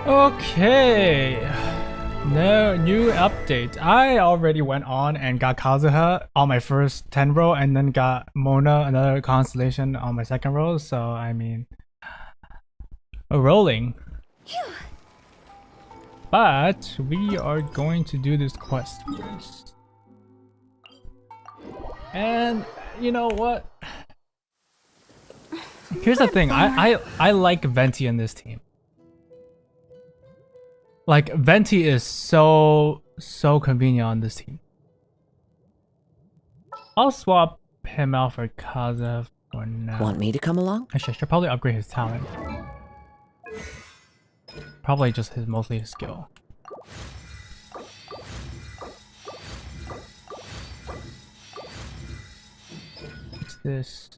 Okay. No new update. I already went on and got Kazuha on my first 10 roll and then got Mona, another constellation, on my second roll. So, I mean, rolling. But we are going to do this quest first. And you know what? Here's the thing. I like Venti in this team. Like, Venti is so convenient on this team. I'll swap him out for Kaza for now. Want me to come along? Actually, I should probably upgrade his talent. Probably just mostly his skill. What's this?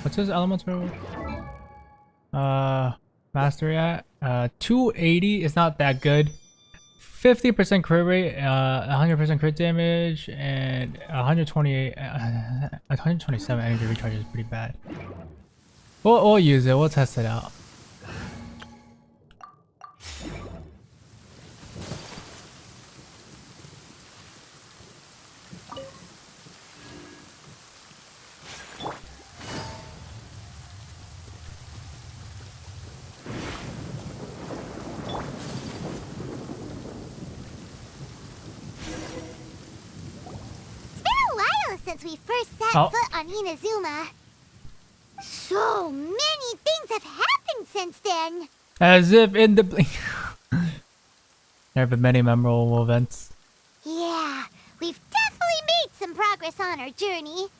What's his elemental? Mastery at 280 is not that good. 50% crit rate, 100% crit damage, and 127 energy recharge is pretty bad. We'll use it. We'll test it out. Since we first set foot on Inazuma. So many things have happened since then. As if in the blink. There have been many memorable events. Yeah, we've definitely made some progress on our journey.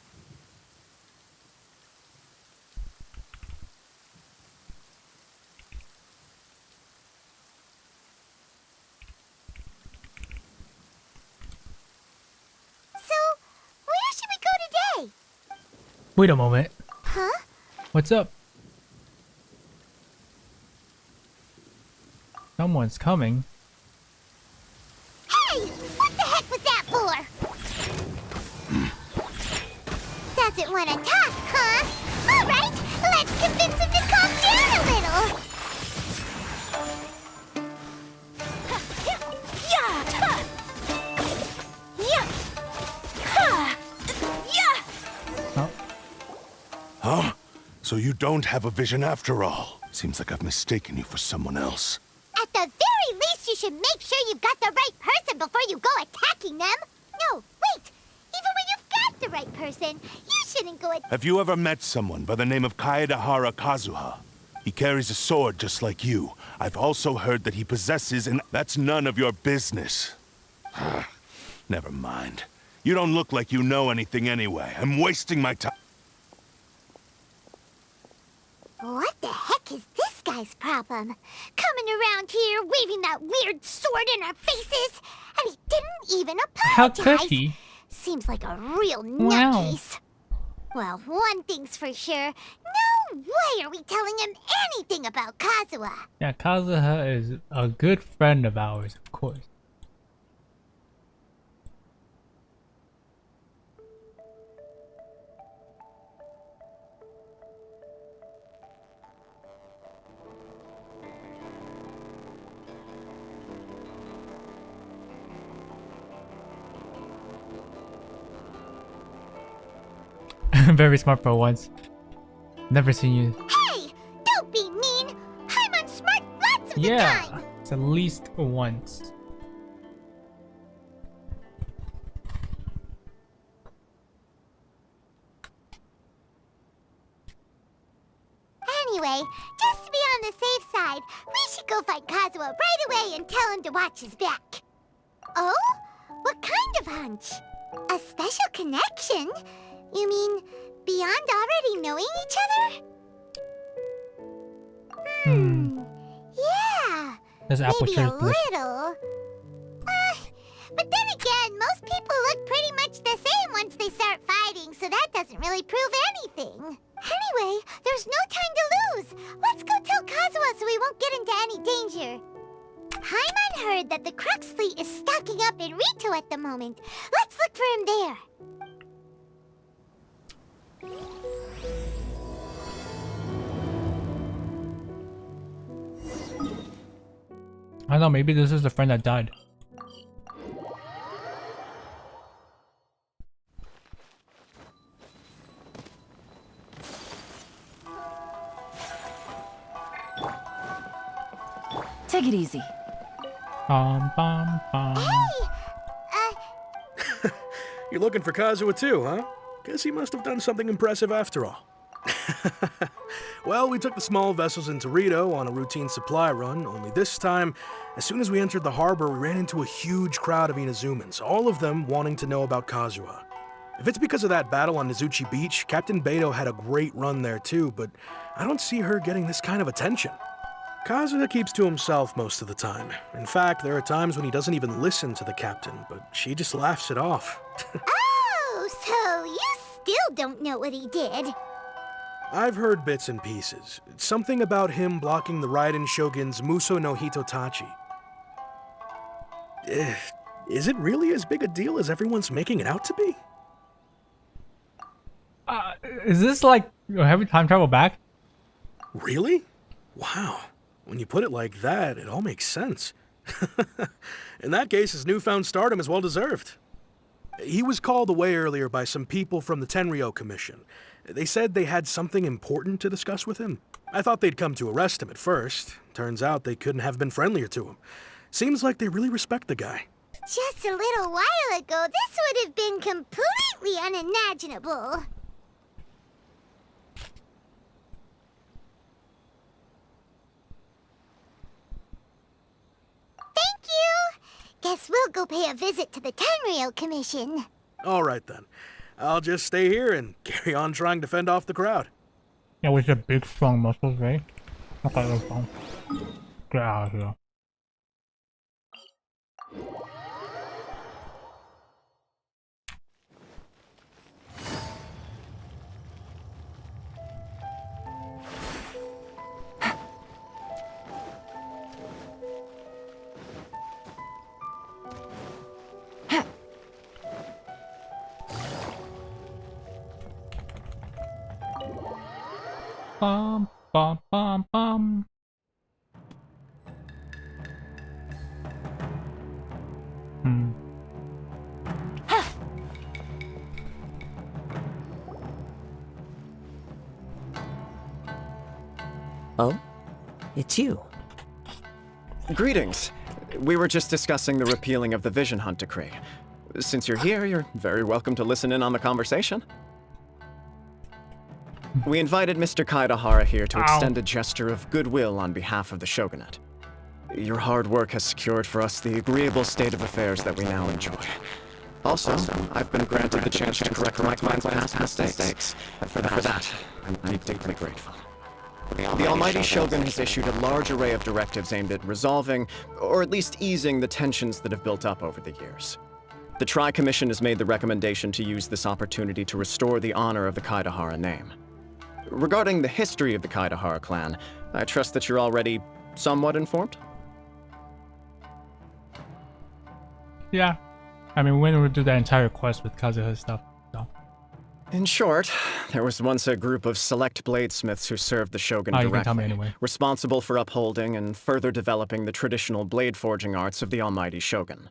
Wait a moment. Huh? What's up? Someone's coming. Hey! What the heck was that for? Doesn't want to talk, huh? Alright, let's convince him to calm down a little. Huh? So you don't have a vision after all. Seems like I've mistaken you for someone else. At the very least, you should make sure you've got the right person before you go attacking them. No, wait. Even when you've got the right person, you shouldn't go Have you ever met someone by the name of Kaedahara Kazuha? He carries a sword just like you. I've also heard that he possesses an... That's none of your business. Never mind. You don't look like you know anything anyway. I'm wasting my time. What the heck is this guy's problem? Coming around here, waving that weird sword in our faces, and he didn't even apologize. How could he? Seems like a real Wow. nutcase. Well, one thing's for sure. No way are we telling him anything about Kazuha. Yeah, Kazuha is a good friend of ours, of course. Very smart for once. Never seen you. Hey! Don't be mean! I'm on smart lots of the time! It's at least once. Anyway, just to be on the safe side, we should go find Kazuha right away and tell him to watch his back. Oh? What kind of hunch? A special connection? You mean beyond already knowing each other? Yeah. There's Maybe a Apple little. But then again, most people look pretty much the same once they start fighting, so that doesn't really prove anything. Anyway, there's no time to lose. Let's go tell Kazuha so we won't get into any danger. Paimon heard that the Crux fleet is stocking up in Rito at the moment. Let's look for him there. I don't know, maybe this is the friend that died. Take it easy. Bum, bum, bum. You're looking for Kazuha too, huh? Guess he must have done something impressive after all. Well, we took the small vessels into Rito on a routine supply run, only this time, as soon as we entered the harbor, we ran into a huge crowd of Inazumans, all of them wanting to know about Kazuha. If it's because of that battle on Nizuchi Beach, Captain Beto had a great run there too, but I don't see her getting this kind of attention. Kazuha keeps to himself most of the time. In fact, there are times when he doesn't even listen to the captain, but she just laughs it off. Oh, so you still don't know what he did? I've heard bits and pieces. Something about him blocking the Raiden Shogun's Muso no Hitotachi. Is it really as big a deal as everyone's making it out to be? Is this like have we time travel back? Really? Wow. When you put it like that, it all makes sense. In that case, his newfound stardom is well deserved. He was called away earlier by some people from the Tenryou Commission. They said they had something important to discuss with him. I thought they'd come to arrest him at first. Turns out they couldn't have been friendlier to him. Seems like they really respect the guy. Just a little while ago, this would have been completely unimaginable. Thank you! Guess we'll go pay a visit to the Tenryou Commission. All right then. I'll just stay here and carry on trying to fend off the crowd. Yeah, with your big strong muscles, right? Okay, that's fine. Get out of here. Bum, bum, bum, bum. Oh? It's you. Greetings. We were just discussing the repealing of the Vision Hunt decree. Since you're here, you're very welcome to listen in on the conversation. We invited Mr. Kaidahara here to extend a gesture of goodwill on behalf of the Shogunate. Your hard work has secured for us the agreeable state of affairs that we now enjoy. Also, I've been granted the chance to correct my past mistakes, and for that, I'm deeply grateful. The Almighty Shogun has issued a large array of directives aimed at resolving, or at least easing, the tensions that have built up over the years. The Tri-Commission has made the recommendation to use this opportunity to restore the honor of the Kaidahara name. Regarding the history of the Kaidahara clan, I trust that you're already somewhat informed? Yeah. I mean, when we do that entire quest with Kazuha stuff, so. In short, there was once a group of select bladesmiths who served the Shogun You can tell me directly, anyway. responsible for upholding and further developing the traditional blade forging arts of the Almighty Shogun.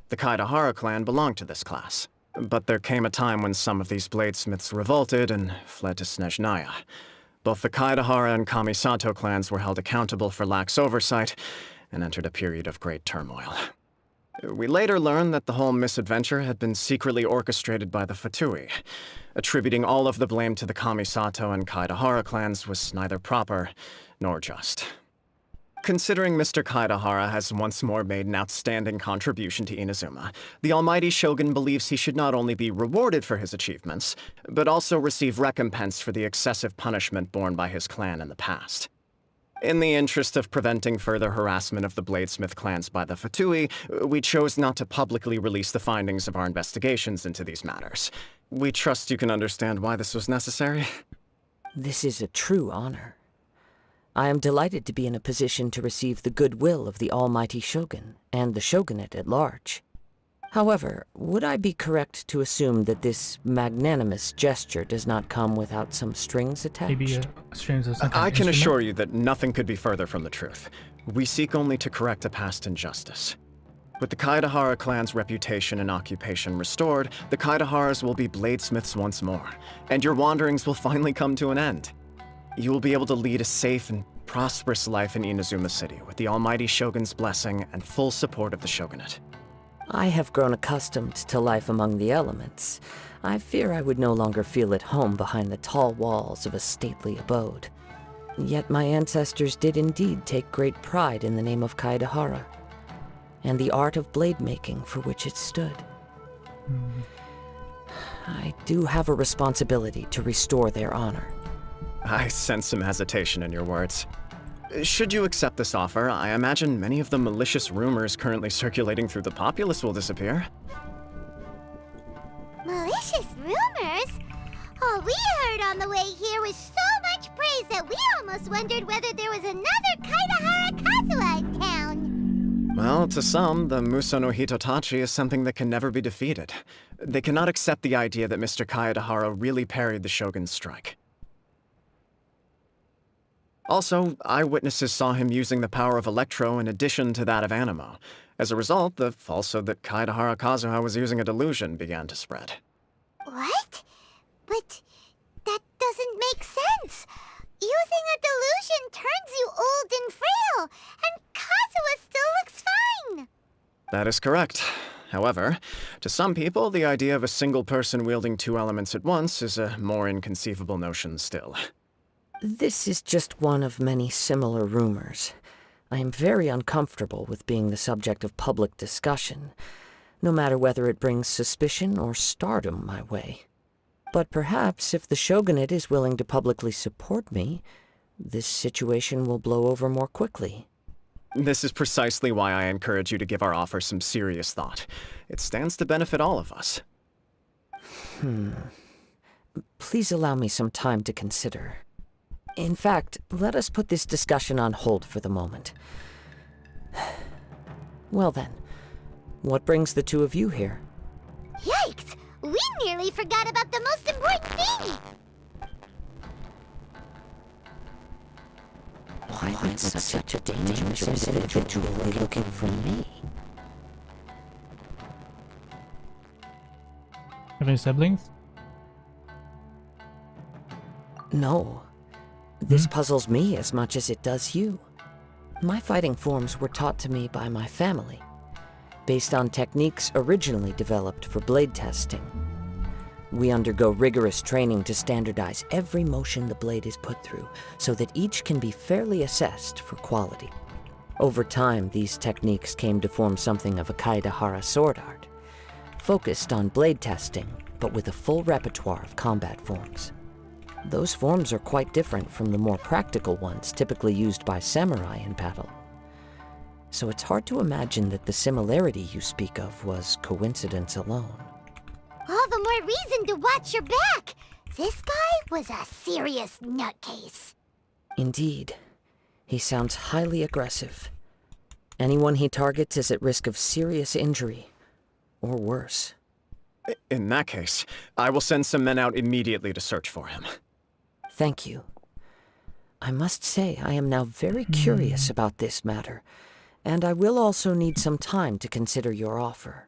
The Kaidahara clan belonged to this class. But there came a time when some of these bladesmiths revolted and fled to Snezhnaya. Both the Kaidahara and Kamisato clans were held accountable for lax oversight and entered a period of great turmoil. We later learned that the whole misadventure had been secretly orchestrated by the Fatui. Attributing all of the blame to the Kamisato and Kaidahara clans was neither proper nor just. Considering Mr. Kaidahara has once more made an outstanding contribution to Inazuma, the Almighty Shogun believes he should not only be rewarded for his achievements, but also receive recompense for the excessive punishment borne by his clan in the past. In the interest of preventing further harassment of the Bladesmith clans by the Fatui, we chose not to publicly release the findings of our investigations into these matters. We trust you can understand why this was necessary. This is a true honor. I am delighted to be in a position to receive the goodwill of the almighty Shogun and the shogunate at large. However, would I be correct to assume that this magnanimous gesture does not come without some strings Maybe attached? strings of some kind I of can instrument? assure you that nothing could be further from the truth. We seek only to correct a past injustice. With the Kaedahara clan's reputation and occupation restored, the Kaedaharas will be bladesmiths once more, and your wanderings will finally come to an end. You will be able to lead a safe and prosperous life in Inazuma City with the almighty Shogun's blessing and full support of the shogunate. I have grown accustomed to life among the elements. I fear I would no longer feel at home behind the tall walls of a stately abode. Yet my ancestors did indeed take great pride in the name of Kaedahara, and the art of blade making for which it stood. I do have a responsibility to restore their honor. I sense some hesitation in your words. Should you accept this offer, I imagine many of the malicious rumors currently circulating through the populace will disappear. Malicious rumors? All we heard on the way here was so much praise that we almost wondered whether there was another Kaedahara Kazuha in town. Well, to some, the Muso no Hitotachi is something that can never be defeated. They cannot accept the idea that Mr. Kaedahara really parried the Shogun's strike. Also, eyewitnesses saw him using the power of Electro in addition to that of Animo. As a result, the falsehood that Kaedahara Kazuha was using a delusion began to spread. What? But that doesn't make sense. Using a delusion turns you old and frail, and Kazuha still looks fine. That is correct. However, to some people, the idea of a single person wielding two elements at once is a more inconceivable notion still. This is just one of many similar rumors. I am very uncomfortable with being the subject of public discussion, no matter whether it brings suspicion or stardom my way. But perhaps if the shogunate is willing to publicly support me, this situation will blow over more quickly. This is precisely why I encourage you to give our offer some serious thought. It stands to benefit all of us. Please allow me some time to consider. In fact, let us put this discussion on hold for the moment. Well then, what brings the two of you here? Yikes! We nearly forgot about the most important thing! Why would such a dangerous individual be looking for me? Have any siblings? No. This puzzles me as much as it does you. My fighting forms were taught to me by my family, based on techniques originally developed for blade testing. We undergo rigorous training to standardize every motion the blade is put through, so that each can be fairly assessed for quality. Over time, these techniques came to form something of a Kaedahara sword art, focused on blade testing, but with a full repertoire of combat forms. Those forms are quite different from the more practical ones typically used by samurai in battle. So it's hard to imagine that the similarity you speak of was coincidence alone. All the more reason to watch your back! This guy was a serious nutcase. Indeed. He sounds highly aggressive. Anyone he targets is at risk of serious injury, or worse. In that case, I will send some men out immediately to search for him. Thank you. I must say I am now very curious about this matter, and I will also need some time to consider your offer.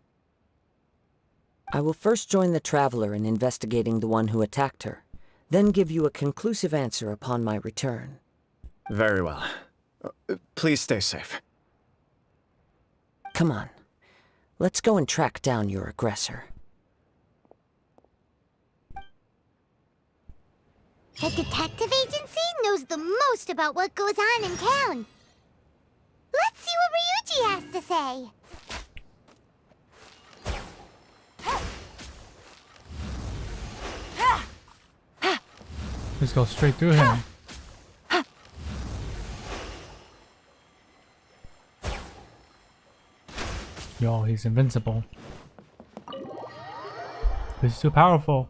I will first join the traveler in investigating the one who attacked her, then give you a conclusive answer upon my return. Very well. Please stay safe. Come on. Let's go and track down your aggressor. The detective agency knows the most about what goes on in town. Let's see what Ryuji has to say. Just go straight through him. Yo, he's invincible. He's too powerful.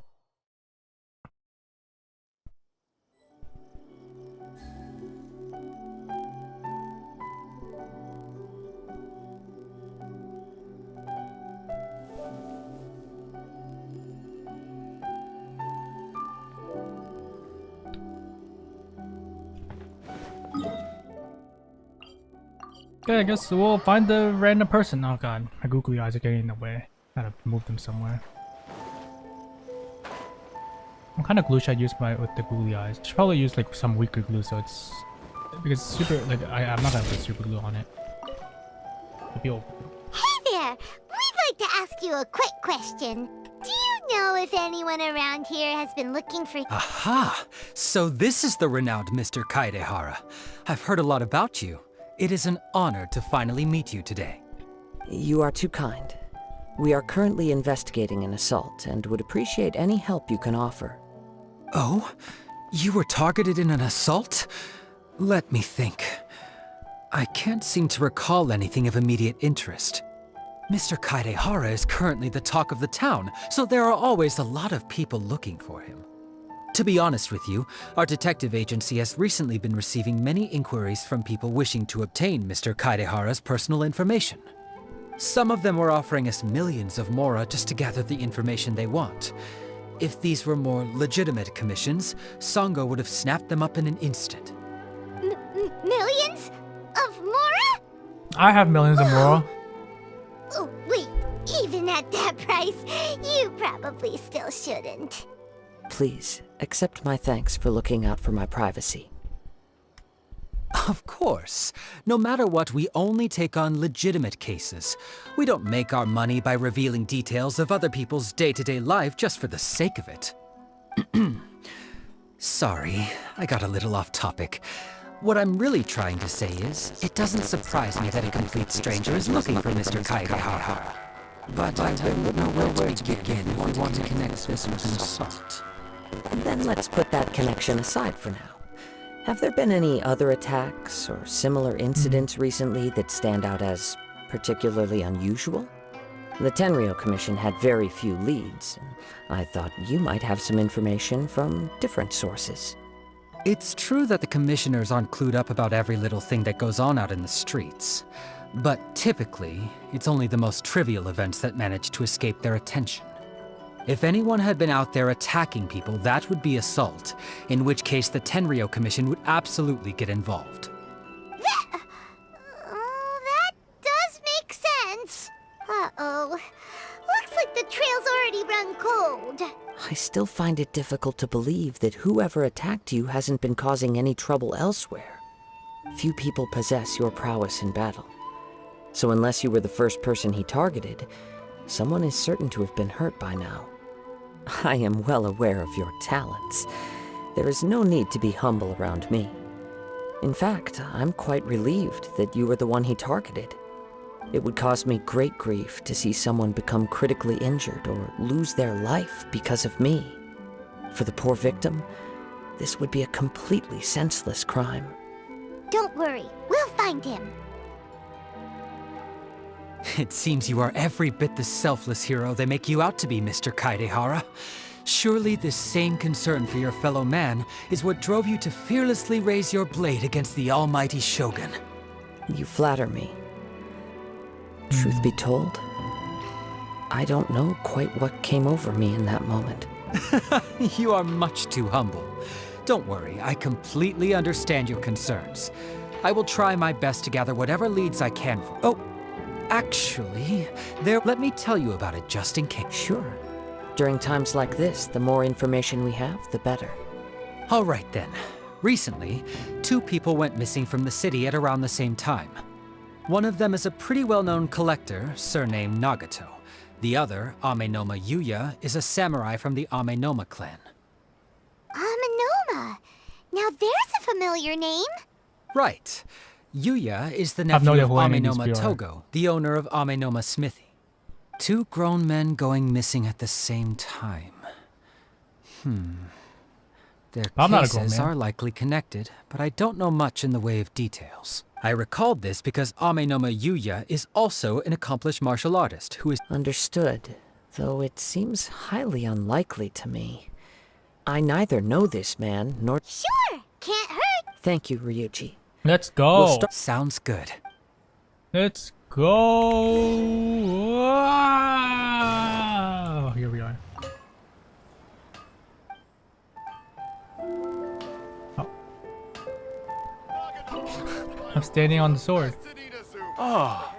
Okay, I guess we'll find the random person. Oh god, my googly eyes are getting in the way. Gotta move them somewhere. What kind of glue should I use with the googly eyes? I should probably use like some weaker glue so it's because super like I'm not gonna put super glue on it. Hey there! We'd like to ask you a quick question. Do you know if anyone around here has been looking for... Aha! So this is the renowned Mr. Kaidehara. I've heard a lot about you. It is an honor to finally meet you today. You are too kind. We are currently investigating an assault and would appreciate any help you can offer. Oh? You were targeted in an assault? Let me think. I can't seem to recall anything of immediate interest. Mr. Kaidehara is currently the talk of the town, so there are always a lot of people looking for him. To be honest with you, our detective agency has recently been receiving many inquiries from people wishing to obtain Mr. Kaidehara's personal information. Some of them were offering us millions of mora just to gather the information they want. If these were more legitimate commissions, Sango would have snapped them up in an instant. Millions? Of mora? I have millions of more. Oh, wait. Even at that price, you probably still shouldn't. Please, accept my thanks for looking out for my privacy. Of course. No matter what, we only take on legitimate cases. We don't make our money by revealing details of other people's day-to-day life just for the sake of it. Sorry, I got a little off topic. What I'm really trying to say is, it doesn't surprise me that a complete stranger is looking for Mr. Kaidehara. But I don't know where to begin if we want to connect this with an assault. Then let's put that connection aside for now. Have there been any other attacks or similar incidents recently that stand out as particularly unusual? The Tenryou Commission had very few leads, and I thought you might have some information from different sources. It's true that the commissioners aren't clued up about every little thing that goes on out in the streets. But typically, it's only the most trivial events that manage to escape their attention. If anyone had been out there attacking people, that would be assault, in which case the Tenryou Commission would absolutely get involved. That does make sense. Uh-oh. Looks like the trail's already run cold. I still find it difficult to believe that whoever attacked you hasn't been causing any trouble elsewhere. Few people possess your prowess in battle. So unless you were the first person he targeted, someone is certain to have been hurt by now. I am well aware of your talents. There is no need to be humble around me. In fact, I'm quite relieved that you were the one he targeted. It would cause me great grief to see someone become critically injured or lose their life because of me. For the poor victim, this would be a completely senseless crime. Don't worry, we'll find him. It seems you are every bit the selfless hero they make you out to be, Mr. Kaidehara. Surely this same concern for your fellow man is what drove you to fearlessly raise your blade against the almighty Shogun. You flatter me. Truth be told, I don't know quite what came over me in that moment. You are much too humble. Don't worry, I completely understand your concerns. I will try my best to gather whatever leads I can for— Oh, actually, let me tell you about it just in case. Sure. During times like this, the more information we have, the better. All right then. Recently, 2 people went missing from the city at around the same time. One of them is a pretty well-known collector, surnamed Nagato. The other, Amenoma Yuya, is a samurai from the Amenoma clan. Amenoma. Now there's a familiar name. Right. Yuya is the I have no nephew idea of who any of these Amenoma people are. Togo, the owner of Amenoma Smithy. 2 grown men going missing at the same time. Their I'm not a grown cases man. are likely connected, but I don't know much in the way of details. I recalled this because Amenoma Yuya is also an accomplished martial artist who is— Understood, though it seems highly unlikely to me. I neither know this man, nor— Sure, can't hurt. Thank you, Ryuji. Let's go. Sounds good. Let's go. Wow. Here we are. Oh. I'm standing on the sword. Ah,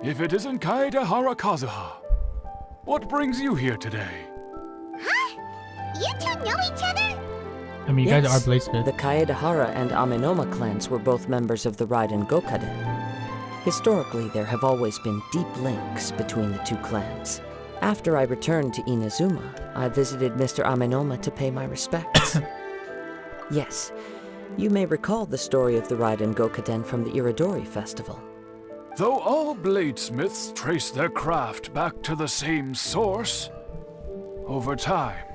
if it isn't Kaedehara Kazuha. What brings you here today? Huh? You two know each other? I mean, you guys are bladesmith. The Kaedehara and Amenoma clans were both members of the Raiden Gokaden. Historically, there have always been deep links between the two clans. After I returned to Inazuma, I visited Mr. Amenoma to pay my respects. Yes, you may recall the story of the Raiden Gokaden from the Iridori Festival. Though all bladesmiths trace their craft back to the same source, over time,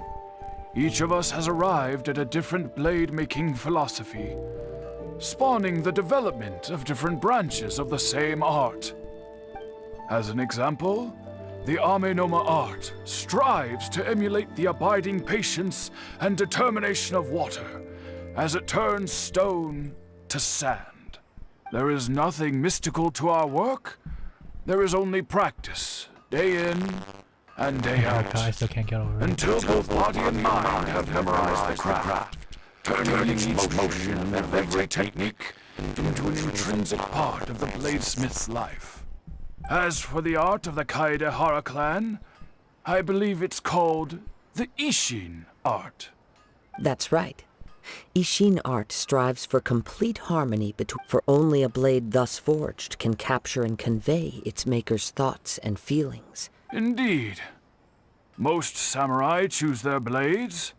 each of us has arrived at a different blade-making philosophy, spawning the development of different branches of the same art. As an example, the Amenoma art strives to emulate the abiding patience and determination of water as it turns stone to sand. There is nothing mystical to our work. There is only practice, day in and day out, I still can't get over it. until both body and mind have memorized the craft, turning each motion of every technique into an intrinsic part of the bladesmith's life. As for the art of the Kaedehara clan, I believe it's called the Ishin art. That's right. Ishin art strives for complete harmony for only a blade thus forged can capture and convey its maker's thoughts and feelings. Indeed. Most samurai choose their blades,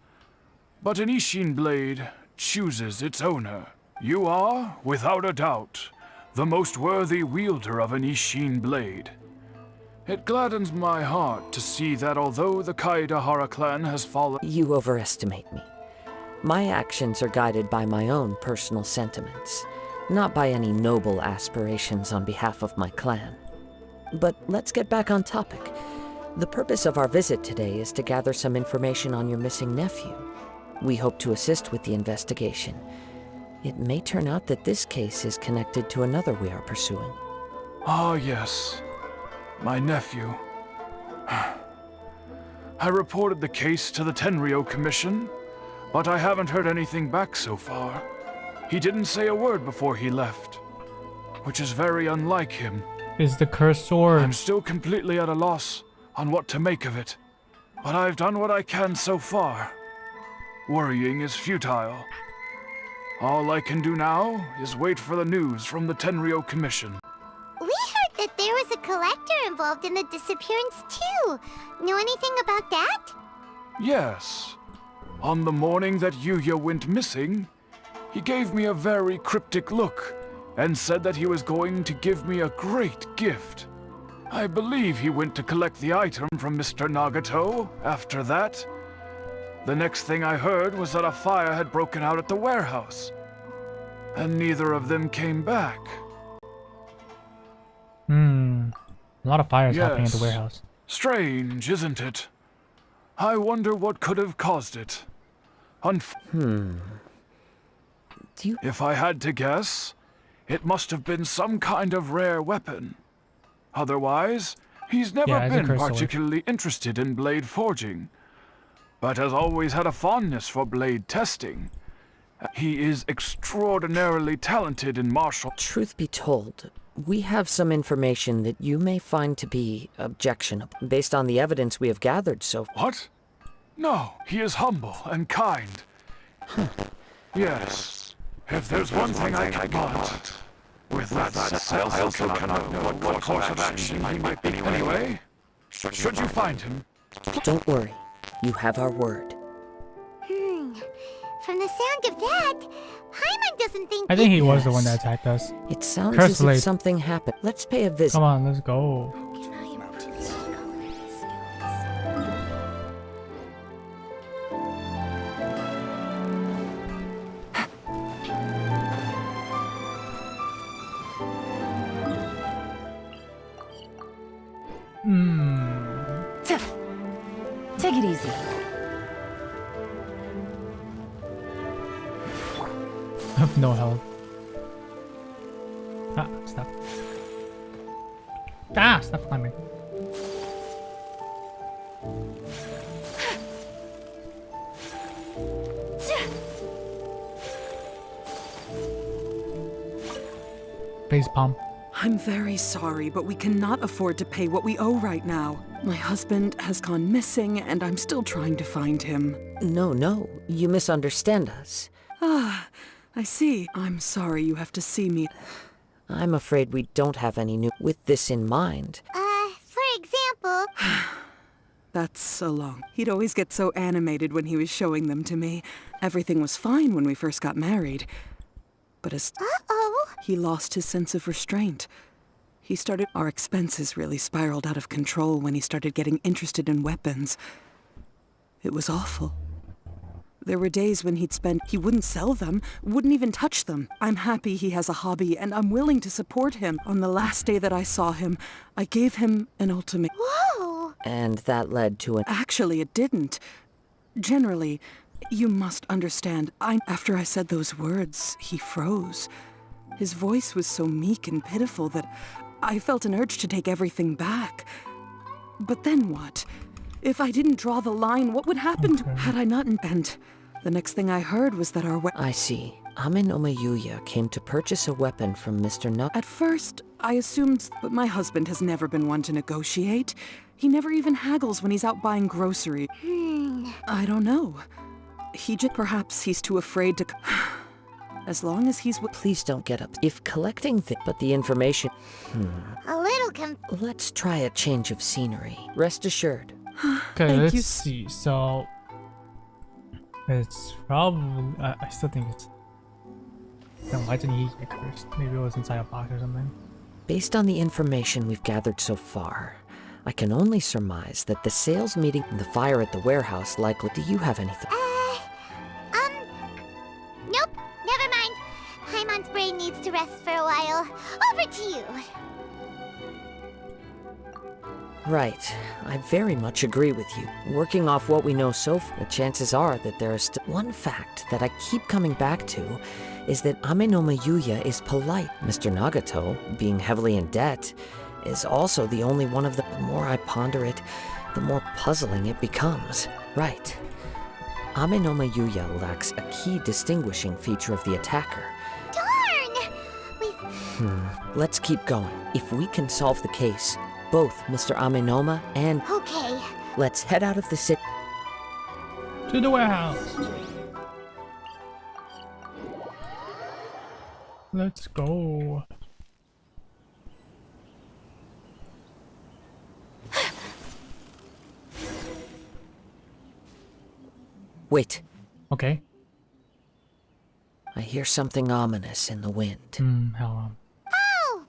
but an Ishin blade chooses its owner. You are, without a doubt, the most worthy wielder of an Ishin blade. It gladdens my heart to see that although the Kaedehara clan has fallen... You overestimate me. My actions are guided by my own personal sentiments, not by any noble aspirations on behalf of my clan. But let's get back on topic. The purpose of our visit today is to gather some information on your missing nephew. We hope to assist with the investigation. It may turn out that this case is connected to another we are pursuing. Ah, yes. My nephew. I reported the case to the Tenryo Commission, but I haven't heard anything back so far. He didn't say a word before he left, which is very unlike him. Is the cursed sword? I'm still completely at a loss on what to make of it, but I've done what I can so far. Worrying is futile. All I can do now is wait for the news from the Tenryo Commission. We heard that there was a collector involved in the disappearance too. Know anything about that? Yes. On the morning that Yuya went missing, he gave me a very cryptic look and said that he was going to give me a great gift. I believe he went to collect the item from Mr. Nagato after that. The next thing I heard was that a fire had broken out at the warehouse, and neither of them came back. A lot of fires happening at the Yes. warehouse. Strange, isn't it? I wonder what could have caused it. If I had to guess, it must have been some kind of rare weapon. Otherwise, he's never Yeah, it's a been cursed sword. particularly interested in blade forging, but has always had a fondness for blade testing. He is extraordinarily talented in martial... Truth be told, we have some information that you may find to be objectionable, based on the evidence we have gathered so far. What? No, he is humble and kind. Yes, if there's one thing I can want, with that said, I also cannot know what course of action he might be anyway. Should you find him? Don't worry, you have our word. From the sound of that, Paimon doesn't think I think he was the Yes. one that attacked us. It sounds Curse as if blade. something happened. Let's pay a visit. Come on, let's go. Take it easy. I have no health. Ah, stop. Ah, stop climbing. Face palm. I'm very sorry, but we cannot afford to pay what we owe right now. My husband has gone missing, and I'm still trying to find him. No, you misunderstand us. Ah, I see. I'm sorry you have to see me. I'm afraid we don't have any new. With this in mind, For example... That's so long. He'd always get so animated when he was showing them to me. Everything was fine when we first got married. But as Uh-oh. he lost his sense of restraint, our expenses really spiraled out of control when he started getting interested in weapons. It was awful. There were days when he wouldn't sell them, wouldn't even touch them. I'm happy he has a hobby, and I'm willing to support him. On the last day that I saw him, I gave him an ultimatum. Whoa. and that led to an. Actually, it didn't. Generally, you must understand, after I said those words, he froze. His voice was so meek and pitiful that I felt an urge to take everything back. But then what? If I didn't draw the line, what would happen had I not? And the next thing I heard was that our I see. Amin Omayuya came to purchase a weapon from Mr. Nuck. At first, I assumed, but my husband has never been one to negotiate. He never even haggles when he's out buying groceries. I don't know. Perhaps he's too afraid to... As long as he's... Please don't get up. If collecting but the information... A little Let's try a change of scenery. Rest assured. Okay, Thank let's you. see. So it's probably I still think it's. Then why didn't he get cursed? Maybe it was inside a box or something. Based on the information we've gathered so far, I can only surmise that the sales meeting and the fire at the warehouse likely. Do you have anything? Nope, never mind. Paimon's brain needs to rest for a while. Over to you. Right. I very much agree with you. Working off what we know so far, the chances are that there is still one fact that I keep coming back to is that Amin Omayuya is polite. Mr. Nagato, being heavily in debt, is also the only one of the more I ponder it, the more puzzling it becomes. Right. Amin Omayuya lacks a key distinguishing feature of the attacker. Darn! Let's keep going. If we can solve the case, both Mr. Aminoma and... Okay. Let's head out of the city. To the warehouse. Let's go. Wait, Okay. I hear something ominous in the wind. Hell Oh!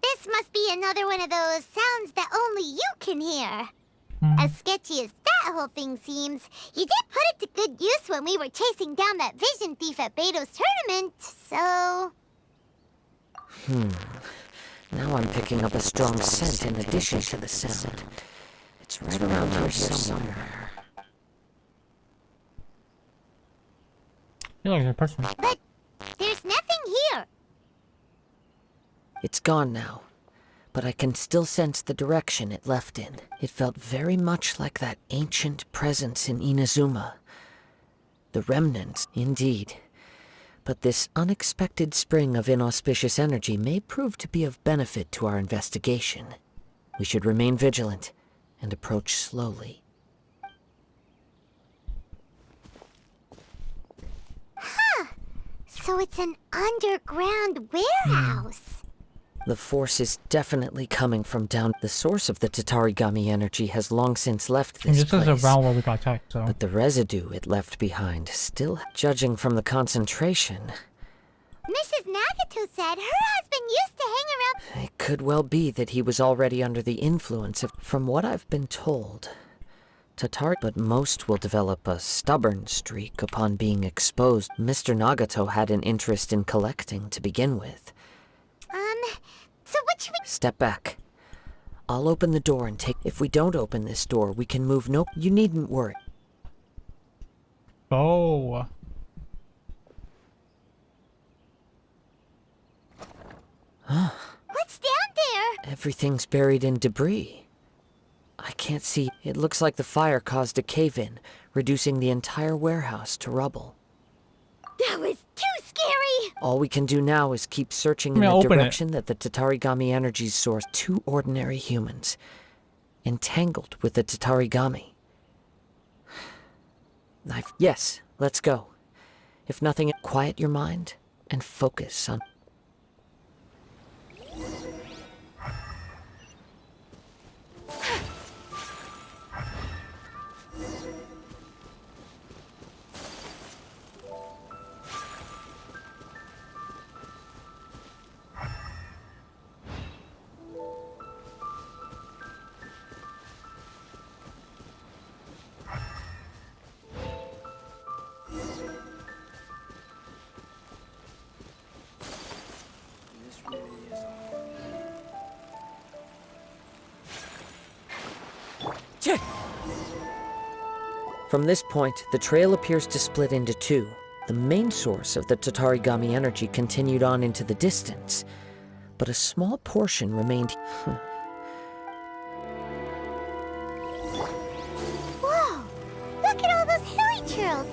This must be another one of those sounds that only you can hear. As sketchy as that whole thing seems, you did put it to good use when we were chasing down that vision thief at Beto's tournament, so... Now I'm picking up a strong scent in addition to the sound. It's right around here somewhere. You're like a person. But there's nothing here. It's gone now, but I can still sense the direction it left in. It felt very much like that ancient presence in Inazuma. The remnants, indeed. But this unexpected spring of inauspicious energy may prove to be of benefit to our investigation. We should remain vigilant and approach slowly. So it's an underground warehouse. The force is definitely coming from down. The source of the Tatarigami energy has long since left And this this is place. around where we got attacked, so. But the residue it left behind, still judging from the concentration, Mrs. Nagato said her husband used to hang around... it could well be that he was already under the influence of, from what I've been told, but most will develop a stubborn streak upon being exposed. Mr. Nagato had an interest in collecting to begin with. So what should we... Step back. I'll open the door and take... If we don't open this door, we can move no... You needn't worry. Oh. What's down there? Everything's buried in debris. I can't see. It looks like the fire caused a cave-in, reducing the entire warehouse to rubble. That was too scary! All we can do now is keep searching I mean, in the open it. direction that the Tatarigami energies source. Two ordinary humans, entangled with the Tatarigami. Yes, let's go. If nothing, quiet your mind and focus on... From this point, the trail appears to split into two. The main source of the Tatarigami energy continued on into the distance, but a small portion remained... Whoa! Look at all those hilly churls!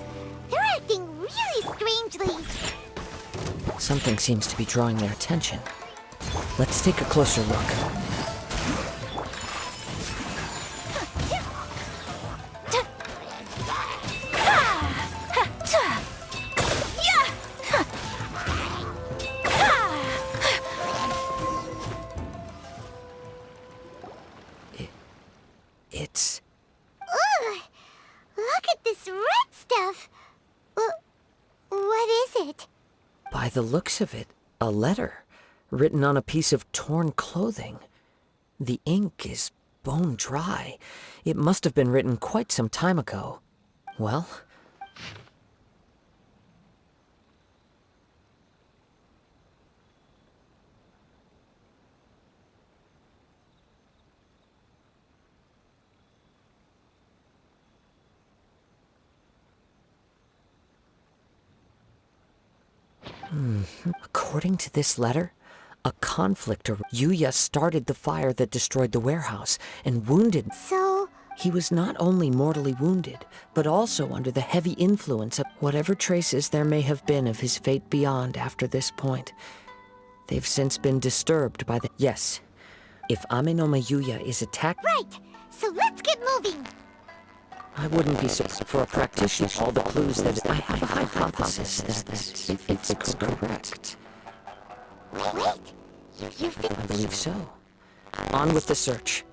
They're acting really strangely. Something seems to be drawing their attention. Let's take a closer look. It's... Ugh! Look at this red stuff! What is it? By the looks of it, a letter written on a piece of torn clothing. The ink is bone dry. It must have been written quite some time ago. Well... According to this letter, a conflict Yuya started the fire that destroyed the warehouse and wounded. So... He was not only mortally wounded, but also under the heavy influence of whatever traces there may have been of his fate beyond after this point. They've since been disturbed by the... Yes, if Amenoma Yuya is attacked... Right! So let's get moving! I wouldn't be surprised for a practitioner. All the clues that I have a hypothesis that if it's correct. Wait! You think... I believe so. On with the search.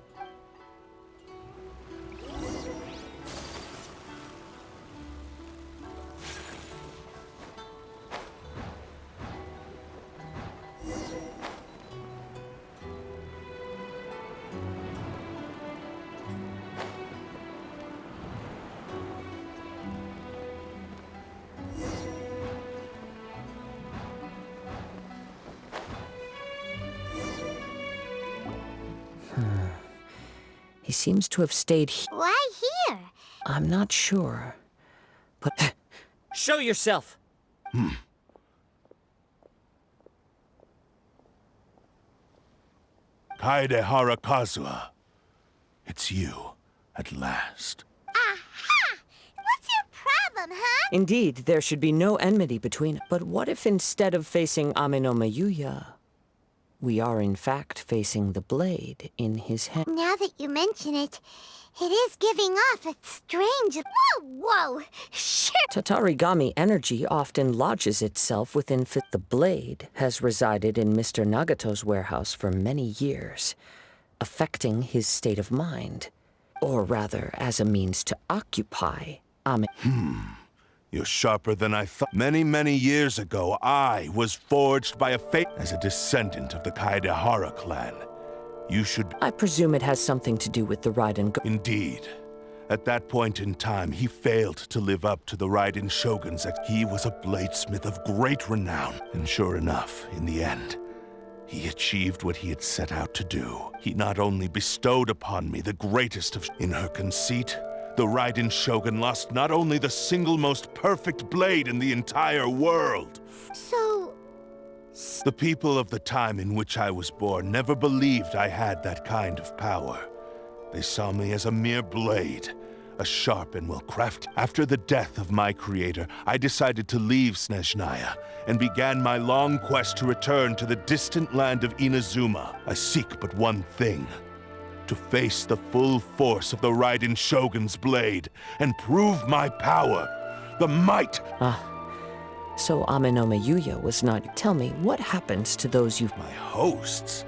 He seems to have stayed Why here? I'm not sure. But... Show yourself! Kaedehara Kazuha. It's you, at last. Aha! What's your problem, huh? Indeed, there should be no enmity between... But what if instead of facing Amenoma Yuya, we are in fact facing the blade in his hand? Now that you mention it, it is giving off a strange... Whoa! Sure! Tatarigami energy often lodges itself within The blade has resided in Mr. Nagato's warehouse for many years, affecting his state of mind. Or rather, as a means to occupy You're sharper than I thought. Many, many years ago, I was forged by a fate as a descendant of the Kaedehara clan. You should... I presume it has something to do with the Raiden... Indeed. At that point in time, he failed to live up to the Raiden Shogun's... He was a bladesmith of great renown. And sure enough, in the end, he achieved what he had set out to do. He not only bestowed upon me the greatest of... In her conceit, the Raiden Shogun lost not only the single most perfect blade in the entire world. So... The people of the time in which I was born never believed I had that kind of power. They saw me as a mere blade, a sharp and well-crafted. After the death of my creator, I decided to leave Snezhnaya and began my long quest to return to the distant land of Inazuma. I seek but one thing: to face the full force of the Raiden Shogun's blade and prove my power, the might. So Amenome Yuya was not. Tell me, what happens to those you've... My hosts?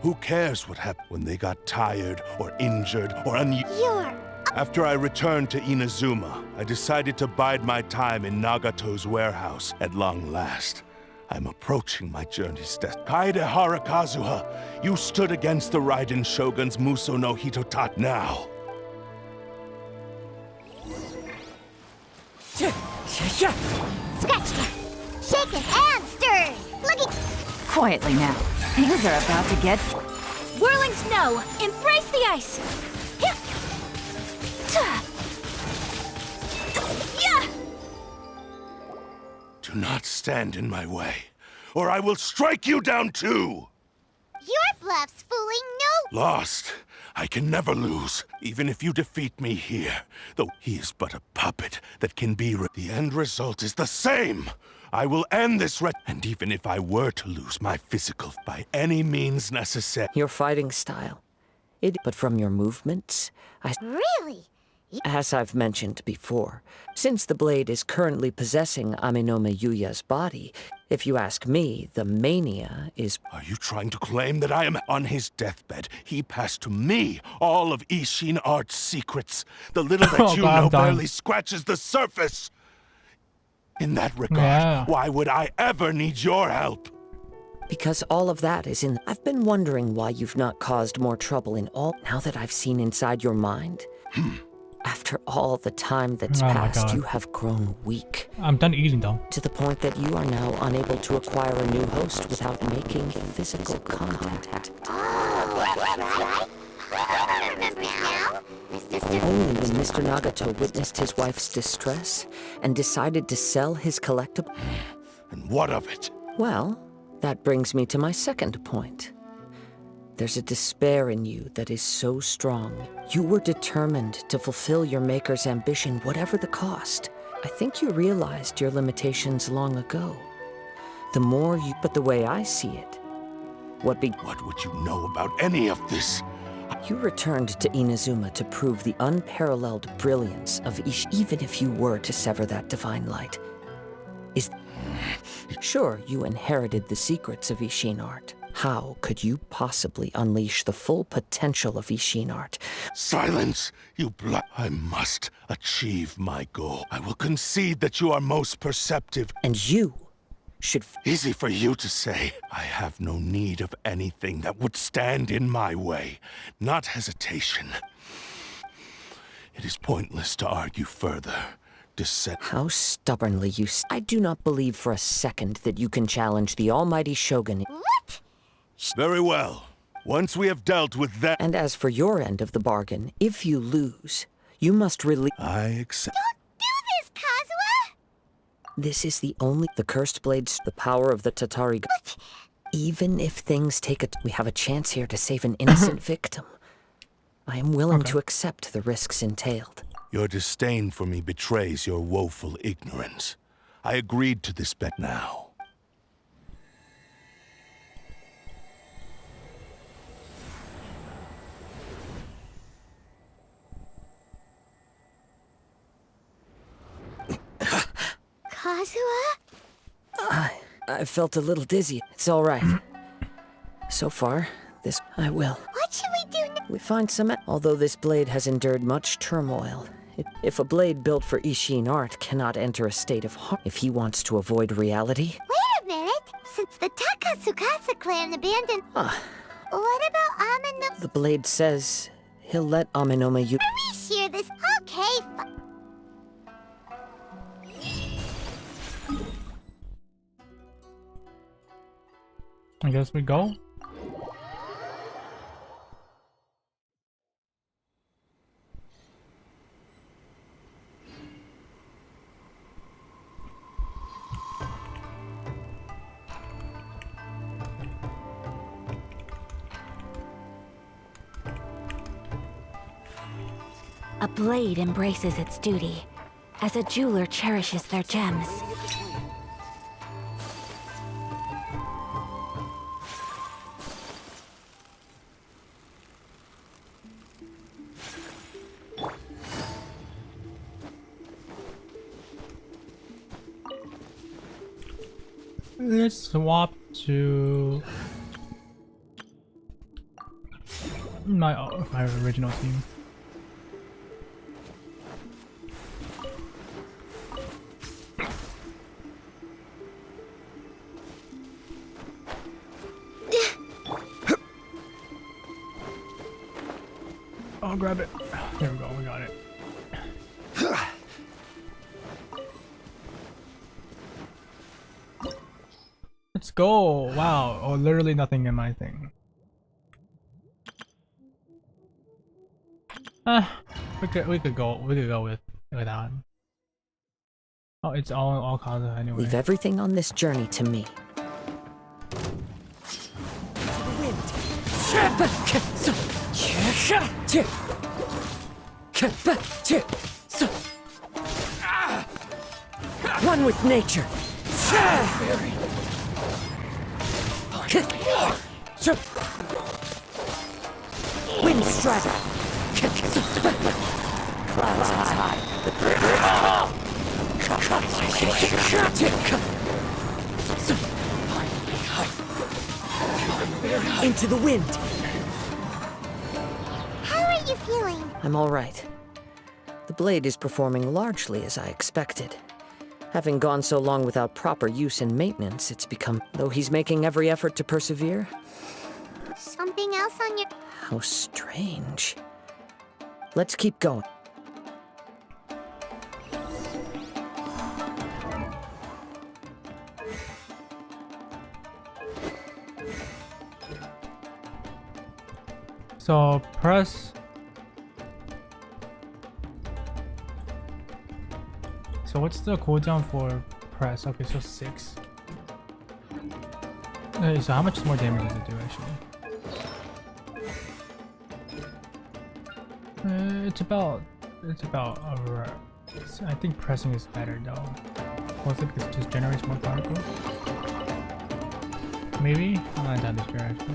Who cares what happened when they got tired or injured or You're... After I returned to Inazuma, I decided to bide my time in Nagato's warehouse at long last. I'm approaching my journey's death. Kaedehara Kazuha, you stood against the Raiden Shogun's Muso no Hitotat now. Scratched, shaken, and stirred. Looking... Quietly now. Things are about to get... Whirling snow! Embrace the ice! Yeah! Do not stand in my way, or I will strike you down too! Your bluff's fooling no... Lost. I can never lose, even if you defeat me here. Though he is but a puppet that can be... The end result is the same! I will end this and even if I were to lose my physical by any means necessary... Your fighting style. But from your movements, Really? as I've mentioned before, since the blade is currently possessing Amenome Yuya's body, if you ask me, the mania is... Are you trying to claim that I am on his deathbed? He passed to me all of Ishin Art's secrets. The little that Oh, you God, know I'm done. barely scratches the surface. In that regard, Yeah. why would I ever need your help? Because all of that is in... I've been wondering why you've not caused more trouble in all... Now that I've seen inside your mind, after all the time that's Oh my passed, God. you have grown weak, I'm done eating though. to the point that you are now unable to acquire a new host without making physical contact. Oh, that's right. Remember now? Only when Mr. Nagato witnessed his wife's distress and decided to sell his collectible... And what of it? Well, that brings me to my second point. There's a despair in you that is so strong. You were determined to fulfill your maker's ambition, whatever the cost. I think you realized your limitations long ago. The more you... But the way I see it, What would you know about any of this? you returned to Inazuma to prove the unparalleled brilliance of even if you were to sever that divine light. Sure, you inherited the secrets of Ishin Art. How could you possibly unleash the full potential of Ishin Art? Silence, you I must achieve my goal. I will concede that you are most perceptive. And you should... Easy for you to say. I have no need of anything that would stand in my way. Not hesitation. It is pointless to argue further. How stubbornly you... I do not believe for a second that you can challenge the almighty Shogun. What? Very well. Once we have dealt with that... And as for your end of the bargain, if you lose, you must release... I accept... Do this, Kazuha! This is the only... The cursed blades, the power of the Tatari... But... Even if things take a... We have a chance here to save an innocent victim. I am willing to accept the risks entailed. Your disdain for me betrays your woeful ignorance. I agreed to this bet now. Kazuha? I felt a little dizzy. It's all right. So far, I will. What should we do now? We find some... Although this blade has endured much turmoil, if a blade built for Ishin Art cannot enter a state of harm, if he wants to avoid reality... Wait a minute. Since the Takatsukasa clan abandoned... What about Amino... The blade says he'll let Amenome Yuya... We share this... Okay, I guess we go. A blade embraces its duty, as a jeweler cherishes their gems. Let's swap to my original team. I'll grab it. There we go, we got it. Let's go! Wow, oh, literally nothing in my thing. We could go with that. Oh, it's all Kaza anyway. Leave everything on this journey to me. One with nature. Wind strike. Clouds high. Into the wind. How are you feeling? I'm all right. The blade is performing largely as I expected. Having gone so long without proper use and maintenance, it's become... Though he's making every effort to persevere. Something else on your... How strange. Let's keep going. So press. So what's the cooldown for press? Okay, so 6. Okay, so how much more damage does it do actually? It's about over. I think pressing is better though. Mostly because it just generates more particle. Maybe I'm not entirely sure actually.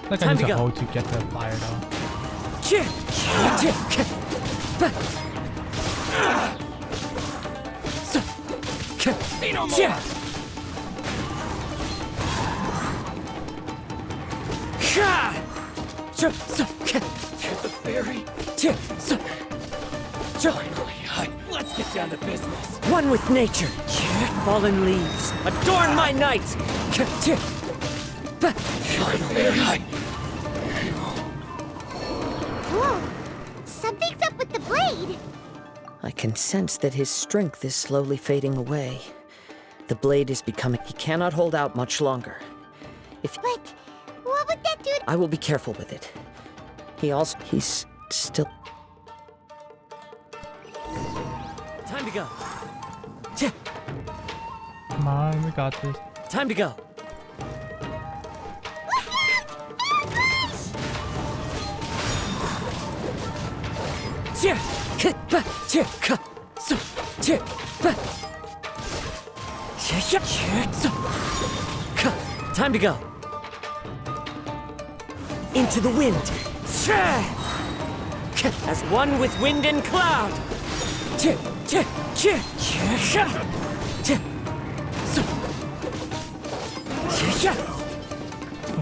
Like I need to hold to get the fire though. The fairy. Finally, let's get down to business. One with nature. Fallen leaves. Adorn my night. Whoa! Something's up with the blade! I can sense that his strength is slowly fading away. The blade is becoming... He cannot hold out much longer. If... But what would that do to... I will be careful with it. He's still... Time to go. Come on, we got this. Time to go. Time to go. Into the wind. As one with wind and cloud.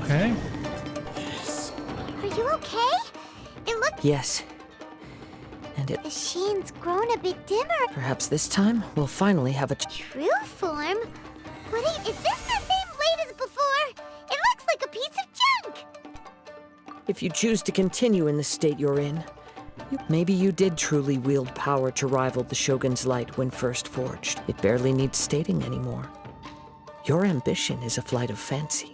Okay. Are you okay? It looks... Yes. And The sheen's grown a bit dimmer. perhaps this time we'll finally have a... True form? Is this the same blade as before? It looks like a piece of junk! If you choose to continue in the state you're in, maybe you did truly wield power to rival the Shogun's light when first forged. It barely needs stating anymore. Your ambition is a flight of fancy.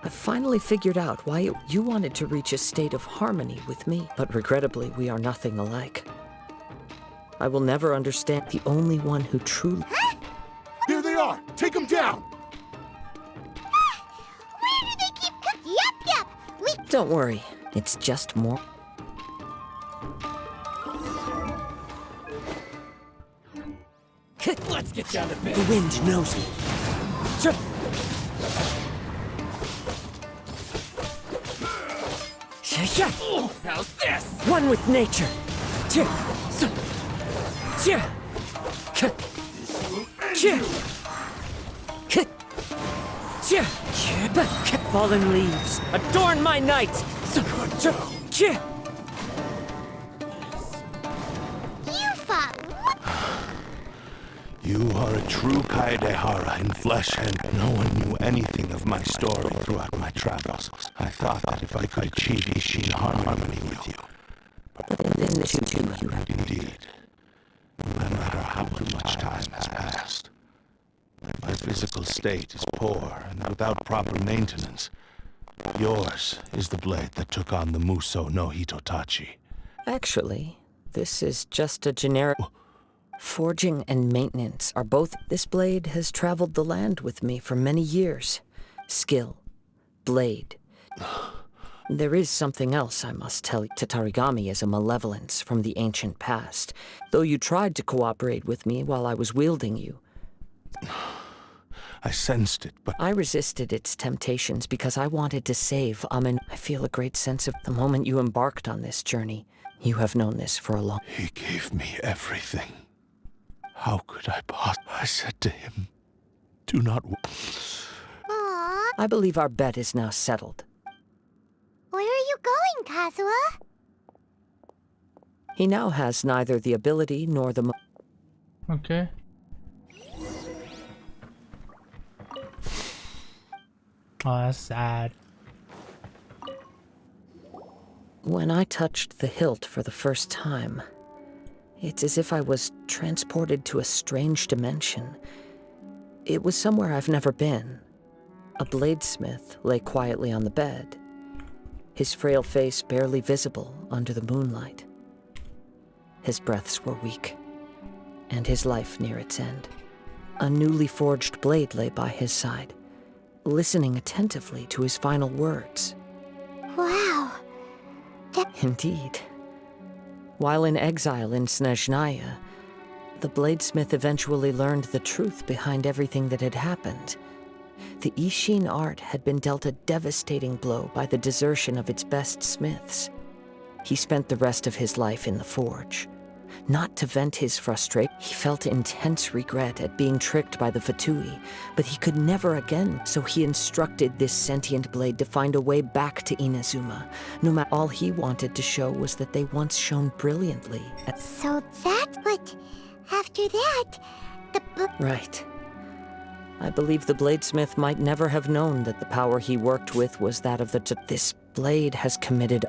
I've finally figured out why you wanted to reach a state of harmony with me, but regrettably we are nothing alike. I will never understand the only one who truly... There they are! Take them down! Where do they keep Yup! We... Don't worry, it's just more... Let's get down to bed. The wind knows me. How's this? One with nature. Fallen leaves, adorn my night. You fought. You are a true Kaedehara in flesh, and no one knew anything of my story throughout my travels. I thought that if I could achieve Ishin harmony with you. But then you had indeed. No matter how much time has passed, my physical state is poor and without proper maintenance. Yours is the blade that took on the Muso no Hitotachi. Actually, this is just a generic... Forging and maintenance are both... This blade has traveled the land with me for many years. Skill. Blade. There is something else I must tell you. Tatarigami is a malevolence from the ancient past, though you tried to cooperate with me while I was wielding you. I sensed it, but... I resisted its temptations because I wanted to save Amin. I feel a great sense of the moment you embarked on this journey. You have known this for a long... He gave me everything. How could I possibly... I said to him, do not... Aww. I believe our bet is now settled. Where are you going, Kazuha? He now has neither the ability nor the... Okay. Oh, that's sad. When I touched the hilt for the first time, it's as if I was transported to a strange dimension. It was somewhere I've never been. A bladesmith lay quietly on the bed, his frail face barely visible under the moonlight. His breaths were weak, and his life near its end. A newly forged blade lay by his side, listening attentively to his final words. Wow. Indeed. While in exile in Snezhnaya, the bladesmith eventually learned the truth behind everything that had happened. The Ishin art had been dealt a devastating blow by the desertion of its best smiths. He spent the rest of his life in the forge. Not to vent his frustration, he felt intense regret at being tricked by the Fatui, but he could never again, so he instructed this sentient blade to find a way back to Inazuma. No matter, all he wanted to show was that they once shone brilliantly. So that's what... After that, Right. I believe the bladesmith might never have known that the power he worked with was that of the... This blade has committed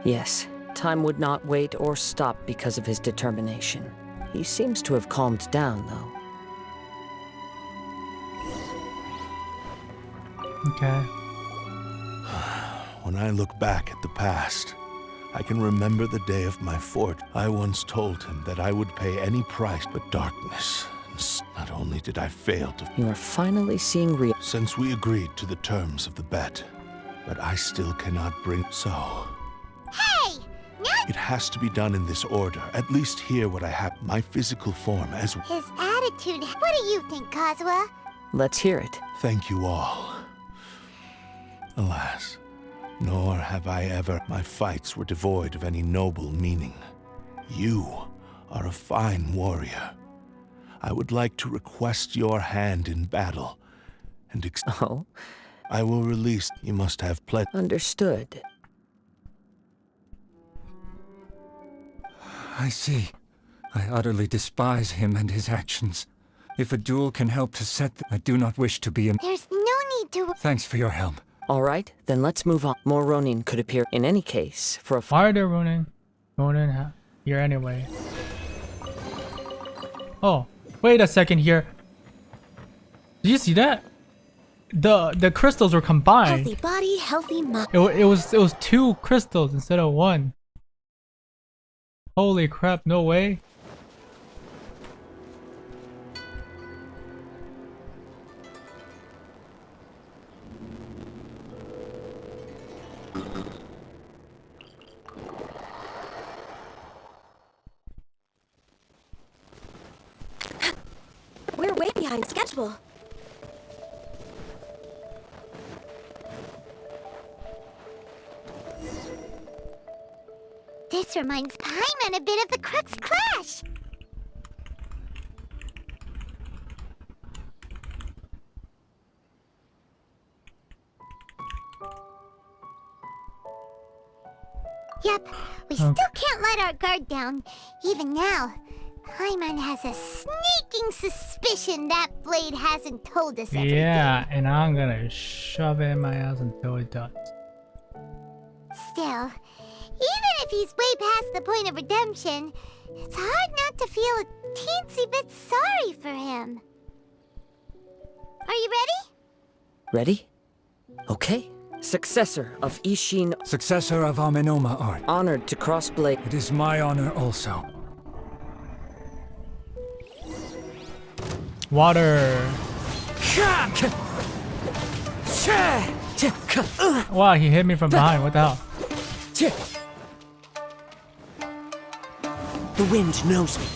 Yes. Time would not wait or stop because of his determination. He seems to have calmed down, though. Okay. When I look back at the past, I can remember the day of my forge. I once told him that I would pay any price but darkness. Not only did I fail to... You are finally seeing real... Since we agreed to the terms of the bet, but I still cannot bring... So... hey! It has to be done in this order. At least hear what I have. My physical form as... His attitude... What do you think, Kazuha? Let's hear it. Thank you all. Alas, nor have I ever... My fights were devoid of any noble meaning. You are a fine warrior. I would like to request your hand in battle, and Oh? I will release... You must have pledged... Understood. I see. I utterly despise him and his actions. If a duel can help to set I do not wish to be a... There's no need to... Thanks for your help. All right, then let's move on. More Ronin could appear in any case for a... Why are they running? Ronin here anyway. Oh, wait a second here. Did you see that? The crystals were combined. Healthy body, healthy mind. It was 2 crystals instead of 1. Holy crap, no way. behind schedule. This reminds Paimon a bit of the Crux Clash. Yep, we still can't let our guard down. Even now, Paimon has a sneaking suspicion that blade hasn't told us everything. Yeah, and I'm gonna shove it in my ass until it does. Still, even if he's way past the point of redemption, it's hard not to feel a teensy bit sorry for him. Are you ready? Ready? Okay. Successor of Ishin, Successor of Amenoma art. honored to crossblade. It is my honor also. Water. Wow, he hit me from behind. What the hell? The wind knows me.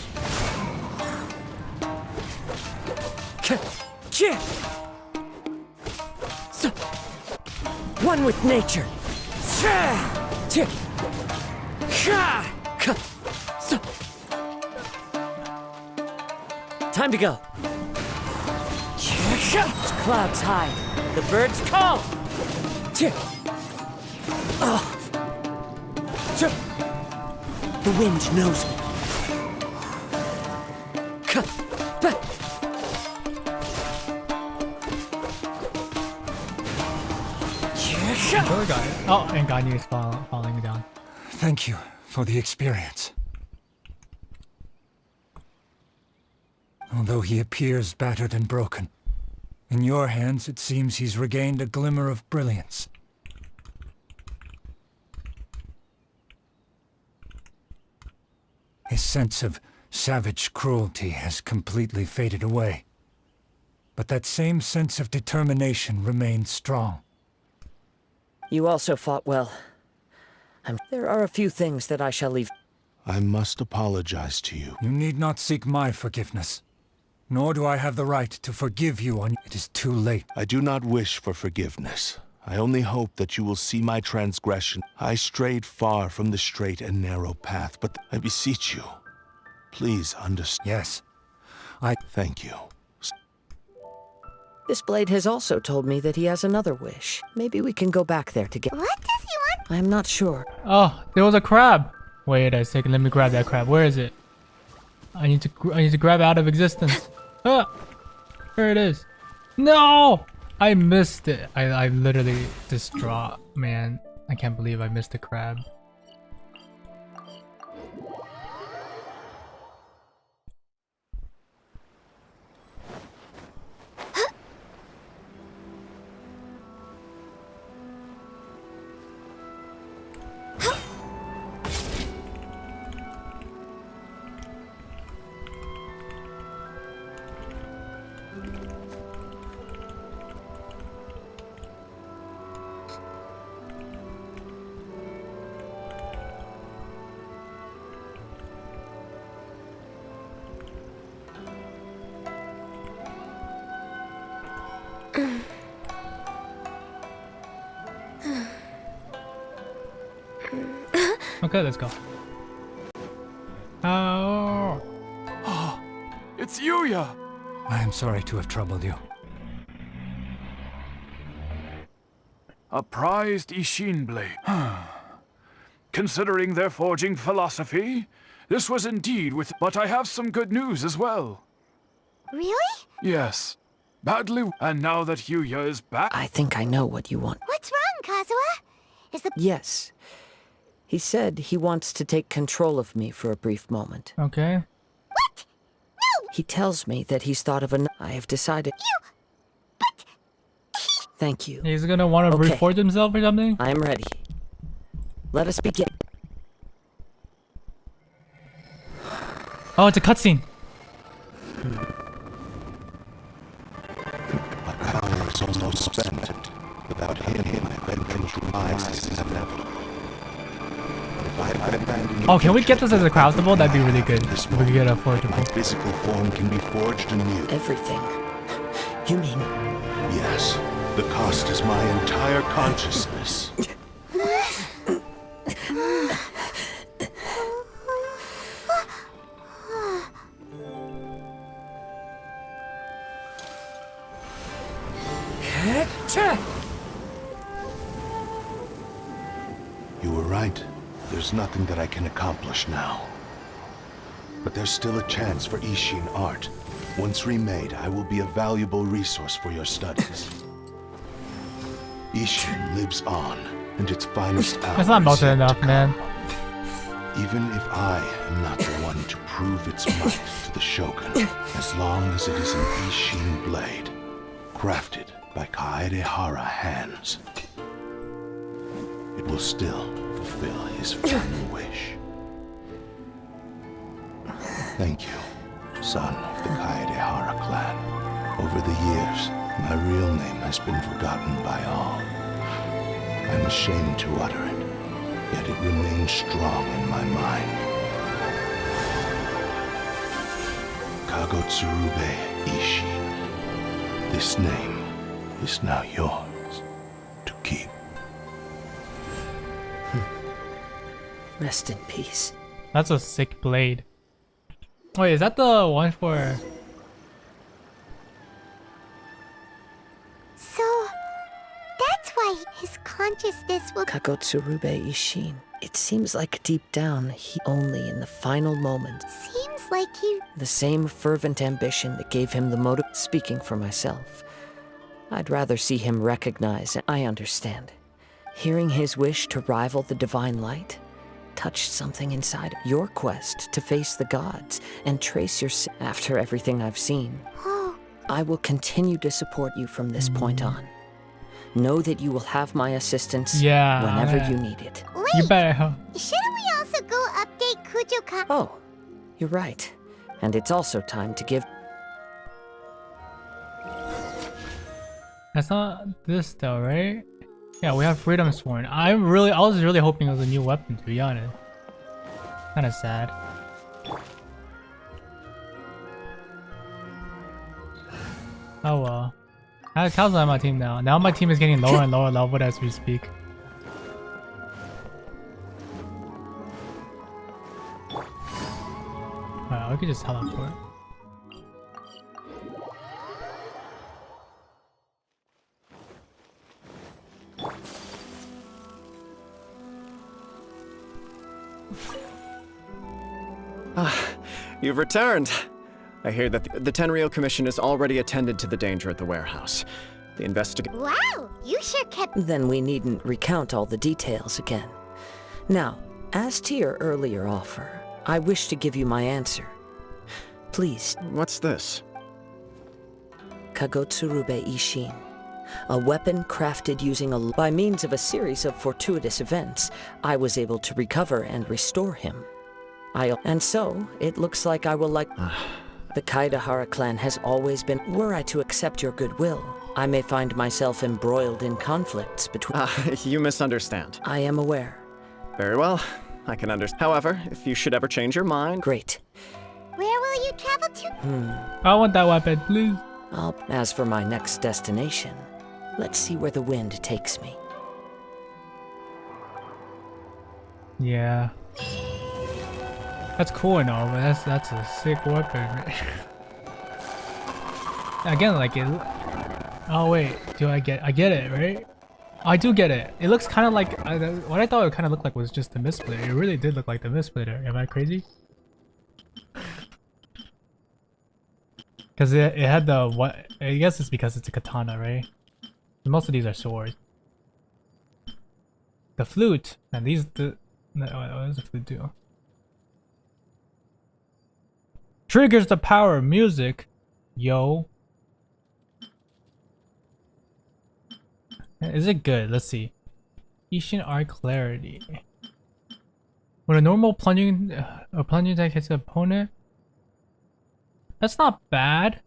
One with nature. Time to go. Clouds high. The birds call. The wind knows me. Sure got it. Oh, and Ganyu is falling me down. Thank you for the experience. Although he appears battered and broken, in your hands it seems he's regained a glimmer of brilliance. His sense of savage cruelty has completely faded away. But that same sense of determination remains strong. You also fought well. There are a few things that I shall leave. I must apologize to you. You need not seek my forgiveness. Nor do I have the right to forgive you on... It is too late. I do not wish for forgiveness. I only hope that you will see my transgression. I strayed far from the straight and narrow path, but I beseech you, please understand. Yes, Thank you. This blade has also told me that he has another wish. Maybe we can go back there together. What does he want? I'm not sure. Oh, there was a crab. Wait a second, let me grab that crab. Where is it? I need to grab it out of existence. Ah, there it is. No, I missed it. I literally distraught, man. I can't believe I missed the crab. Okay, let's go. Oh. It's Yuya! I am sorry to have troubled you. A prized Ishin blade. Considering their forging philosophy, this was indeed with... But I have some good news as well. Really? Yes. Badly... And now that Yuya is back... I think I know what you want. What's wrong, Kazuha? Is the... Yes. He said he wants to take control of me for a brief moment. Okay. What? No! He tells me that he's thought of I have decided... But... Thank you. He's gonna want to Okay. reforge himself or something? I am ready. Let us begin. Oh, it's a cutscene. My power is almost spent. Without him, my vengeance lies as never. If I abandon Oh, can we get this as a craftable? That'd be really good. This If we could get a My forgeable. physical form can be forged anew. Everything. You mean Yes, the cost is my entire consciousness. You were right. There's nothing that I can accomplish now. But there's still a chance for Ishin art. Once remade, I will be a valuable resource for your studies. Ishin lives on, and its finest hour That's not is melted yet to enough, come. man. Even if I am not the one to prove its might to the Shogun, as long as it is an Ishin blade, crafted by Kaedehara hands, it will still fulfill his final wish. Thank you, son of the Kaedehara clan. Over the years, my real name has been forgotten by all. I'm ashamed to utter it, yet it remains strong in my mind. Kagotsurube Ishin. This name is now yours to keep. rest in peace. That's a sick blade. Wait, is that the one for... So, that's why his consciousness will... Kagotsurube Ishin. It seems like deep down, he only in the final moment. Seems like he... The same fervent ambition that gave him the motive. Speaking for myself, I'd rather see him recognize. I understand. Hearing his wish to rival the divine light touched something inside your quest to face the gods and trace your... After everything I've seen, Oh, I will continue to support you from this point on. Know that you will have my assistance Yeah, whenever yeah. you need it. wait! You better... Shouldn't we also go update Kujoka? Oh, you're right. And it's also time to give... That's not this though, right? Yeah, we have Freedom Sworn. I was really hoping it was a new weapon, to be honest. Kinda sad. Oh well. I have Kalza on my team now. Now my team is getting lower and lower leveled as we speak. Alright, we could just teleport. You've returned. I hear that the Tenryou Commission has already attended to the danger at the warehouse. The investigation... Wow, you sure kept... Then we needn't recount all the details again. Now, as to your earlier offer, I wish to give you my answer. Please, What's this? Kagotsurube Ishin. A weapon crafted using by means of a series of fortuitous events, I was able to recover and restore him. And so, it looks like I will like... The Kaedehara clan has always been... Were I to accept your goodwill, I may find myself embroiled in conflicts between... You misunderstand. I am aware. Very well. I can understand. However, if you should ever change your mind... Great. Where will you travel to? I want that weapon, please. As for my next destination, let's see where the wind takes me. Yeah. That's cool and all, but that's a sick weapon. Again, like it... Oh wait, I get it, right? I do get it. It looks kind of like... what I thought it kind of looked like was just the Mistblade. It really did look like the Mistblade. Am I crazy? Because it had the... what? I guess it's because it's a katana, right? Most of these are swords. The flute, and these... what does the flute do? Triggers the power of music. Yo. Is it good? Let's see. Ishin Art Clarity. When a normal plunging attack hits an opponent, that's not bad.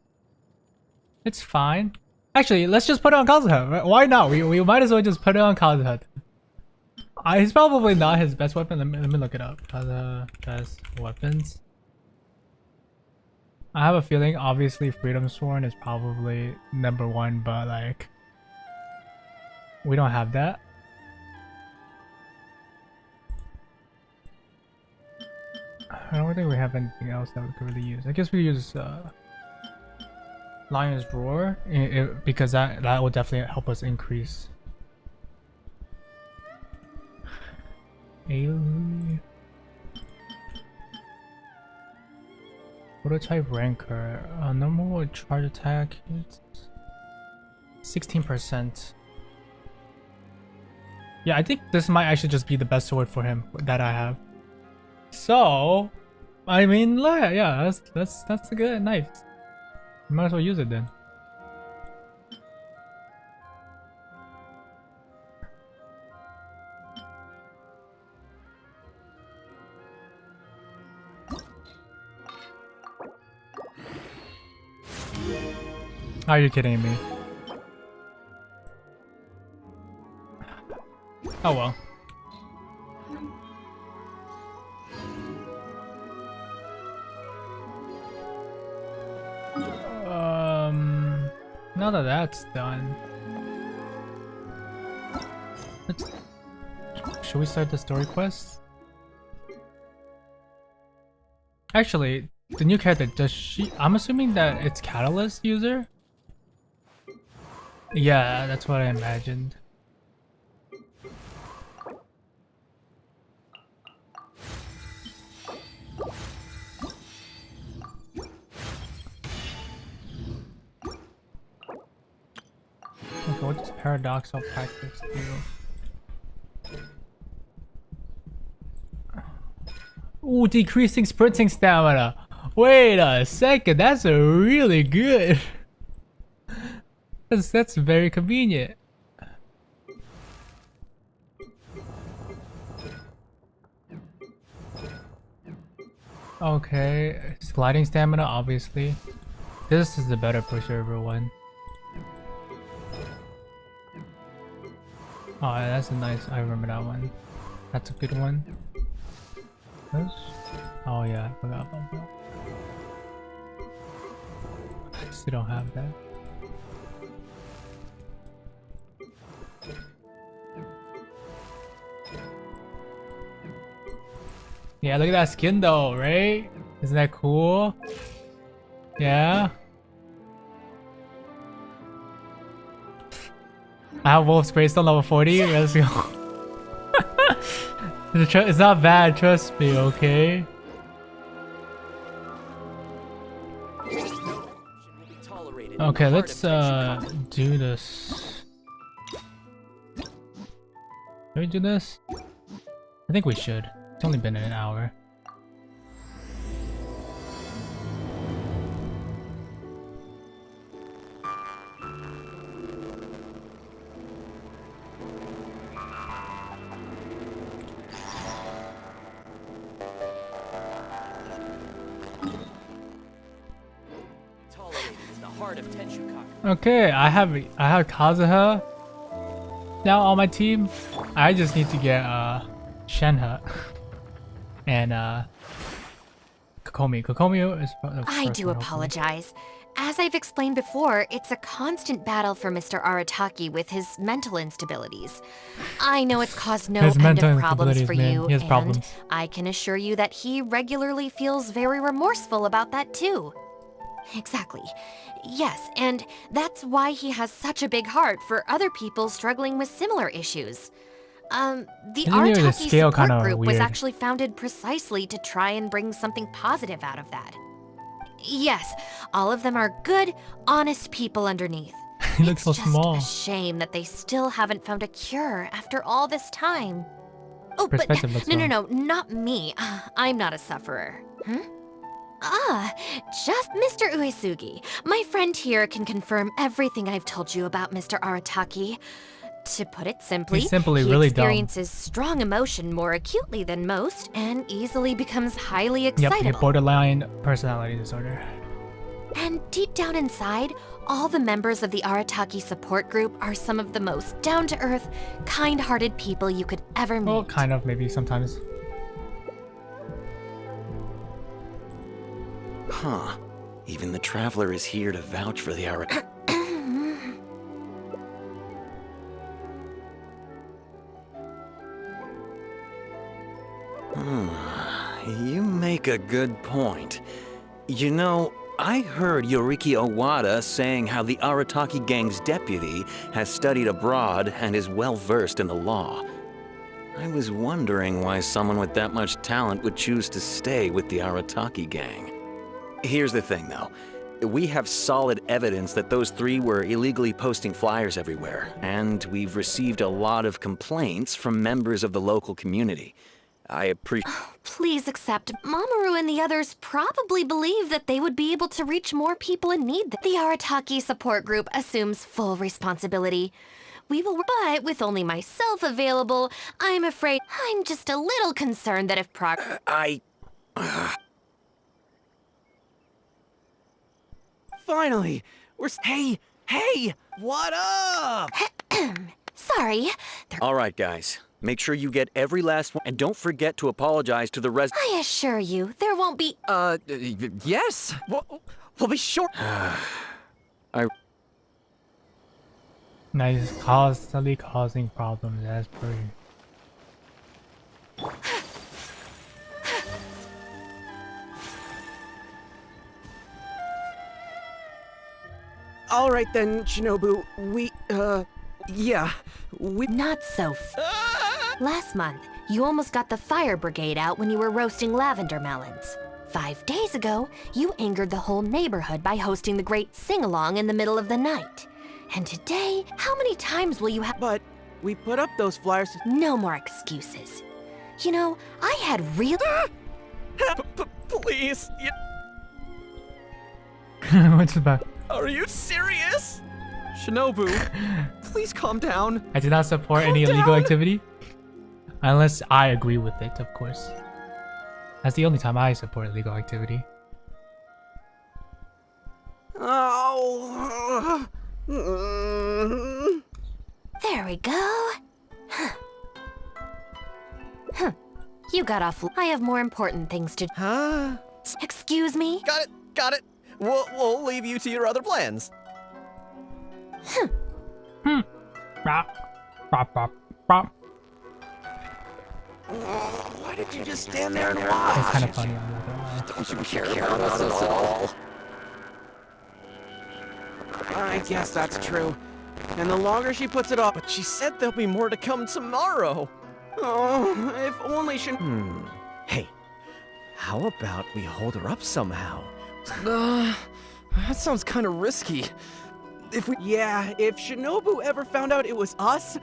It's fine. Actually, let's just put it on Kazuha. Why not? We might as well just put it on Kazuha. He's probably not his best weapon. Let me look it up. Best weapons. I have a feeling, obviously, Freedom Sworn is probably #1, but like, we don't have that. I don't think we have anything else that we could really use. I guess we use Lion's Roar because that will definitely help us increase. Ailey. Prototype Rancor. Normal charge attack. It's 16%. Yeah, I think this might actually just be the best sword for him that I have. So, I mean, yeah, that's a good knife. Might as well use it then. Are you kidding me? Oh well. Now that that's done, should we start the story quest? Actually, the new character, does she? I'm assuming that it's Catalyst user. Yeah, that's what I imagined. Okay, what does paradoxal practice do? Ooh, decreasing sprinting stamina. Wait a second, that's a really good. That's very convenient. Okay, gliding stamina, obviously. This is the better preserver one. Oh, that's a nice. I remember that one. That's a good one. This? Oh yeah, I forgot about that. I still don't have that. Yeah, look at that skin though, right? Isn't that cool? Yeah. I have Wolf's Greystone level 40. Let's go. It's not bad, trust me, okay? Okay, let's do this. Can we do this? I think we should. It's only been an hour. Okay, I have Kazuha now on my team. I just need to get Shenhe and Kokomi. Kokomi is I do apologize. As I've explained before, it's a constant battle for Mr. Arataki with his mental instabilities. I know it's caused no end of problems for you, and I can assure you that he regularly feels very remorseful about that too. Exactly. Yes, and that's why he has such a big heart for other people struggling with similar issues. The Arataki support group was actually founded precisely to try and bring something positive out of that. Yes, all of them are good, honest people underneath. He looks so small. It's just a shame that they still haven't found a cure after all this time. Oh, but no, not me. I'm not a sufferer. Just Mr. Uesugi. My friend here can confirm everything I've told you about Mr. Arataki. To put it simply, he really experiences strong emotion more acutely than most and easily becomes highly excitable. Yep, borderline personality disorder. And deep down inside, All the members of the Arataki support group are some of the most down-to-earth, kind-hearted people you could ever meet. Well, kind of, maybe sometimes. Huh. Even the Traveler is here to vouch for the Arataki. You make a good point. You know, I heard Yoriki Owada saying how the Arataki gang's deputy has studied abroad and is well versed in the law. I was wondering why someone with that much talent would choose to stay with the Arataki gang. Here's the thing, though. We have solid evidence that those three were illegally posting flyers everywhere, and we've received a lot of complaints from members of the local community. I appreciate... Please accept. Mamoru and the others probably believe that they would be able to reach more people in need. The Arataki support group assumes full responsibility. We will, but with only myself available, I'm afraid I'm just a little concerned that if Finally! Hey! What up? Sorry. All right, guys. Make sure you get every last one, and don't forget to apologize to the I assure you, there won't be... Yes! We'll be sure... Nice, constantly causing problems. That's pretty. All right then, Shinobu. Not so Last month, you almost got the fire brigade out when you were roasting lavender melons. 5 days ago, you angered the whole neighborhood by hosting the great sing-along in the middle of the night. And today, how many times will you have— But we put up those flyers— No more excuses. You know, I had real— Please! What's about? Are you serious? Shinobu, please calm down. I do not support any illegal activity. Unless I agree with it, of course. That's the only time I support illegal activity. Oh. There we go. You got off. I have more important things to— Huh? Excuse me? Got it. We'll leave you to your other plans. Why did you just stand there and watch? It's kind of funny. I'm not gonna lie. Don't you care about us at all? I guess that's true. And the longer she puts it off— But she said there'll be more to come tomorrow. Oh, if only she— Hey, how about we hold her up somehow? That sounds kind of risky. Yeah, if Shinobu ever found out it was us—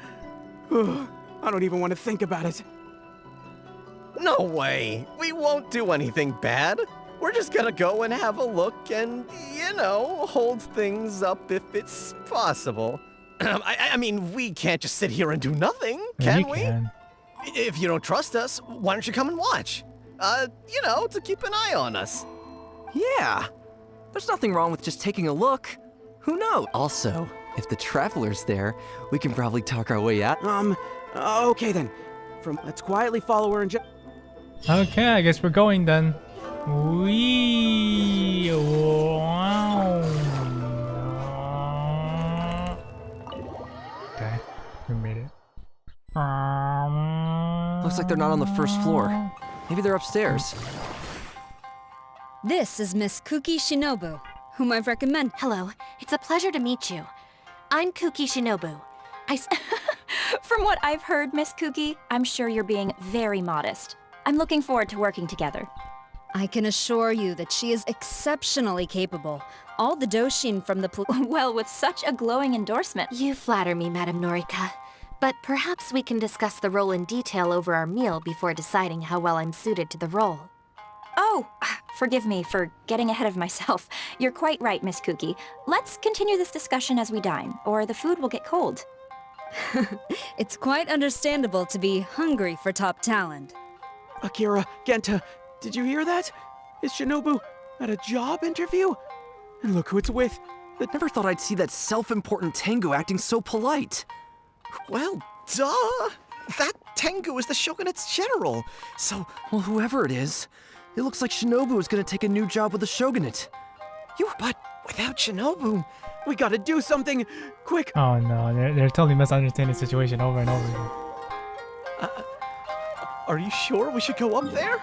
I don't even want to think about it. No way. We won't do anything bad. We're just gonna go and have a look and, hold things up if it's possible. I mean, we can't just sit here and do nothing, can we? Can. If you don't trust us, why don't you come and watch? To keep an eye on us. Yeah. There's nothing wrong with just taking a look. Who knows? Also, if the Traveler's there, we can probably talk our way out. Okay then. Let's quietly follow her and just— Okay, I guess we're going then. Wow. Okay, we made it. Looks like they're not on the first floor. Maybe they're upstairs. This is Miss Kuki Shinobu, whom I've recommended. Hello, it's a pleasure to meet you. I'm Kuki Shinobu. From what I've heard, Miss Kuki, I'm sure you're being very modest. I'm looking forward to working together. I can assure you that she is exceptionally capable. All the Doshin from the Well, with such a glowing endorsement. You flatter me, Madam Norika. But perhaps we can discuss the role in detail over our meal before deciding how well I'm suited to the role. Oh, forgive me for getting ahead of myself. You're quite right, Miss Kuki. Let's continue this discussion as we dine, or the food will get cold. It's quite understandable to be hungry for top talent. Akira, Genta, did you hear that? Is Shinobu at a job interview? And look who it's with. I never thought I'd see that self-important Tengu acting so polite. Well, duh! That Tengu is the Shogunate's general, so... Well, whoever it is, it looks like Shinobu is gonna take a new job with the Shogunate. But without Shinobu, we gotta do something quick. Oh no, they're totally misunderstanding the situation over and over again. Are you sure we should go up there?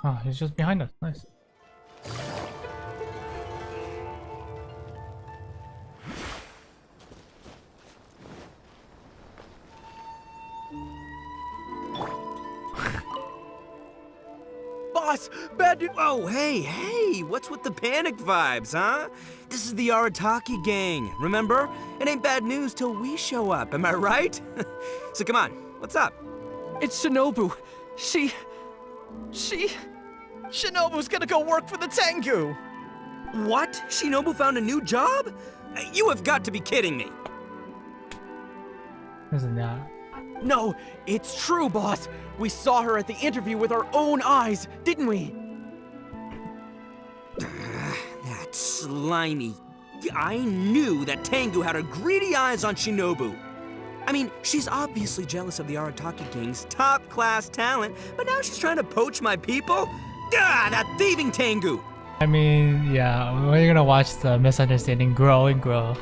Oh, he's just behind us. Nice. Boss, bad news. Oh, hey, what's with the panic vibes, huh? This is the Arataki gang, remember? It ain't bad news till we show up, am I right? So come on, what's up? It's Shinobu. Shinobu's gonna go work for the Tengu! What? Shinobu found a new job? You have got to be kidding me. Isn't that? No, it's true, boss. We saw her at the interview with our own eyes, didn't we? That slimy... I knew that Tengu had her greedy eyes on Shinobu. I mean, she's obviously jealous of the Arataki gang's top-class talent, but now she's trying to poach my people? That thieving Tengu! I mean, yeah, we're gonna watch the misunderstanding grow and grow.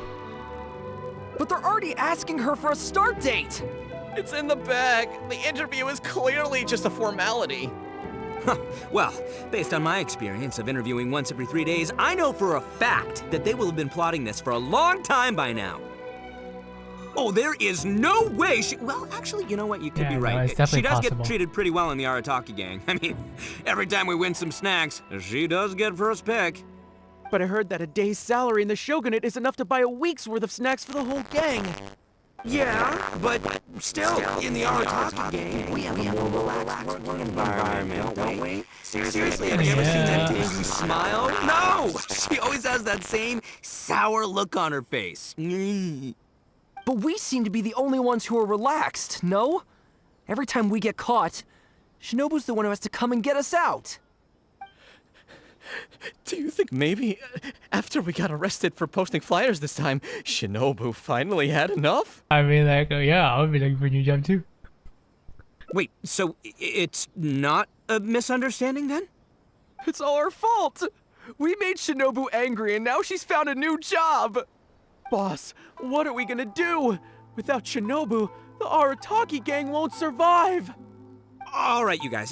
But they're already asking her for a start date! It's in the bag. The interview is clearly just a formality. Well, based on my experience of interviewing once every 3 days, I know for a fact that they will have been plotting this for a long time by now. Oh, there is no way she... Well, actually, you know what? You could be right. No, it's she does possible. get treated pretty well in the Arataki gang. I mean, every time we win some snacks, she does get first pick. But I heard that a day's salary in the Shogunate is enough to buy a week's worth of snacks for the whole gang. Yeah, but still, in the Arataki gang, we have a more relaxed working environment, don't we? Seriously, have you ever seen that Tengu smile? No! She always has that same sour look on her face. But we seem to be the only ones who are relaxed, no? Every time we get caught, Shinobu's the one who has to come and get us out. Do you think maybe after we got arrested for posting flyers this time, Shinobu finally had enough? I mean, like, yeah, I would be looking for a new job too. Wait, so it's not a misunderstanding then? It's all our fault! We made Shinobu angry and now she's found a new job! Boss, what are we gonna do? Without Shinobu, the Arataki gang won't survive! All right, you guys,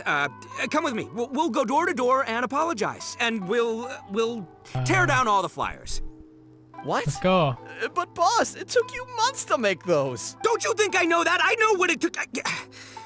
come with me. We'll go door to door and apologize, and we'll tear down all the flyers. What? Let's go. But boss, it took you months to make those. Don't you think I know that? I know what it took.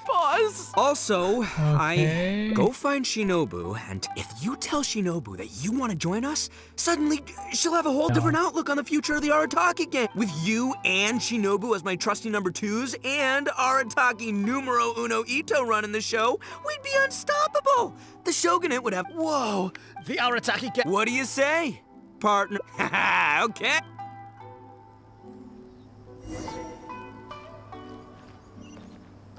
Boss! Also, Okay. I go find Shinobu, and if you tell Shinobu that you want to join us, suddenly she'll have a whole different outlook on the future of the Arataki gang. With you and Shinobu as my trusty number twos, and Arataki numero uno Ito running the show, we'd be unstoppable. The Shogunate would have... Whoa, the Arataki gang... What do you say, partner? Okay.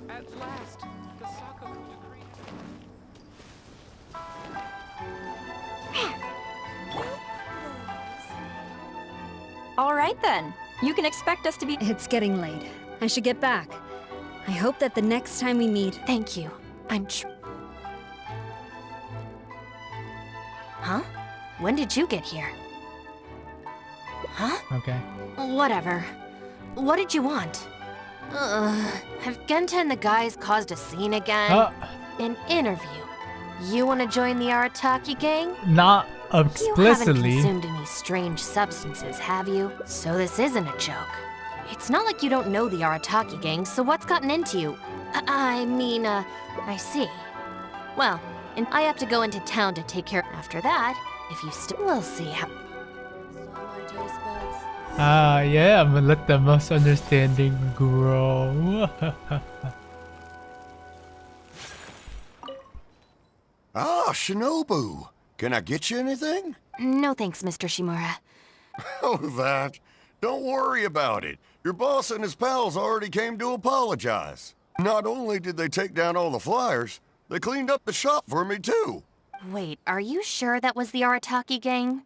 At last, the Sakoku decree. All right then. You can expect us to be... It's getting late. I should get back. I hope that the next time we meet... Thank you. Huh? When did you get here? Huh? Okay. Whatever. What did you want? Have Genta and the guys caused a scene again? An interview. You want to join the Arataki gang? Not You haven't explicitly. consumed any strange substances, have you? So this isn't a joke. It's not like you don't know the Arataki gang, so what's gotten into you? I see. Well, and I have to go into town to take care. After that, if you still, we'll see how. Yeah, I'm gonna let the misunderstanding grow. Ah, Shinobu. Can I get you anything? No thanks, Mr. Shimura. Oh, that. Don't worry about it. Your boss and his pals already came to apologize. Not only did they take down all the flyers, they cleaned up the shop for me too. Wait, are you sure that was the Arataki gang?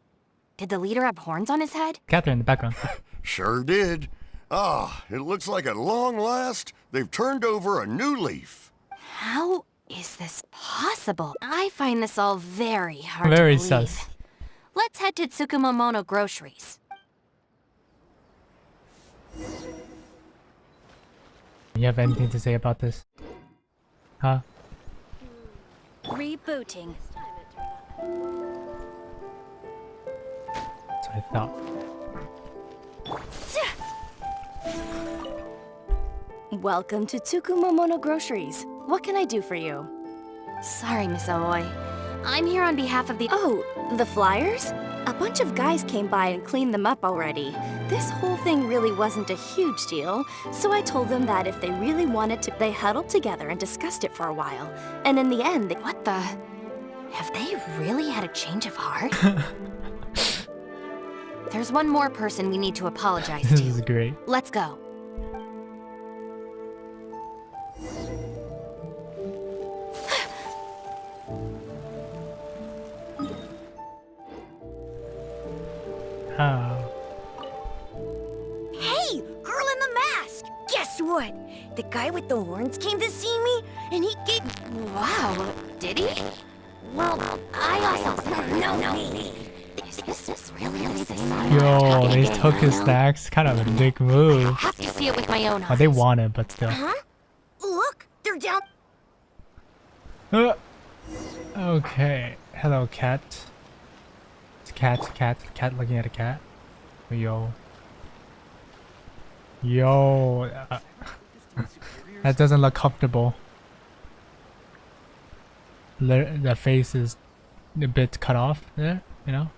Did the leader have horns on his head? Catherine in the background. Sure did. Ah, it looks like at long last, they've turned over a new leaf. How is this possible? I find this all very hard Very to believe. sus. Let's head to Tsukumomono Groceries. You have anything to say about this? Huh? Rebooting. That's what I thought. Welcome to Tsukumomono Groceries. What can I do for you? Sorry, Miss Aoi. I'm here on behalf of the— Oh, the flyers? A bunch of guys came by and cleaned them up already. This whole thing really wasn't a huge deal, so I told them that if they really wanted to, they huddled together and discussed it for a while. And in the end, they— What the? Have they really had a change of heart? There's one more person we need to apologize to. This is great. Let's go. Oh. Hey, girl in the mask! Guess what? The guy with the horns came to see me, and he gave— Wow, did he? Well, I also— No. Is this really Yo, they took his snacks. Kind of a dick move. I have to see it with my own eyes. Oh, they want it, but still. Huh? Look, they're down— Okay. Hello, cat. It's cat looking at a cat. Yo. That doesn't look comfortable. The face is a bit cut off there, you know?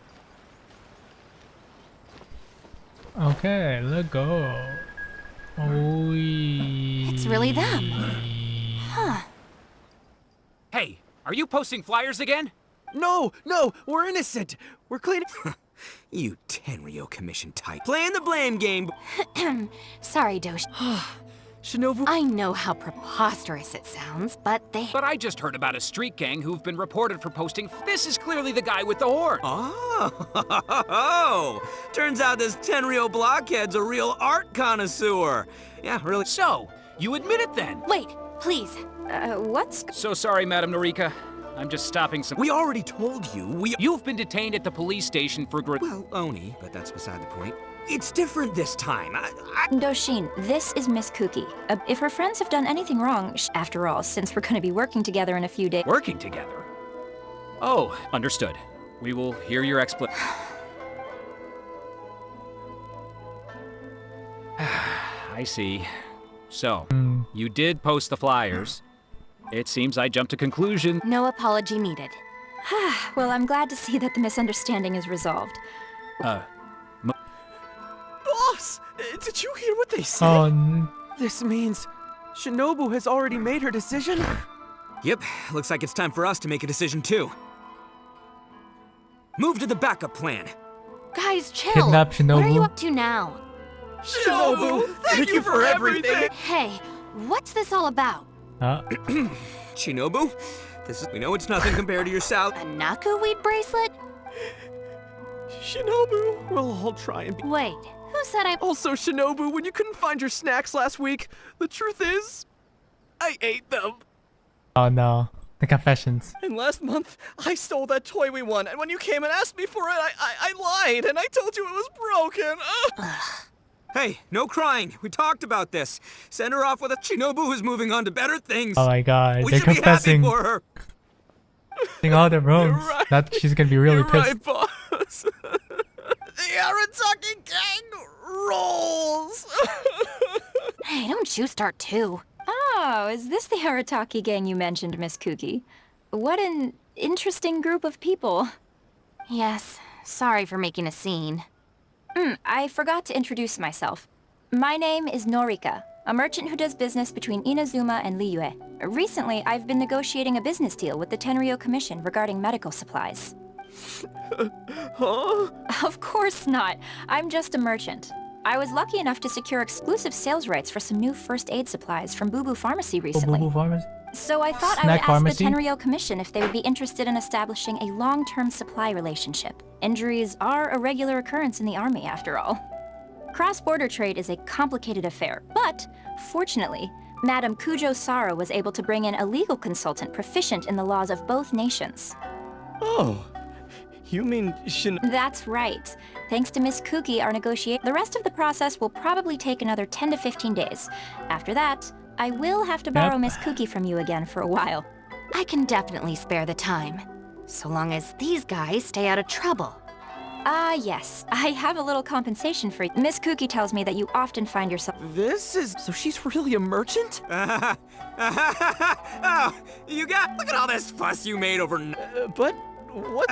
Okay, let's go. Oh, It's really them. Huh. Hey, are you posting flyers again? No, we're innocent. We're cleaning. You Tenryo Commission type. Playing the blame game. Sorry, Doshi. Shinobu. I know how preposterous it sounds, but they— But I just heard about a street gang who've been reported for posting. This is clearly the guy with the horn. Oh, turns out this Tenryo blockhead's a real art connoisseur. Yeah, really. So, you admit it then? Wait, please. What's— So sorry, Madam Norika. I'm just stopping some— We already told you, You've been detained at the police station for Well, Oni, but that's beside the point. It's different this time. Doshin, this is Miss Kuki. If her friends have done anything wrong, after all, since we're going to be working together in a few days— Working together? Oh, understood. We will hear your explanation. I see. So, you did post the flyers. It seems I jumped to conclusion. No apology needed. Well, I'm glad to see that the misunderstanding is resolved. Boss, did you hear what they said? Oh, This means Shinobu has already made her decision? Yep, looks like it's time for us to make a decision too. Move to the backup plan. Guys, chill. Kidnap What are you Shinobu? up to now? Shinobu, thank you for everything! Hey, what's this all about? Shinobu, we know it's nothing compared to your salad. A Naku weed bracelet? Shinobu, we'll all try and be— Wait, who said I— Also, Shinobu, when you couldn't find your snacks last week, the truth is, I ate them. Oh no. The confessions. And last month, I stole that toy we won, and when you came and asked me for it, I lied, and I told you it was broken. Hey, no crying. We talked about this. Send her off with a Shinobu who's moving on to better things. Oh my god. We They're should confessing. be happy for her. Confessing all their wrongs. right. That she's gonna be really You're pissed. right, boss. The Arataki gang rolls. Hey, don't you start too. Oh, is this the Arataki gang you mentioned, Miss Kuki? What an interesting group of people. Yes, sorry for making a scene. I forgot to introduce myself. My name is Norika, a merchant who does business between Inazuma and Liyue. Recently, I've been negotiating a business deal with the Tenryo Commission regarding medical supplies. Huh? Of course not. I'm just a merchant. I was lucky enough to secure exclusive sales rights for some new first aid supplies from Boo Boo Pharmacy recently. Boo Boo Pharmacy? So I thought I Snack would pharmacy? ask the Tenryo Commission if they would be interested in establishing a long-term supply relationship. Injuries are a regular occurrence in the army, after all. Cross-border trade is a complicated affair, but fortunately, Madame Kujo Sara was able to bring in a legal consultant proficient in the laws of both nations. Oh, you mean That's right. Thanks to Miss Kuki, our negotiate. The rest of the process will probably take another 10 to 15 days. After that, I will have to borrow Miss Kuki from you again for a while. I can definitely spare the time, so long as these guys stay out of trouble. Yes. I have a little compensation for you. Miss Kuki tells me that you often find yourself... This is... So she's really a merchant? Oh, you got... Look at all this fuss you made over... But... What?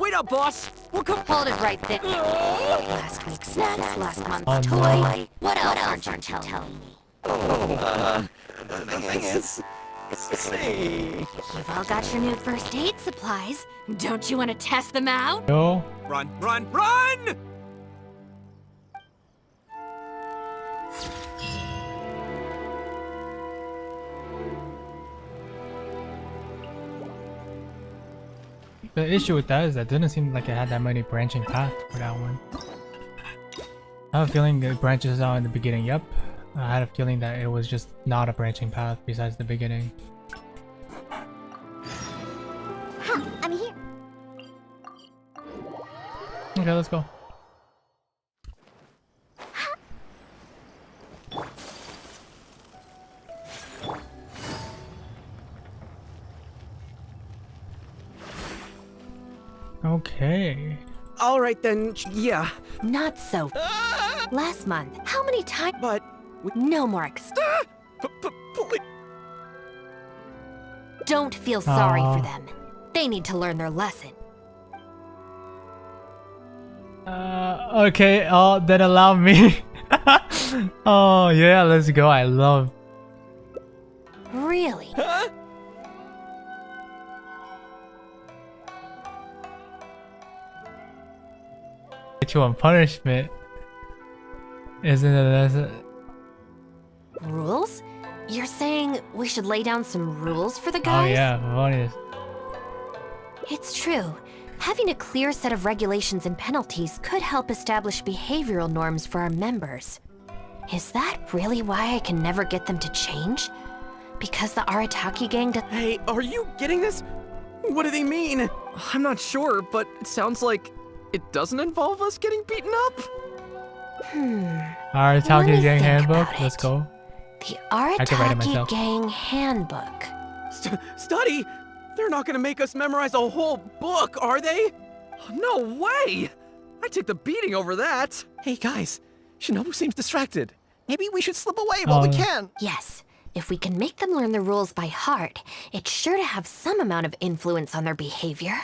Wait up, boss. We'll come hold it right there. Last week's snacks, last month's toy. What else aren't you telling me? The thing is... You've all got your new first aid supplies. Don't you want to test them out? No. Run, run, run! The issue with that is that it didn't seem like it had that many branching paths for that one. I have a feeling it branches out in the beginning. Yep. I had a feeling that it was just not a branching path besides the beginning. I'm here. Okay, let's go. Okay. All right then, yeah. Not so. Last month, how many times? But... No more Don't feel sorry for them. They need to learn their lesson. Okay, then allow me. Oh, yeah, let's go. I love... Really? Get you on punishment. Isn't it? Rules? You're saying we should lay down some rules for the guys? Oh yeah, bonus. It's true. Having a clear set of regulations and penalties could help establish behavioral norms for our members. Is that really why I can never get them to change? Because the Arataki gang does— Hey, are you getting this? What do they mean? I'm not sure, but it sounds like it doesn't involve us getting beaten up. Arataki gang handbook. Let's go. The I can write it Arataki myself. gang handbook. Study? They're not gonna make us memorize a whole book, are they? No way! I take the beating over that. Hey guys, Shinobu seems distracted. Maybe we should slip away while we can. Yes. If we can make them learn the rules by heart, it's sure to have some amount of influence on their behavior.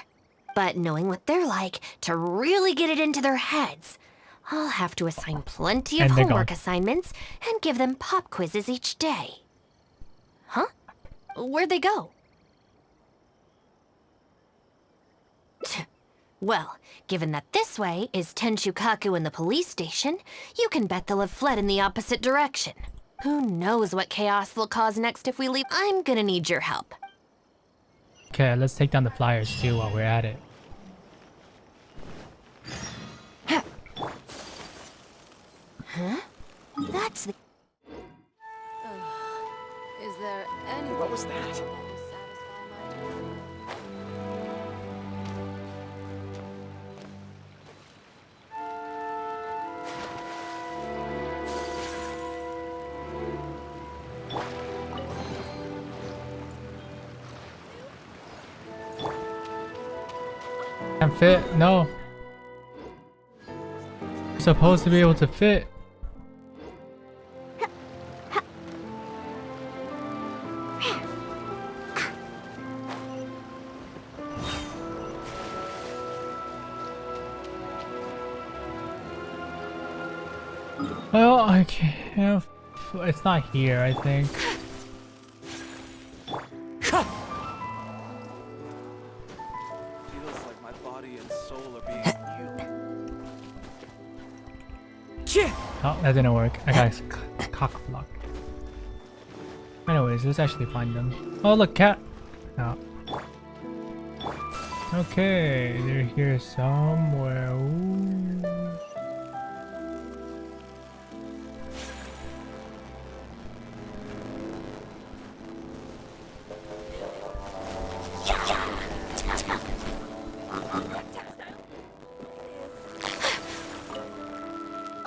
But knowing what they're like, to really get it into their heads, I'll have to assign plenty of homework assignments and give them pop quizzes each day. Huh? Where'd they go? Well, given that this way is Tenshukaku and the police station, you can bet they'll have fled in the opposite direction. Who knows what chaos they'll cause next if we leave? I'm gonna need your help. Okay, let's take down the flyers too while we're at it. Huh? That's the... Is there any... What was that? Can't fit? No. You're supposed to be able to fit. Well, I can't. It's not here, I think. Feels like my body and soul are being healed. Oh, that didn't work. I got cock block. Anyways, let's actually find them. Oh, look, cat. No. Okay, they're here somewhere. Ooh.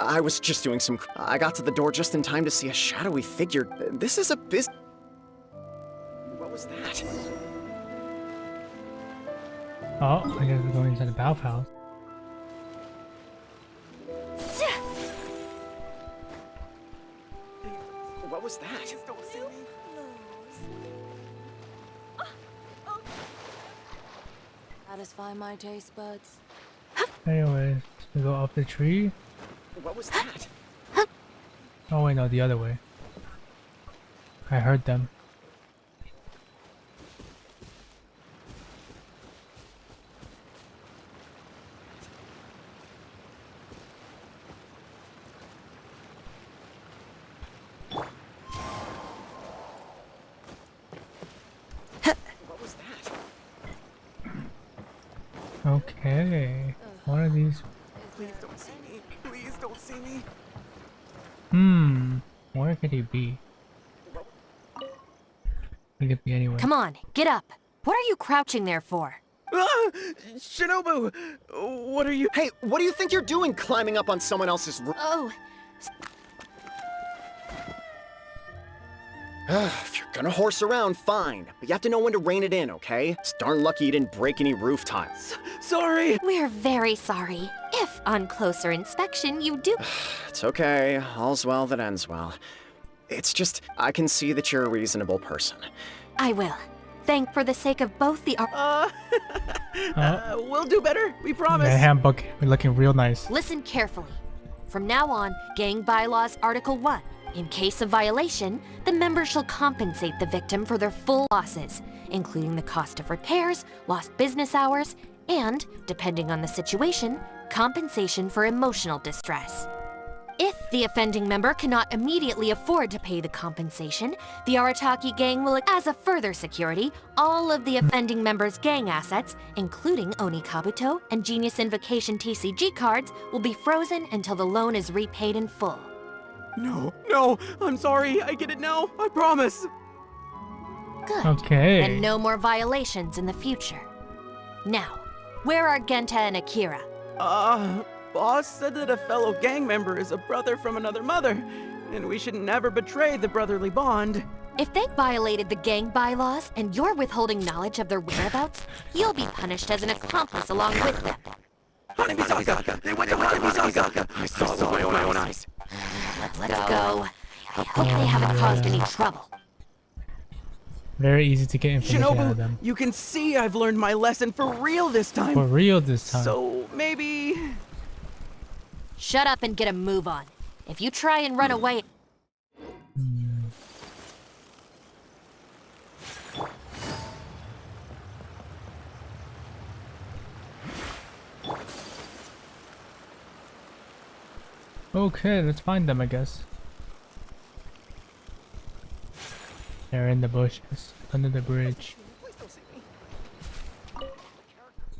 I was just doing some. I got to the door just in time to see a shadowy figure. This is a What was that? Oh, I guess we're going inside the bathhouse. What was that? Satisfy my taste buds. Anyways, we go up the tree. What was that? Oh wait, no, the other way. I heard them. What was that? Okay. What are these? Please don't see me. Please don't see me. Where could he be? He could be anywhere. Come on, get up. What are you crouching there for? Shinobu! What are you? Hey, what do you think you're doing climbing up on someone else's roof? Oh. If you're gonna horse around, fine. But you have to know when to rein it in, okay? It's darn lucky you didn't break any roof tiles. Sorry! We're very sorry. If, on closer inspection, you do... It's okay. All's well that ends well. It's just, I can see that you're a reasonable person. I will. Thank for the sake of both the... We'll do better, we promise. The handbook, we're looking real nice. Listen carefully. From now on, Gang Bylaws Article 1. In case of violation, the member shall compensate the victim for their full losses, including the cost of repairs, lost business hours, and, depending on the situation, compensation for emotional distress. If the offending member cannot immediately afford to pay the compensation, the Arataki gang will, as a further security, all of the offending member's gang assets, including Oni Kabuto and Genius Invocation TCG cards, will be frozen until the loan is repaid in full. No, I'm sorry. I get it now. I promise. Good. Okay. And no more violations in the future. Now, where are Genta and Akira? Boss said that a fellow gang member is a brother from another mother, and we should never betray the brotherly bond. If they violated the gang bylaws and you're withholding knowledge of their whereabouts, you'll be punished as an accomplice along with them. They went to Hanabizaka. I saw it with my own eyes. Let's go. I hope they haven't caused any trouble. Very easy to get information out of them. You can see I've learned my lesson for real this time. For real this time. So maybe... Shut up and get a move on. If you try and run away... Okay, let's find them, I guess. They're in the bushes, under the bridge.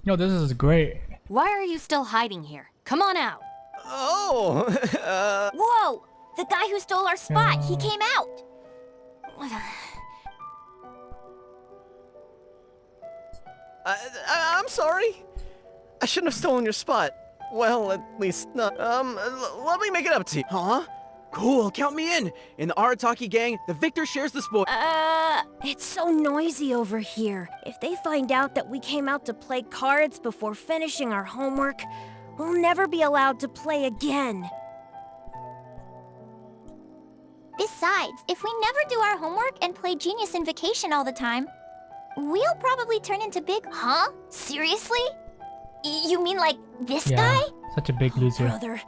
Yo, this is great. Why are you still hiding here? Come on out. Oh, Whoa! The guy who stole our spot, he came out! I'm sorry. I shouldn't have stolen your spot. Well, at least not. Let me make it up to you. Huh? Cool, count me in. In the Arataki gang, the victor shares the spoil. It's so noisy over here. If they find out that we came out to play cards before finishing our homework, we'll never be allowed to play again. Besides, if we never do our homework and play Genius Invocation all the time, we'll probably turn into big... Huh? Seriously? You mean like this Yeah, guy? such a big loser. Brother,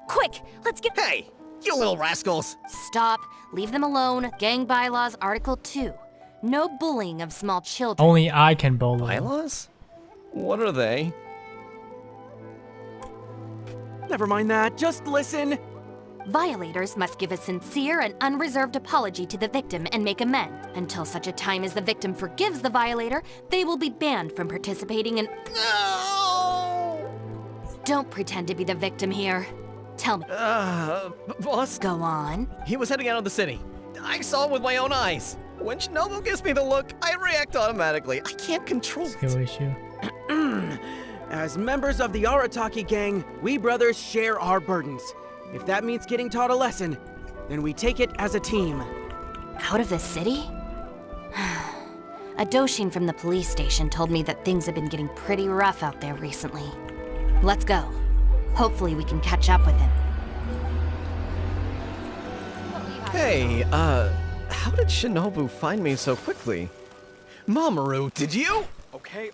quick, let's get... Hey, you little rascals! Stop. Leave them alone. Gang Bylaws Article 2. No bullying of small children. Only I can bowl them. Bylaws? What are they? Never mind that, just listen. Violators must give a sincere and unreserved apology to the victim and make amends. Until such a time as the victim forgives the violator, they will be banned from participating in... No! Don't pretend to be the victim here. Tell me. Boss? Go on. He was heading out of the city. I saw it with my own eyes. When Shinobu gives me the look, I react automatically. I can't control it. Skill issue. As members of the Arataki gang, we brothers share our burdens. If that means getting taught a lesson, then we take it as a team. Out of the city? A Doshin from the police station told me that things have been getting pretty rough out there recently. Let's go. Hopefully we can catch up with him. Hey, how did Shinobu find me so quickly? Mamoru, did you? Okay.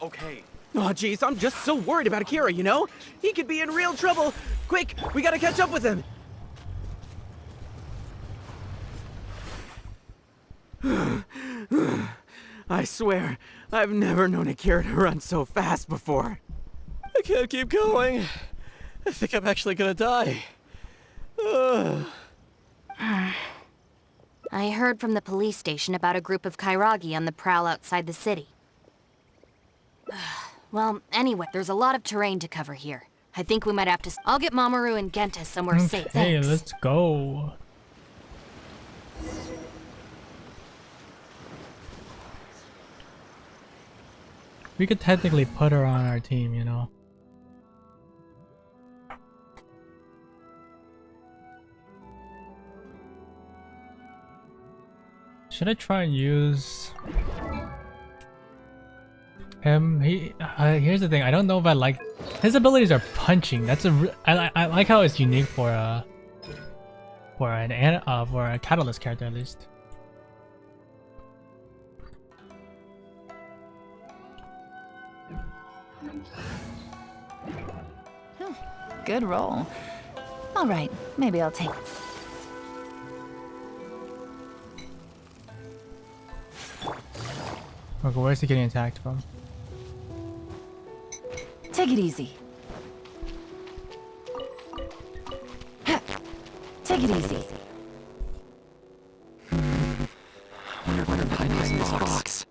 Oh, jeez, I'm just so worried about Akira, you know? He could be in real trouble. Quick, we gotta catch up with him. I swear, I've never known Akira to run so fast before. I can't keep going. I think I'm actually gonna die. I heard from the police station about a group of Kairagi on the prowl outside the city. Well, anyway, there's a lot of terrain to cover here. I think we might have to... I'll get Mamoru and Genta somewhere safe. Hey, Thanks. let's go. We could technically put her on our team, you know. Should I try and use him? Here's the thing. I don't know if I like his abilities are punching. That's I like how it's unique for a Catalyst character at least. Good roll. All right, maybe I'll take. Okay, where's he getting attacked from? Take it easy. Take it easy. Wonder if I need this box.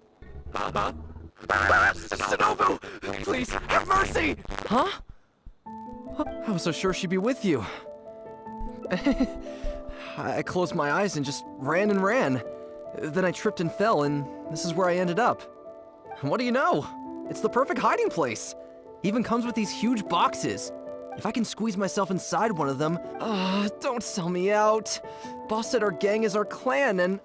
Shinobu, please, have mercy! Huh? I was so sure she'd be with you. I closed my eyes and just ran and ran. Then I tripped and fell, and this is where I ended up. What do you know? It's the perfect hiding place. Even comes with these huge boxes. If I can squeeze myself inside one of them... don't sell me out. Boss said our gang is our clan, and...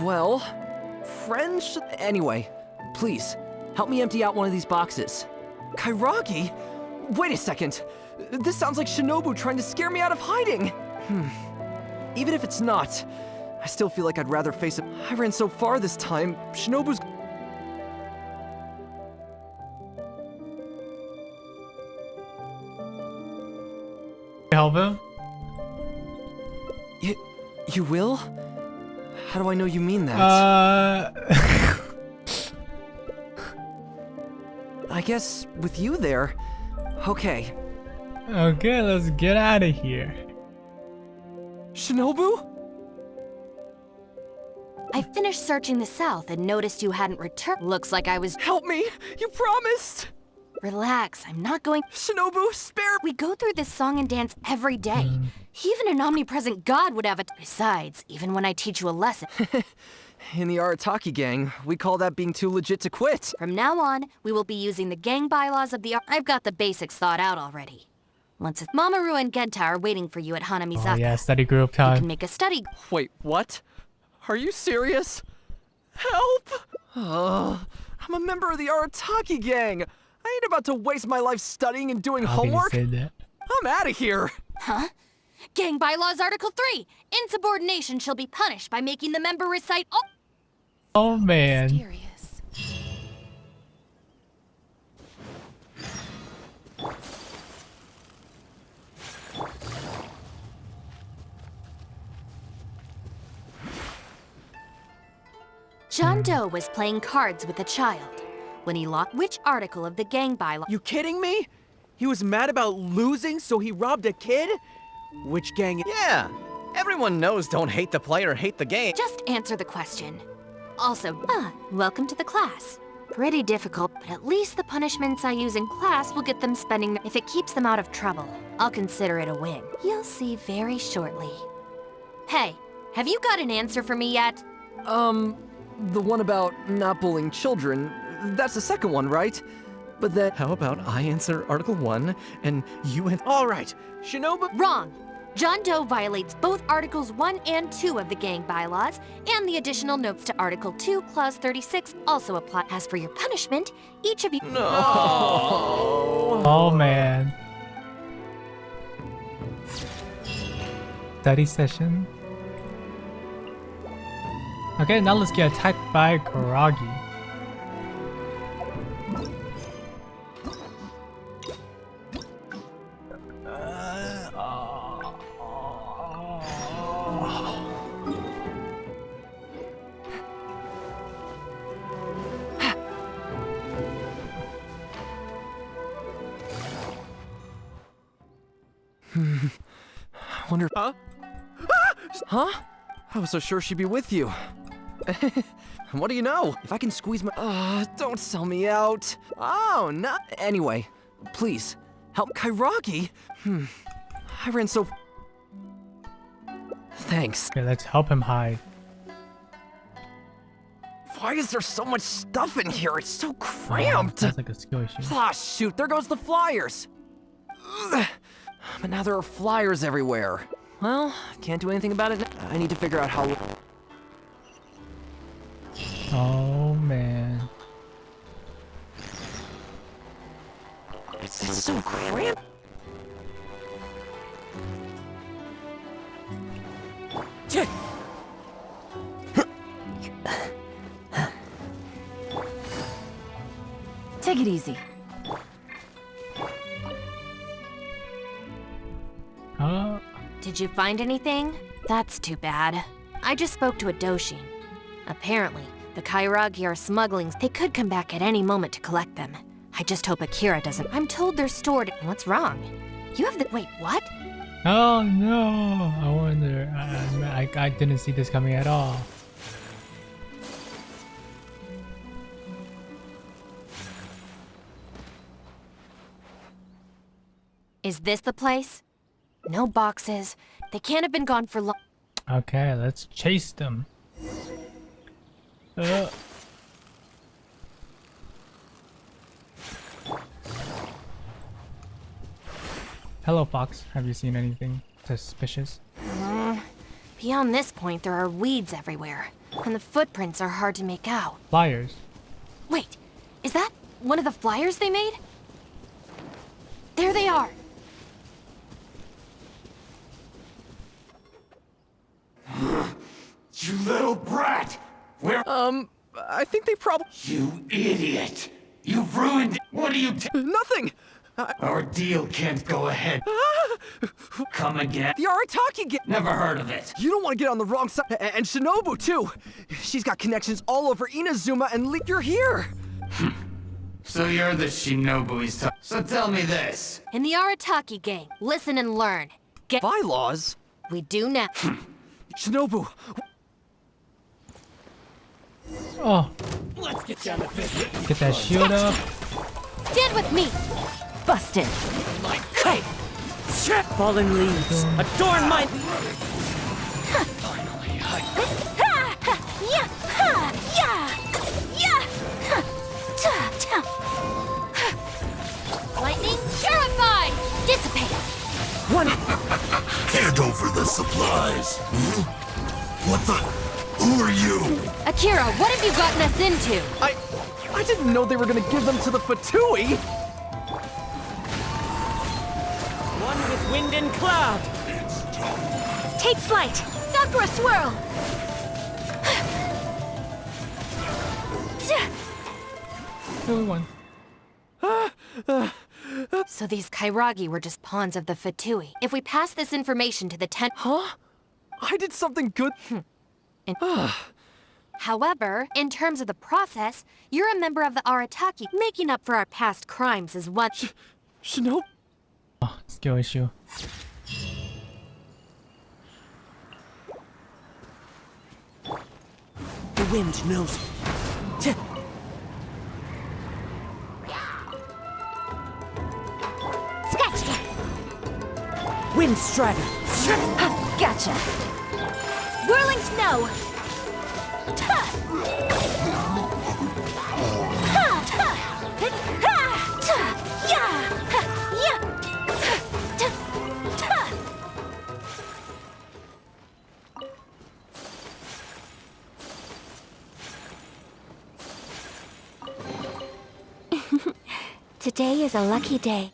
well... friends... Anyway, please, help me empty out one of these boxes. Kairagi? Wait a second. This sounds like Shinobu trying to scare me out of hiding. Even if it's not, I still feel like I'd rather face it. I ran so far this time, Shinobu's... Help him? You will? How do I know you mean that? I guess with you there. Okay. Okay, let's get out of here. Shinobu? I finished searching the south and noticed you hadn't returned. Looks like I was... Help me! You promised! Relax, I'm not going... Shinobu, spare... We go through this song and dance every day. Even an omnipresent god would have it. Besides, even when I teach you a lesson... In the Arataki gang, we call that being too legit to quit. From now on, we will be using the gang bylaws of the... I've got the basics thought out already. Once it's... Mamoru and Genta are waiting for you at Hanamizaka. Oh yeah, study group You time. can make a study... Wait, what? Are you serious? Help! I'm a member of the Arataki gang. I ain't about to waste my life studying and doing homework. Say that? I'm out of here. Huh? Gang bylaws Article 3. Insubordination shall be punished by making the member recite... Oh man. Mysterious. John Doe was playing cards with a child when he locked which article of the gang bylaw. You kidding me? He was mad about losing, so he robbed a kid? Which gang? Yeah, everyone knows don't hate the player, hate the game. Just answer the question. Also, welcome to the class. Pretty difficult, but at least the punishments I use in class will get them spending. If it keeps them out of trouble, I'll consider it a win. You'll see very shortly. Hey, have you got an answer for me yet? The one about not bullying children, that's the second one, right? But then... How about I answer Article 1, and you answer... All right, Shinobu... Wrong. John Doe violates both Articles 1 and 2 of the gang bylaws, and the additional notes to Article 2, Clause 36 also apply. As for your punishment, each of you... No! Oh, man. Study session. Okay, now let's get attacked by Karagi. I wonder... Huh? Huh? I was so sure she'd be with you. What do you know? If I can squeeze my... don't sell me out. Oh, no. Anyway, please, help Kairagi. I ran so... Thanks. Okay, let's help him hide. Why is there so much stuff in here? It's so cramped. That's like a skill issue. Ah, shoot, there goes the flyers. Ugh. But now there are flyers everywhere. Well, can't do anything about it now. I need to figure out how... Oh, man. It's so cramped. Take it easy. Did you find anything? That's too bad. I just spoke to a Doshin. Apparently, the Kairagi are smuggling. They could come back at any moment to collect them. I just hope Akira doesn't. I'm told they're stored. What's wrong? You have the... Wait, what? Oh no! I wonder. I didn't see this coming at all. Is this the place? No boxes. They can't have been gone for long. Okay, let's chase them. Hello, Fox. Have you seen anything suspicious? Beyond this point, there are weeds everywhere, and the footprints are hard to make out. Flyers. Wait, is that one of the flyers they made? There they are. You little brat! Where? I think they probably... You idiot! You've ruined... What are you Nothing! Our deal can't go ahead. Come again? The Arataki gang... Never heard of it. You don't want to get on the wrong side. And Shinobu, too. She's got connections all over Inazuma and You're here. So you're the Shinobu he's talking. So tell me this. In the Arataki gang, listen and learn. Get... Bylaws? We do now. Shinobu. Oh. Let's get down to business. Get that shield up. Stand with me. Busted. Hey! Fallen leaves. Adorn my... Finally, Lightning purified. Dissipate. One. Hand over the supplies. What the? Who are you? Akira, what have you gotten us into? I didn't know they were gonna give them to the Fatui! One with wind and cloud! Take flight! Sakura swirl! One. So these Kairagi were just pawns of the Fatui. If we pass this information to the Huh? I did something good. However, in terms of the process, you're a member of the Arataki. Making up for our past crimes is what... Shinobu. Oh, skill issue. The wind knows. Scratch that! Wind Strider. Gotcha. Whirling snow. Ta! Ha! Ta! Ha! Ta! Ya! Ha! Ya! Ta! Ta! Today is a lucky day.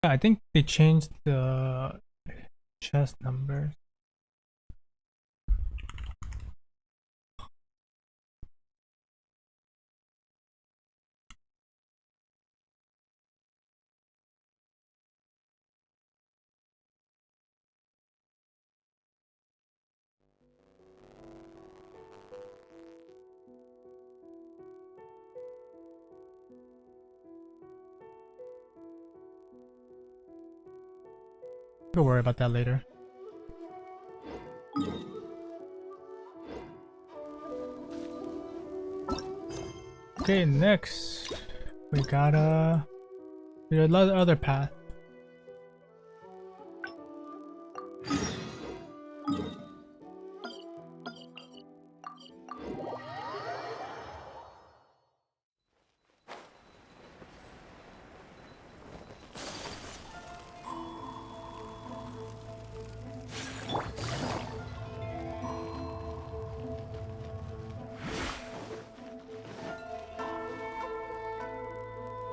I think they changed the chest numbers. We'll worry about that later. Okay, next we gotta do another other path.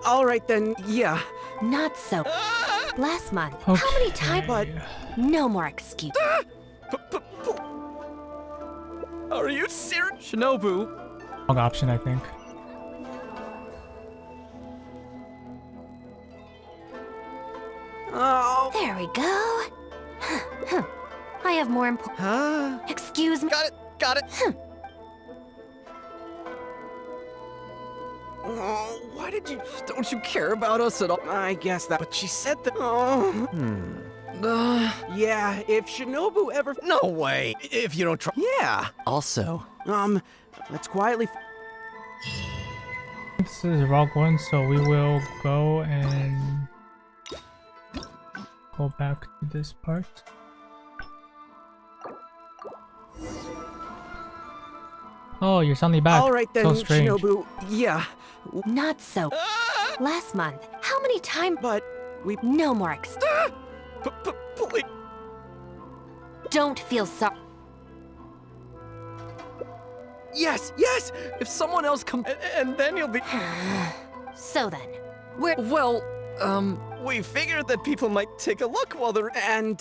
All right then, yeah. Not so. Last month. Okay. How many times? But No more excuse. Are you serious? Shinobu. Wrong option, I think. oh, There we go. I have more important. Huh? Excuse me. Got it. oh, why did you? Don't you care about us at all? I guess that. But she said that. Oh. Yeah. If Shinobu ever. No way. If you don't try. Yeah. Also, Let's quietly. This is the wrong one, so we will go and go back to this part. Oh, you're suddenly back. All right then, So strange. Shinobu. Yeah. Not so. Last month. How many times? But we. No more excuse. Please. Don't feel sorry. yes, yes. If someone else comes, And then you'll be. So then, we're well, We figured that people might take a look while they're. And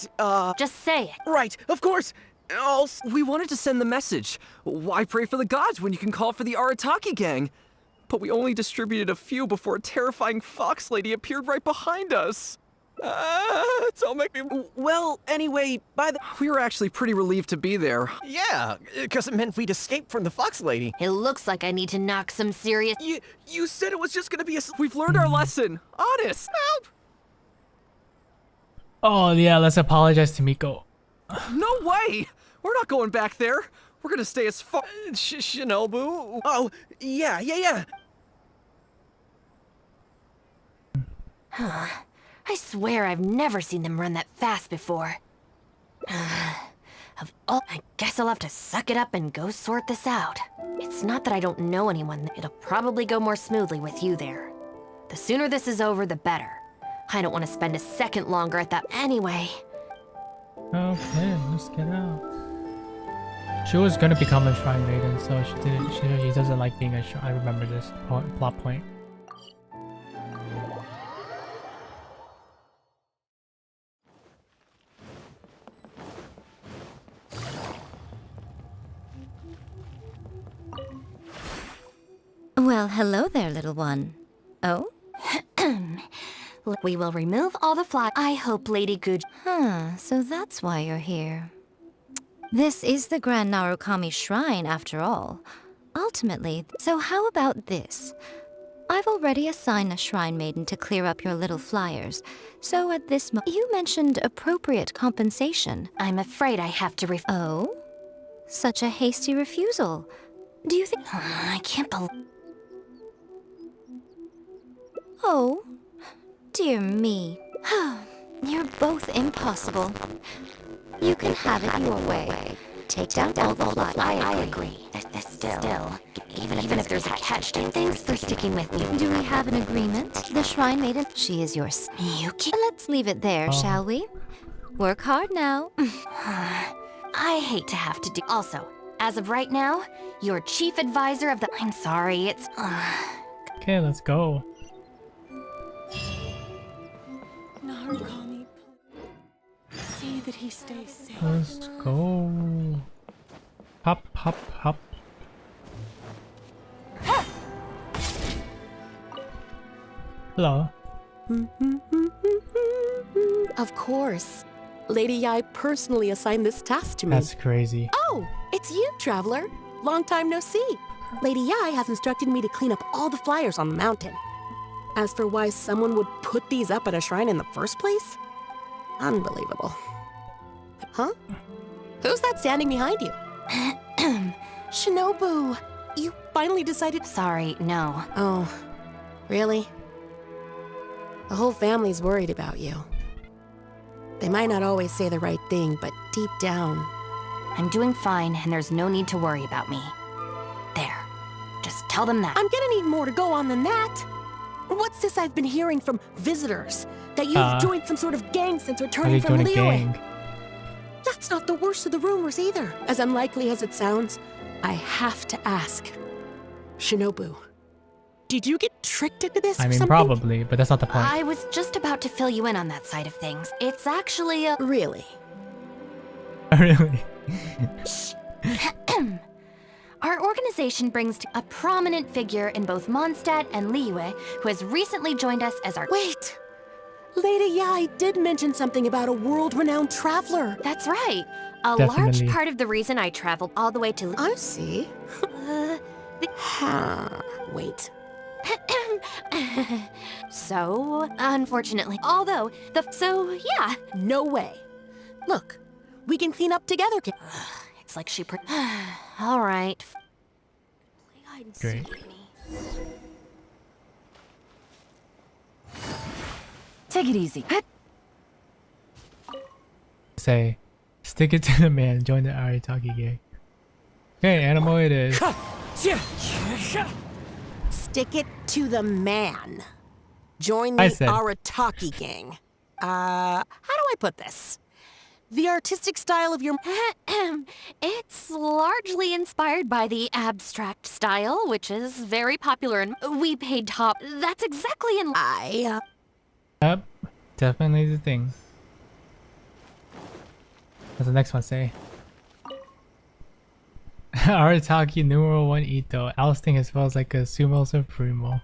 just say it. right, of course. we wanted to send the message. Why pray for the gods when you can call for the Arataki gang? But we only distributed a few before a terrifying fox lady appeared right behind us. It's all making me. Well, anyway, by the. We were actually pretty relieved to be there. Yeah, because it meant we'd escape from the fox lady. It looks like I need to knock some serious. You said it was just gonna be a. We've learned our lesson. Honest. Help! Oh yeah, let's apologize to Miko. No way. We're not going back there. We're gonna stay as far. Shinobu. Oh, yeah. I swear I've never seen them run that fast before. I guess I'll have to suck it up and go sort this out. It's not that I don't know anyone. It'll probably go more smoothly with you there. The sooner this is over, the better. I don't want to spend a second longer at that anyway. Okay, let's get out. She was gonna become a shrine maiden, so she doesn't like being a shrine. I remember this plot point. Well, hello there, little one. Oh? We will remove all the fly. I hope Lady Good. So that's why you're here. This is the Grand Narukami Shrine, after all. Ultimately, so how about this? I've already assigned a shrine maiden to clear up your little flyers. So at this you mentioned appropriate compensation. I'm afraid I have to Oh? Such a hasty refusal. Do you think... I can't believe... Oh, dear me. You're both impossible. You can have it your way. Take down all the flies. I agree. Still, even if there's a catch, thanks for sticking with me. Do we have an agreement? The Shrine Maiden, she is yours. Yuki? Let's leave it there, shall we? Work hard now. I hate to have to do... Also, as of right now, your chief advisor of the... I'm sorry, it's... Okay, let's go. Narukami, see that he stays safe. Let's go. Hop, hop, hop. Hello. Of course. Lady Yai personally assigned this task to me. That's crazy. Oh, it's you, Traveler. Long time no see. Lady Yai has instructed me to clean up all the flyers on the mountain. As for why someone would put these up at a shrine in the first place? Unbelievable. Huh? Who's that standing behind you? Shinobu! You finally decided... Sorry, no. Oh, really? The whole family's worried about you. They might not always say the right thing, but deep down... I'm doing fine, and there's no need to worry about me. There. Just tell them that. I'm gonna need more to go on than that. What's this I've been hearing from visitors? That you've joined some sort of gang since returning from Liyue? That's not the worst of the rumors either. As unlikely as it sounds, I have to ask. Shinobu, did you get tricked into this I or mean, something? probably, but that's not the point. I was just about to fill you in on that side of things. It's actually a... Really? Really? Our organization brings a prominent figure in both Mondstadt and Liyue, who has recently joined us as our... Wait! Lady Yai did mention something about a world-renowned traveler. That's right. A Definitely. large part of the reason I traveled all the way to... I see. Wait. So, unfortunately, although So, yeah. No way. Look, we can clean up together. It's like she... All right. Great. Take it easy. Say, stick it to the man. Join the Arataki gang. Okay, animal it is. Stick it to the man. Join the Arataki gang. How do I put this? The artistic style of your... It's largely inspired by the abstract style, which is very popular and we paid top. That's exactly in... Yep, definitely the thing. What's the next one say? Arataki numeral 1 Ito, ousting his foes like a sumo supremo.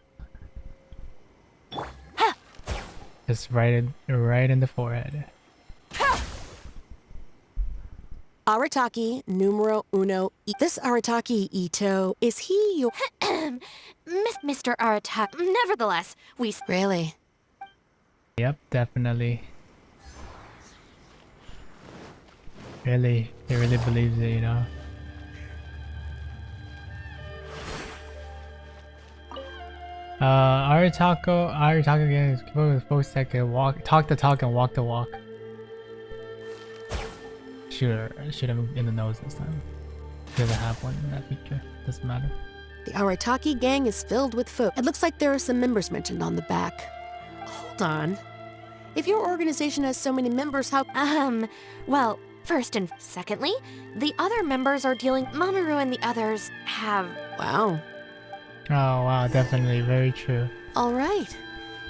Just right in the forehead. Arataki numero uno. This Arataki Ito, is he your... Mr. Arataki. Nevertheless, we... Really? Yep, definitely. Really, he really believes it, you know. Arataki again is with folks that can talk the talk and walk the walk. Shoot him in the nose this time. He doesn't have one in that picture. Doesn't matter. The Arataki gang is filled with folk. It looks like there are some members mentioned on the back. Hold on. If your organization has so many members, how... Well, first and secondly, the other members are dealing... Mamoru and the others have... Wow. Oh wow, definitely, very true. All right.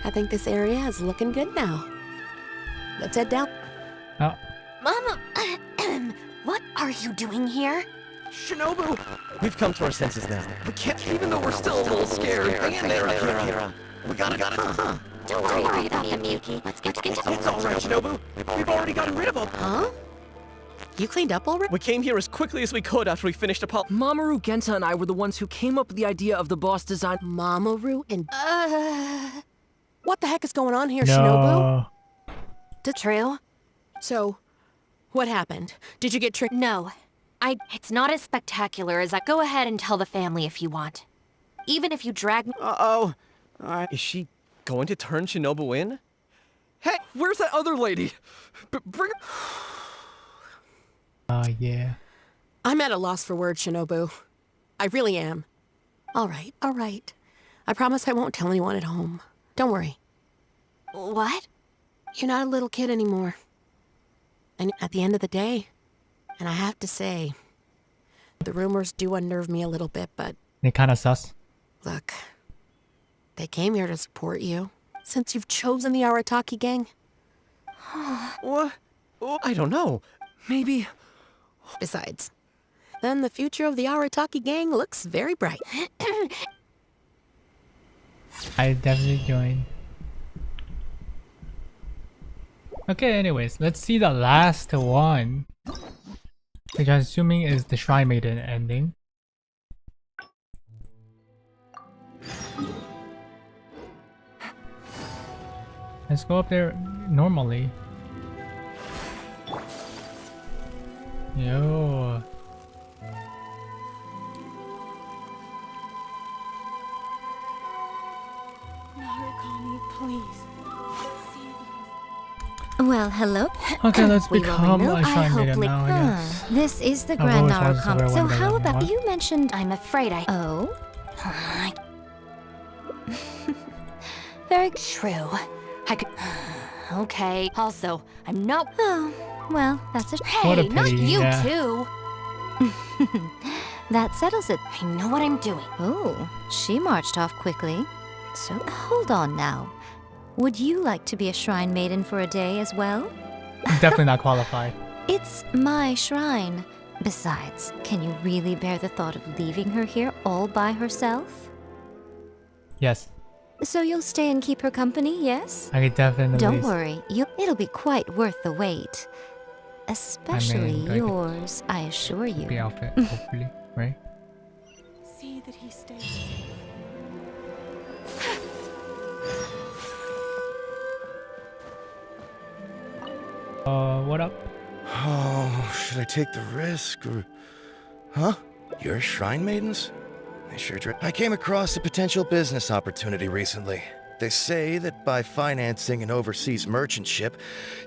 I think this area is looking good now. Let's head down. Oh. Mama... What are you doing here? Shinobu! We've come to our senses now. We can't, even though we're still a little scared. Hang in there, Akira. We gotta. Don't worry about Miyuki. Let's get to It's all right, Shinobu. We've already gotten rid of them. Huh? You cleaned up already? We came here as quickly as we could after we finished Mamoru, Genta, and I were the ones who came up with the idea of the boss design. Mamoru and... What the heck is going on here, Shinobu? True? So, what happened? Did you get tricked? No. It's not as spectacular as Go ahead and tell the family if you want. Even if you drag me... Uh-oh. Is she going to turn Shinobu in? Hey, where's that other lady? Bring her... Yeah. I'm at a loss for words, Shinobu. I really am. All right. I promise I won't tell anyone at home. Don't worry. What? You're not a little kid anymore. And at the end of the day, and I have to say, the rumors do unnerve me a little bit, but... They kinda sus. Look, they came here to support you. Since you've chosen the Arataki gang. What? I don't know. Maybe... Besides, then the future of the Arataki gang looks very bright. I definitely join. Okay, anyways, let's see the last one, which I'm assuming is the Shrine Maiden ending. Let's go up there normally. Yo. Narukami, please. Well, hello. Okay, let's We will become renew- a Shrine Maiden hope now, I guess. This is the I've Grand always wanted to wear Narukami. one, So but I how don't about know. you mentioned? I'm afraid I... Oh. Very true. I could... Okay. Also, I'm not... Oh, well, that's a... What a Hey, not pity, you yeah. too. That settles it. I know what I'm doing. Oh, she marched off quickly. So, hold on now. Would you like to be a Shrine Maiden for a day as well? Definitely not qualified. It's my shrine. Besides, can you really bear the thought of leaving her here all by herself? Yes, So you'll stay and keep her company, yes? I could definitely. Don't worry, it'll be quite worth the wait. Especially I could yours, I assure you. Be outfit, hopefully, right? See that he stays safe. What up? Oh, should I take the risk or... Huh? You're Shrine Maidens? They sure I came across a potential business opportunity recently. They say that by financing an overseas merchant ship,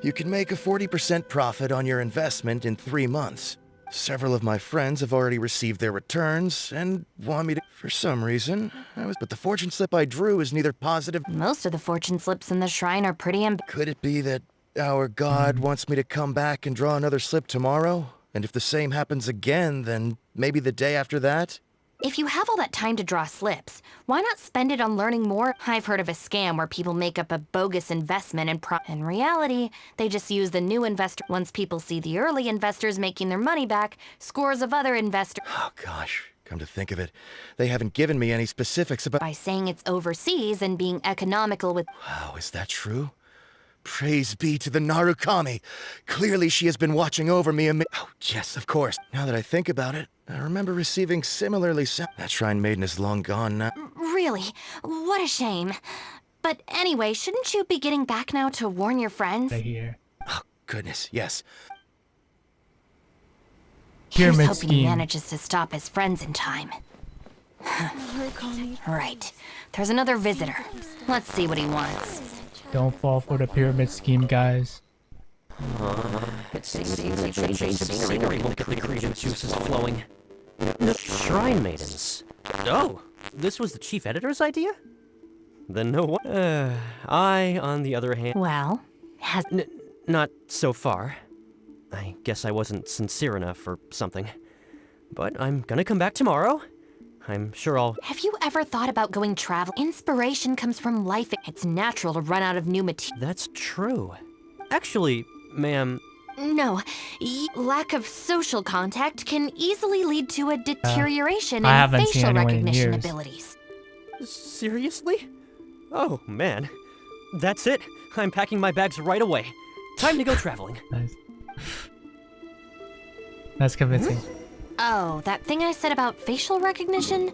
you can make a 40% profit on your investment in 3 months. Several of my friends have already received their returns and want me to... For some reason, but the fortune slip I drew is neither positive... Most of the fortune slips in the shrine are pretty Could it be that our god wants me to come back and draw another slip tomorrow? And if the same happens again, then maybe the day after that? If you have all that time to draw slips, why not spend it on learning more? I've heard of a scam where people make up a bogus investment and in reality, they just use the new investor. Once people see the early investors making their money back, scores of other investors... Oh gosh, come to think of it, they haven't given me any specifics about... By saying it's overseas and being economical with... Wow, is that true? Praise be to the Narukami. Clearly she has been watching over me and Oh, yes, of course. Now that I think about it, I remember receiving similarly... That Shrine Maiden is long gone now. Really? What a shame. But anyway, shouldn't you be getting back now to warn your friends? Here. Oh, goodness, yes. Here's Pyramid hoping he scheme. manages to stop his friends in time. Right. There's another visitor. Let's see what he wants. Don't fall for the pyramid scheme, guys. It seems the change of scenery will get the creative juices flowing. The Shrine Maidens. Oh, this was the chief editor's idea? Then no one. I, on the other hand. Well, has. Not so far. I guess I wasn't sincere enough or something. But I'm gonna come back tomorrow. I'm sure I'll... Have you ever thought about going travel? Inspiration comes from life. It's natural to run out of new material. That's true. Actually, ma'am... No. Lack of social contact can easily lead to a deterioration I in haven't seen facial anyone in recognition years. abilities. Seriously? Oh, man. That's it. I'm packing my bags right away. Time to go traveling. Nice. That's convincing. Oh, that thing I said about facial recognition?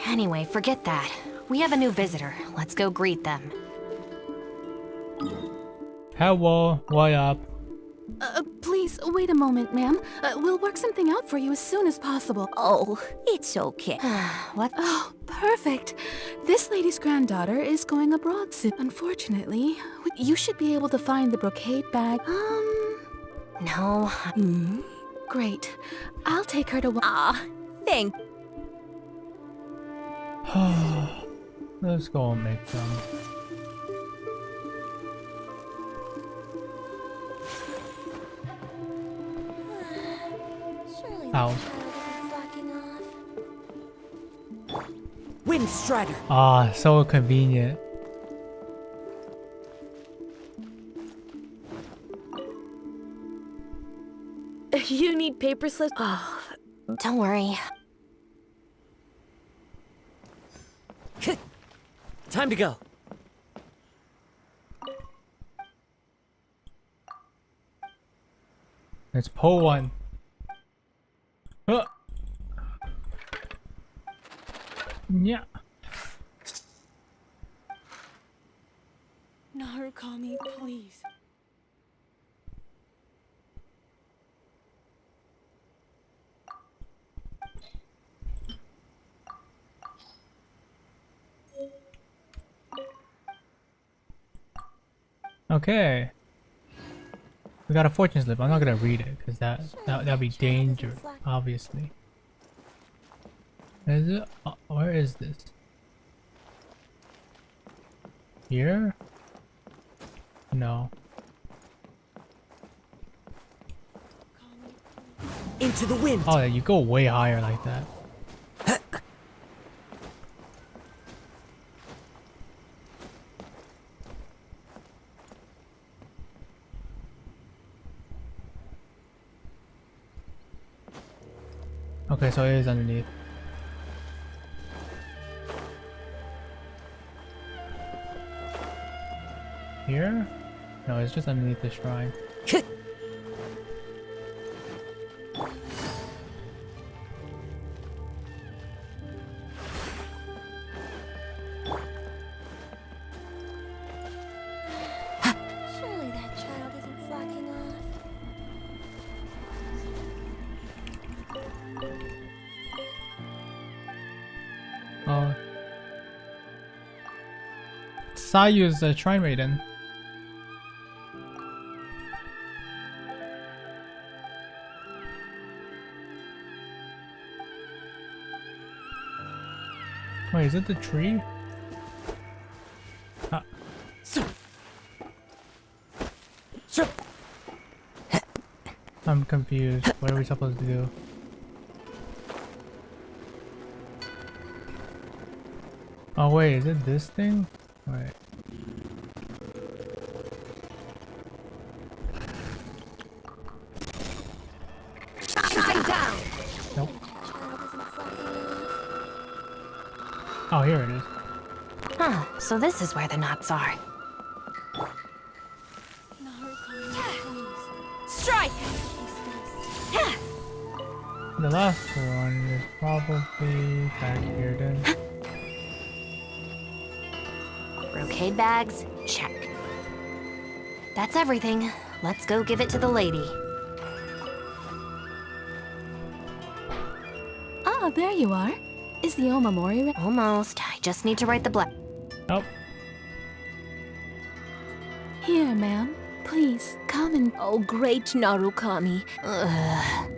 Anyway, forget that. We have a new visitor. Let's go greet them. Hello, what up? Please, wait a moment, ma'am. We'll work something out for you as soon as possible. Oh, it's okay. What? Oh, perfect. This lady's granddaughter is going abroad soon. Unfortunately, you should be able to find the brocade bag. No. Great. I'll take her to... Thank... Let's go and make them. Ow. Wind Strider. Ah, so convenient. You need paper slips? Oh, don't worry. Time to go. Let's pull one. Yeah. Narukami, please. Okay. We got a fortune slip. I'm not gonna read it because that'd be dangerous, obviously. Is it? Where is this? Here? No. Into the wind. Oh, you go way higher like that. Okay, so it is underneath. Here? No, it's just underneath the shrine. Surely that child isn't flocking off. Oh. Sayu's a shrine maiden. Wait, is it the tree? Ah. I'm confused. What are we supposed to do? Oh wait, is it this thing? Wait. Nope. Oh, here it is. Huh, so this is where the knots are. Strike! The last one is probably back here then. Brocade bags, check. That's everything. Let's go give it to the lady. Ah, there you are. Is the Omamori ready? Almost. I just need to write the black. Nope. Here, ma'am. Please, come and... Oh, great Narukami. Ugh.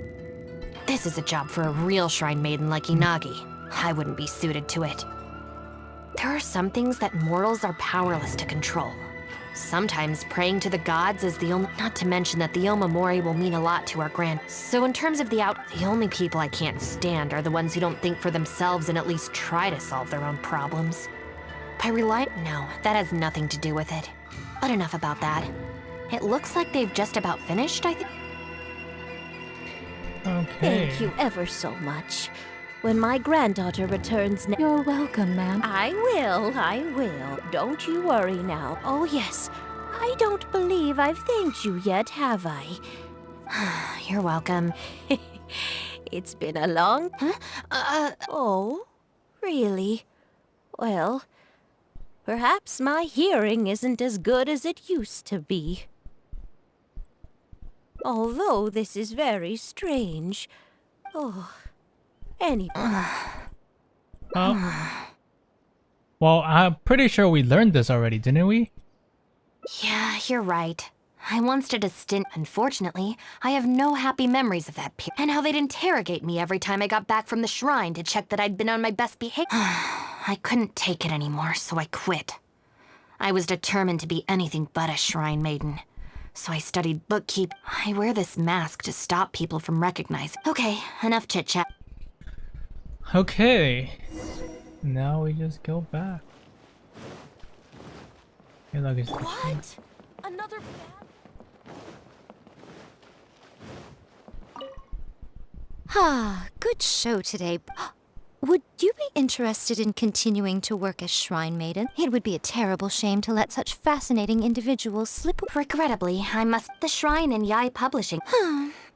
This is a job for a real shrine maiden like Inagi. I wouldn't be suited to it. There are some things that mortals are powerless to control. Sometimes praying to the gods is the only... Not to mention that the Omamori will mean a lot to our grand... So in terms of the only people I can't stand are the ones who don't think for themselves and at least try to solve their own problems. By relying... No, that has nothing to do with it. But enough about that. It looks like they've just about finished, I think. Okay. Thank you ever so much. when my granddaughter returns. You're welcome, ma'am. I will. Don't you worry now. Oh, yes. I don't believe I've thanked you yet, have I? You're welcome. It's been a long... Oh, really? Well, perhaps my hearing isn't as good as it used to be. Although this is very strange. Oh, anyway. Well, I'm pretty sure we learned this already, didn't we? Yeah, you're right. I once did a stint. Unfortunately, I have no happy memories of that period. And how they'd interrogate me every time I got back from the shrine to check that I'd been on my best behavior. I couldn't take it anymore, so I quit. I was determined to be anything but a shrine maiden. So I studied bookkeeping. I wear this mask to stop people from recognizing. Okay, enough chit-chat. Okay. Now we just go back. Hey, look, it's What? Another bad... Ah, good show today. Would you be interested in continuing to work as Shrine Maiden? It would be a terrible shame to let such fascinating individuals slip. Regrettably, I must... The shrine in Yai Publishing.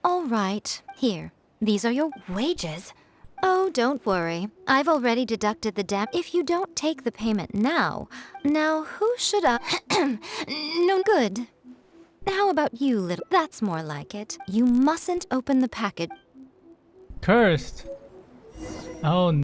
All right. Here. These are your wages. Oh, don't worry. I've already deducted the debt. If you don't take the payment now... Now, who should I... No good. How about you, little... That's more like it. You mustn't open the package. Cursed. Oh no.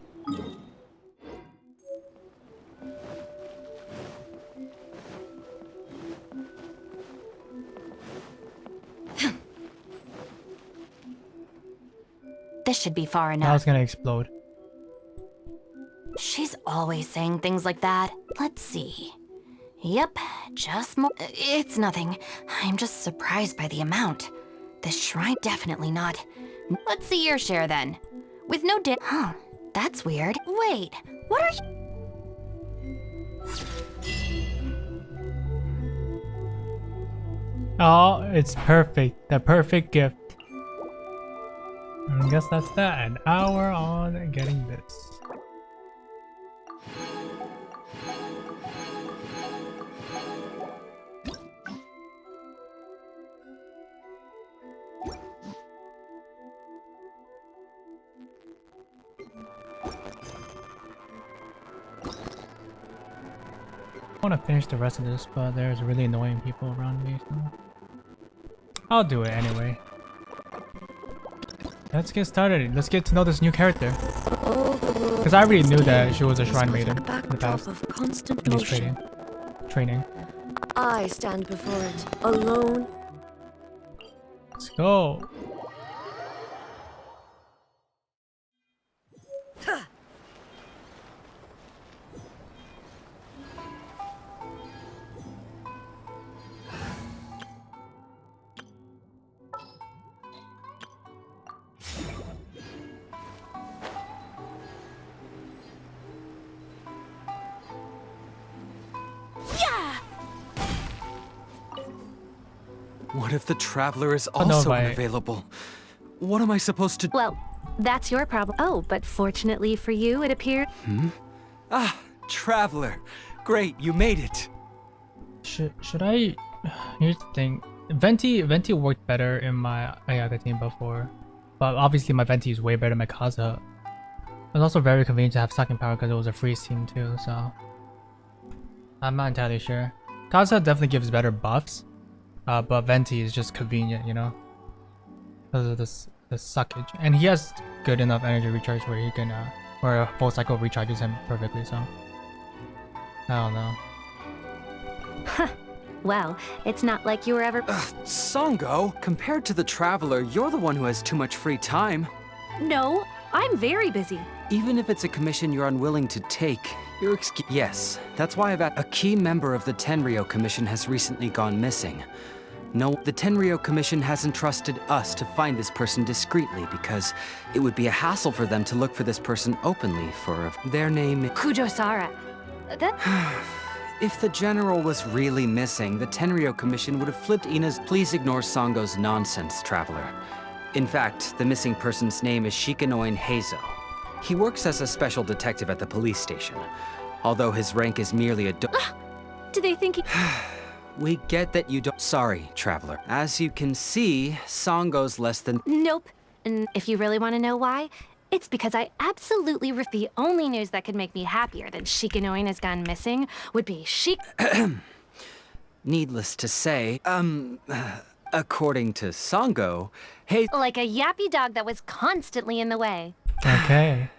This should be far enough. That was gonna explode. She's always saying things like that. Let's see. Yep, just more. It's nothing. I'm just surprised by the amount. The shrine, definitely not. Let's see your share then. With no dip. Huh, that's weird. Wait, what are you? Oh, it's perfect. The perfect gift. I guess that's that. An hour on getting this. I want to finish the rest of this, but there's really annoying people around me, so I'll do it anyway. Let's get started. Let's get to know this new character. Because I already knew that she was a shrine maiden in the past. Constant At least training. I stand before it, alone. Let's go. What if the Traveler is also unavailable? What am I supposed to... Well, that's your problem. Oh, but fortunately for you, it appears... Ah, Traveler. Great, you made it. Should I... Here's the thing. Venti worked better in my Ayaga team before. But obviously my Venti is way better than my Kaza. It was also very convenient to have sucking power because it was a freeze team too, so... I'm not entirely sure. Kaza definitely gives better buffs. But Venti is just convenient, you know? Because of the suckage. And he has good enough energy recharge where he can, where a full cycle recharges him perfectly, so... I don't know. Well, it's not like you were ever... Songo, compared to the Traveler, you're the one who has too much free time. No, I'm very busy. Even if it's a commission you're unwilling to take, your excuse... Yes, that's why a key member of the Tenryou Commission has recently gone missing. No, the Tenryou Commission has entrusted us to find this person discreetly because it would be a hassle for them to look for this person openly for their name... Kujo-Sara. If the General was really missing, the Tenryou Commission would have flipped Ina's... Please ignore Songo's nonsense, Traveler. In fact, the missing person's name is Shikanoin Heizo. He works as a special detective at the police station. Although his rank is merely a Do they think he... We get that you don't— Sorry, Traveler. As you can see, Sango's less than— Nope. And if you really want to know why, it's because I absolutely the only news that could make me happier than Shikanoin has gone missing would be Needless to say, according to Sango, hey— like a yappy dog that was constantly in the way. Okay.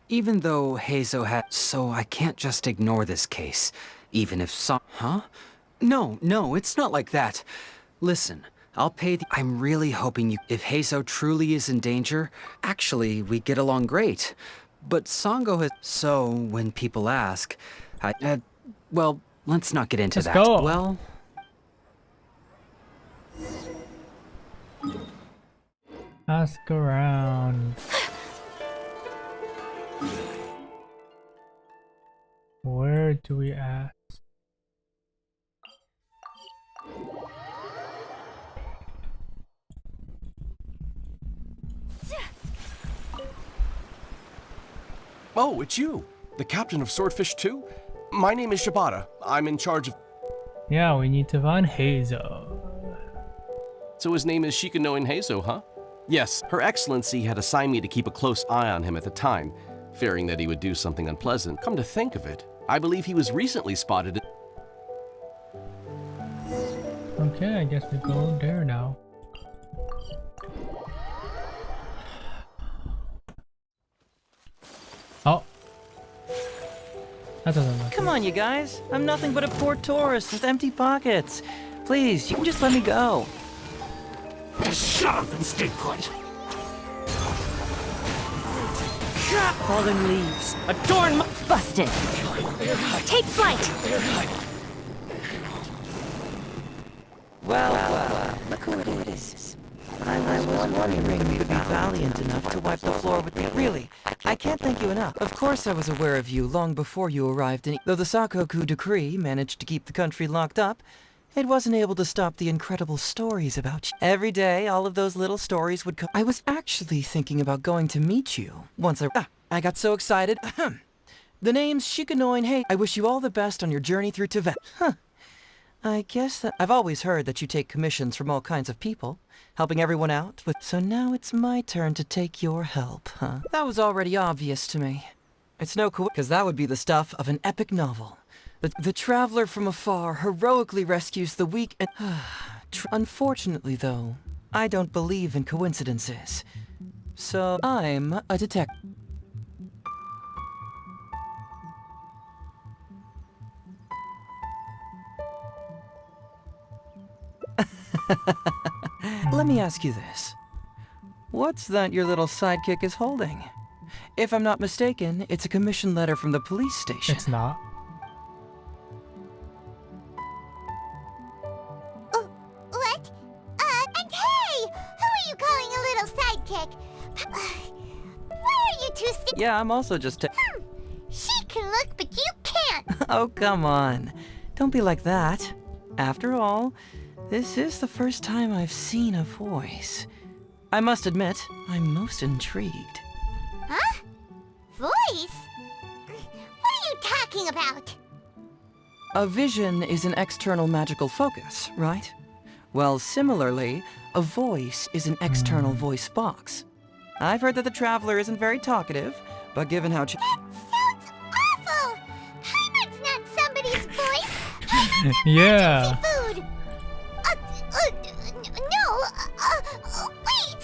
Even though Heizo had— So I can't just ignore this case, even if Huh? No, it's not like that. Listen, I'll pay the— I'm really hoping you— If Heizo truly is in danger, actually, we get along great. But Sango has— So, when people ask, well, let's not get into Let's that. go. Well... Ask around. Where do we ask? Oh, it's you! The captain of Swordfish 2? My name is Shibata. I'm in charge of... Yeah, we need to find Heizo. So his name is Shikanoin Heizo, huh? Yes, Her Excellency had assigned me to keep a close eye on him at the time, fearing that he would do something unpleasant. Come to think of it, I believe he was recently spotted... Okay, I guess we go there now. Oh. That doesn't look Come on, you guys. I'm nothing but a poor tourist with empty pockets. Please, you can just let me go. Shut up and stay put. Falling leaves. Adorn my— Busted. Take flight. Well, look who it is. I was wondering if you'd be valiant enough to wipe the floor with me. Really, I can't thank you enough. Of course I was aware of you long before you arrived, and though the Sakoku decree managed to keep the country locked up, it wasn't able to stop the incredible stories about you. Every day, all of those little stories would come. I was actually thinking about going to meet you once I got so excited. The name's Shikanoin. Hey, I wish you all the best on your journey through Tibet. I guess that I've always heard that you take commissions from all kinds of people, helping everyone out with— So now it's my turn to take your help, huh? That was already obvious to me. It's no coincidence, because that would be the stuff of an epic novel. The traveler from afar heroically rescues the weak and... Unfortunately, though, I don't believe in coincidences. So I'm a detective. Let me ask you this. What's that your little sidekick is holding? If I'm not mistaken, it's a commission letter from the police station. It's not. What? And hey! Who are you calling a little sidekick? Why are you two Yeah, I'm also just She can look, but you can't! Oh, come on. Don't be like that. After all, this is the first time I've seen a voice. I must admit, I'm most intrigued. Huh? Voice? What are you talking about? A vision is an external magical focus, right? Well, similarly, a voice is an external voice box. I've heard that the Traveler isn't very talkative, but given how That sounds awful! Paimon's not somebody's voice! Paimon's Yeah. food! Wait!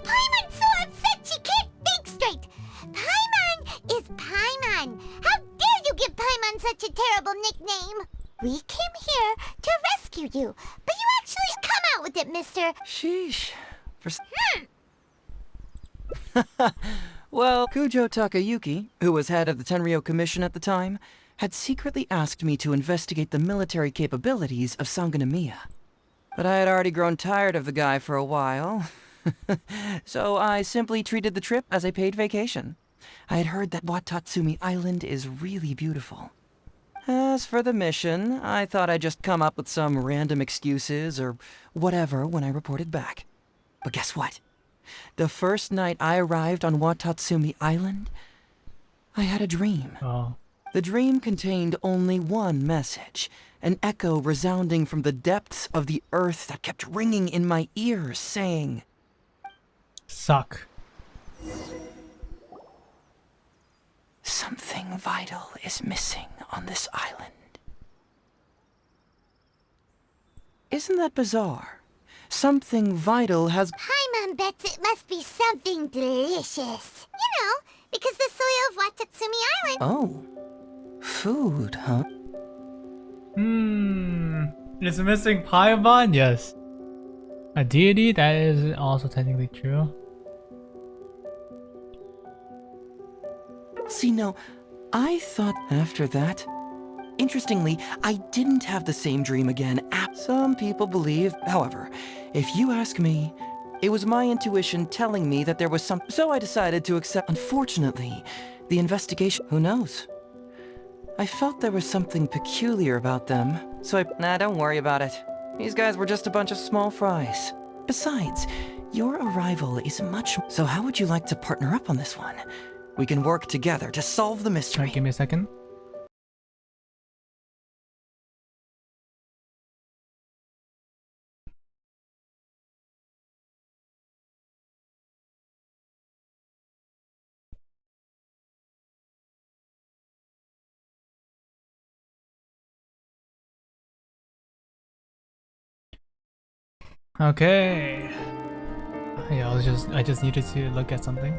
Paimon's so upset she can't think straight! Paimon is Paimon! How dare you give Paimon such a terrible nickname? We came here to rescue you, but you actually come out with it, mister! Sheesh. Well, Kujo Takayuki, who was head of the Tenryo Commission at the time, had secretly asked me to investigate the military capabilities of Sangonomiya. But I had already grown tired of the guy for a while, so I simply treated the trip as a paid vacation. I had heard that Watatsumi Island is really beautiful. As for the mission, I thought I'd just come up with some random excuses or whatever when I reported back. But guess what? The first night I arrived on Watatsumi Island, I had a dream. Oh. The dream contained only one message, an echo resounding from the depths of the earth that kept ringing in my ears, saying, Suck. Something vital is missing on this island. Isn't that bizarre? Something vital has... Paimon bets it must be something delicious. You know, because the soil of Watatsumi Island... Oh. Food, huh? Is missing Paimon? Yes. A deity? That is also technically true. See, no, I thought after that... Interestingly, I didn't have the same dream again. Some people believe, however, if you ask me, it was my intuition telling me that there was some... So I decided to accept... Unfortunately, the investigation... Who knows? I felt there was something peculiar about them, so I... Nah, don't worry about it. These guys were just a bunch of small fries. Besides, your arrival is much... So how would you like to partner up on this one? We can work together to solve the mystery. Give me a second. Okay. Yeah, I just needed to look at something.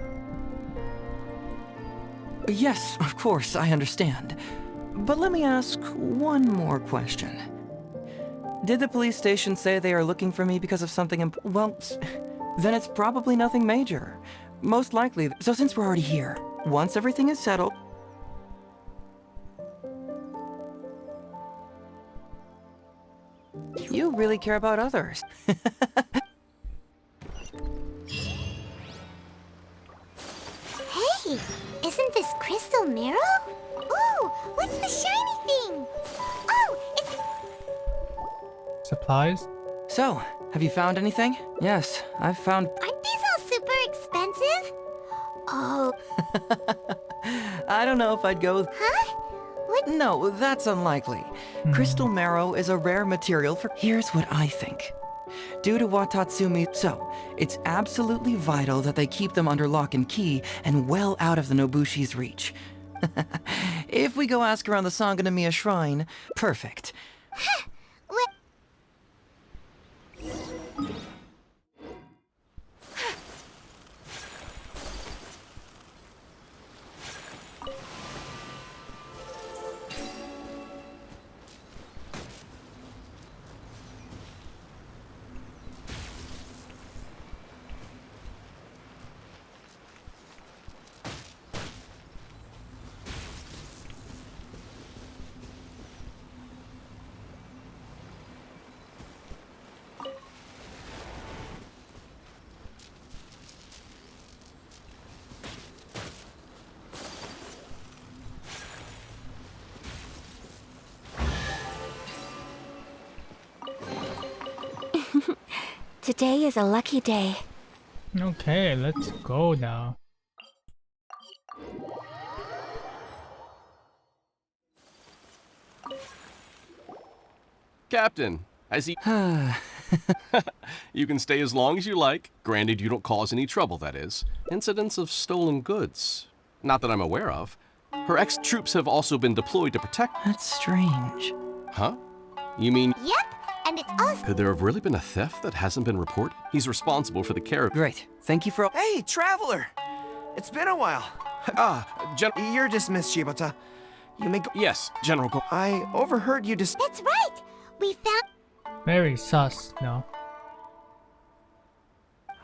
Yes, of course, I understand. But let me ask one more question. Did the police station say they are looking for me because of something well, then it's probably nothing major. Most likely, so since we're already here, once everything is settled... You really care about others. Hey, isn't this crystal mirror? Ooh, what's the shiny thing? Oh, it's... Supplies? So, have you found anything? Yes, I've found... Aren't these all super expensive? Oh... I don't know if I'd go... Huh? What? No, that's unlikely. Crystal marrow is a rare material for... Here's what I think. Due to Watatsumi... So, it's absolutely vital that they keep them under lock and key and well out of the Nobushi's reach. If we go ask around the Sangonomiya Shrine, perfect. Today is a lucky day. Okay, let's go now. Captain, as he... You can stay as long as you like, granted you don't cause any trouble, that is. Incidents of stolen goods. Not that I'm aware of. Her ex-troops have also been deployed to protect... That's strange. Huh? You mean... Yep, and it's also... Could there have really been a theft that hasn't been reported? He's responsible for the care of... Great. Thank you for... Hey, Traveler! It's been a while. You're dismissed, Shibata. You may go... Yes, General Go... I overheard you dis... That's right! We found... Very sus, no.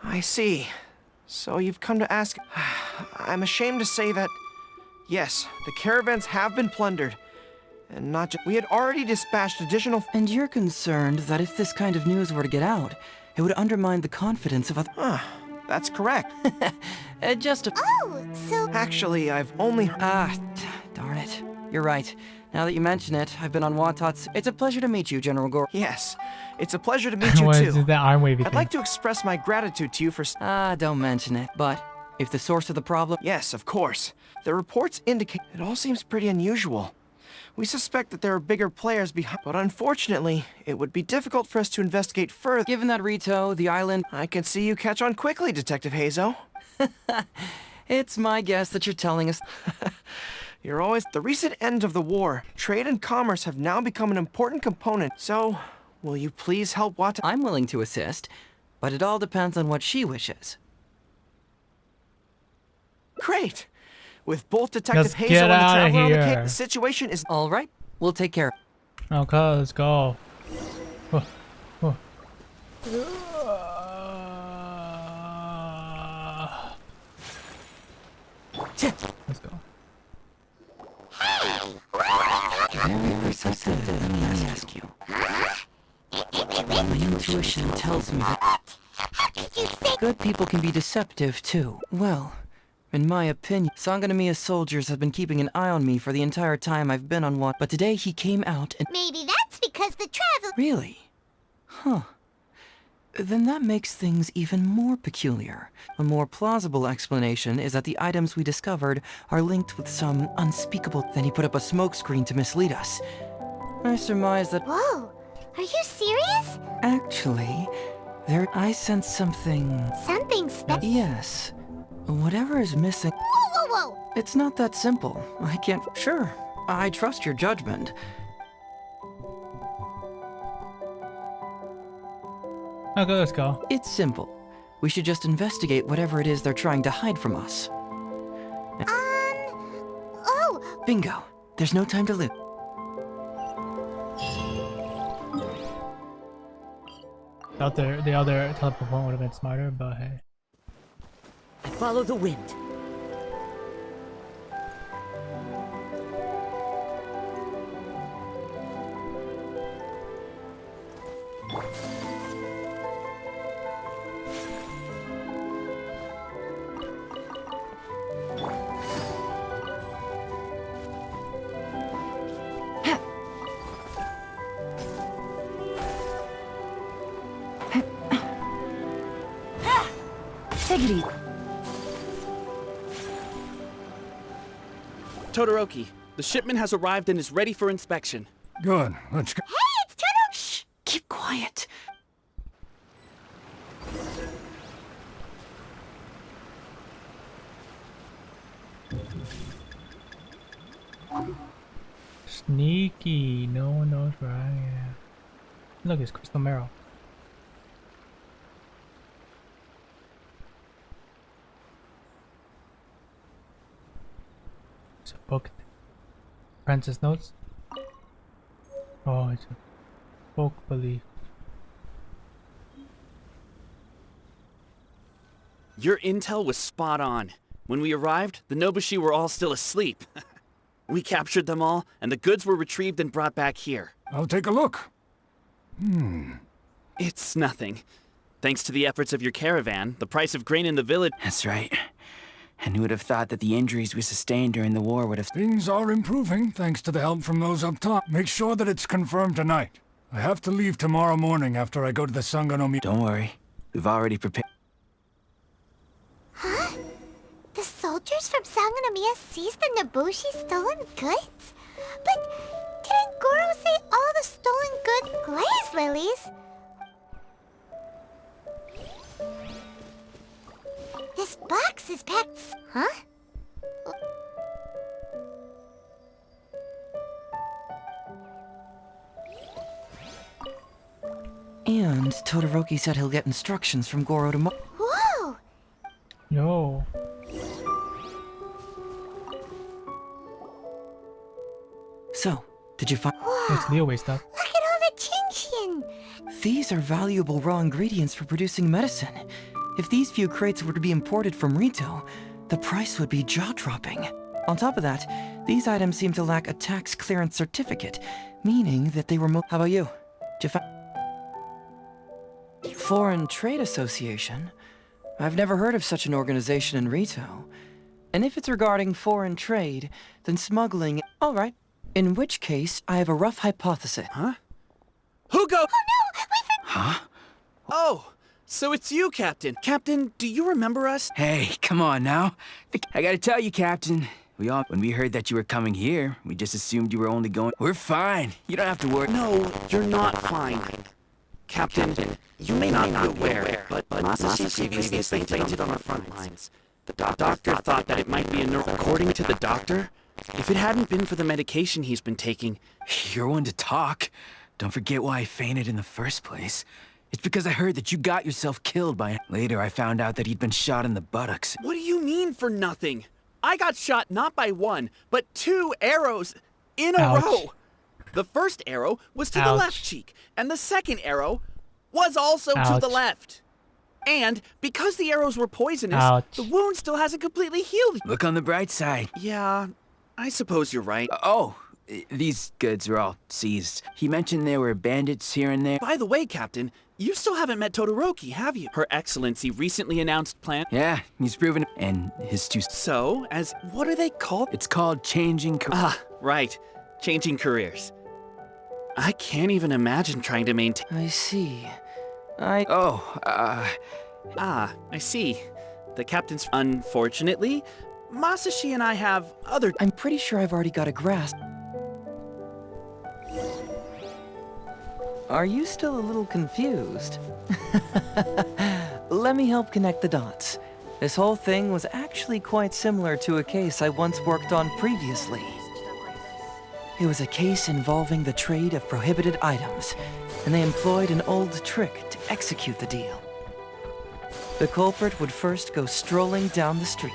I see. So you've come to ask... I'm ashamed to say that... Yes, the caravans have been plundered. And not just... We had already dispatched additional... And you're concerned that if this kind of news were to get out, it would undermine the confidence of other... That's correct. Just a... Oh, so... Actually, I've only... Darn it. You're right. Now that you mention it, I've been on Watat's. It's a pleasure to meet you, General Gore. Yes, it's a pleasure to meet you What too. is that arm wavy I'd thing? like to express my gratitude to you for... Don't mention it. But if the source of the problem... Yes, of course. The reports indicate it all seems pretty unusual. We suspect that there are bigger players behind, but unfortunately, it would be difficult for us to investigate further. Given that Rito, the island... I can see you catch on quickly, Detective Hazo. It's my guess that you're telling us... You're always... The recent end of the war, trade and commerce have now become an important component. So, will you please help Wata... I'm willing to assist, but it all depends on what she wishes. Great! With both Detective Let's Hazel get and the outta Traveler on the here. case, the situation is... All right, we'll take care. Okay, let's go. Oh, oh. Let's go. Very perceptive, let me ask you. My intuition tells me that good people can be deceptive too. Well, in my opinion, Sangonomiya's soldiers have been keeping an eye on me for the entire time I've been on one. But today he came out and... Maybe that's because the Traveler... Really? Huh. Then that makes things even more peculiar. A more plausible explanation is that the items we discovered are linked with some unspeakable... Then he put up a smokescreen to mislead us. I surmise that... Whoa! Are you serious? Actually, I sense something... Something special? Yes. Whatever is missing... Whoa, whoa, whoa! It's not that simple. I can't... Sure. I trust your judgment. Okay, let's go. It's simple. We should just investigate whatever it is they're trying to hide from us. Oh! Bingo. There's no time to lose. The other teleport point would have been smarter, but hey. I follow the wind. Take it easy. Todoroki, the shipment has arrived and is ready for inspection. Good. Let's go. Hey, it's Todoroki! Shh! Keep quiet. Sneaky. No one knows where I am. Look, it's Crystal Marrow. It's a book. Princess Notes. Oh, it's a folk belief. Your intel was spot on. When we arrived, the Nobushi were all still asleep. We captured them all, and the goods were retrieved and brought back here. I'll take a look. It's nothing. Thanks to the efforts of your caravan, the price of grain in the village... That's right. And who would have thought that the injuries we sustained during the war would have... Things are improving, thanks to the help from those up top. Make sure that it's confirmed tonight. I have to leave tomorrow morning after I go to the Sangonomiya. Don't worry. We've already prepared... Huh? The soldiers from Sangonomiya seized the Nobushi stolen goods? But didn't Goro say all the stolen goods glaze lilies? This box is packed... Huh? And Todoroki said he'll get instructions from Goro tomorrow. Whoa! No. So, did you find... It's Leo stuff. Look at all the Genshin! These are valuable raw ingredients for producing medicine. If these few crates were to be imported from Rito, the price would be jaw-dropping. On top of that, these items seem to lack a tax clearance certificate, meaning that they were How about you? Did you find... Foreign Trade Association? I've never heard of such an organization in Rito. And if it's regarding foreign trade, then smuggling... All right. In which case, I have a rough hypothesis. Huh? Who go? Huh? Oh, so it's you, Captain. Captain, do you remember us? Hey, come on now. I gotta tell you, Captain. When we heard that you were coming here, we just assumed you were only going. We're fine. You don't have to worry. No, you're not fine. Captain, you may not be aware, but Masashi previously fainted on the front lines. The doctor thought that it might be a nerve. According to the doctor, if it hadn't been for the medication he's been taking... You're one to talk. Don't forget why I fainted in the first place. It's because I heard that you got yourself killed by... Later, I found out that he'd been shot in the buttocks. What do you mean for nothing? I got shot not by 1, but 2 arrows in a row. The first arrow was to the left cheek, and the second arrow was also to the left. And because the arrows were poisonous, the wound still hasn't completely healed. Look on the bright side. Yeah, I suppose you're right. These goods are all seized. He mentioned there were bandits here and there. By the way, Captain, you still haven't met Todoroki, have you? Her Excellency recently announced plan. Yeah, he's proven it. And his 2... So, what are they called? It's called changing... Right. Changing careers. I can't even imagine trying to maintain... I see. I see. The captain's... Unfortunately, Masashi and I have other... I'm pretty sure I've already got a grasp. Are you still a little confused? Let me help connect the dots. This whole thing was actually quite similar to a case I once worked on previously. It was a case involving the trade of prohibited items, and they employed an old trick to execute the deal. The culprit would first go strolling down the street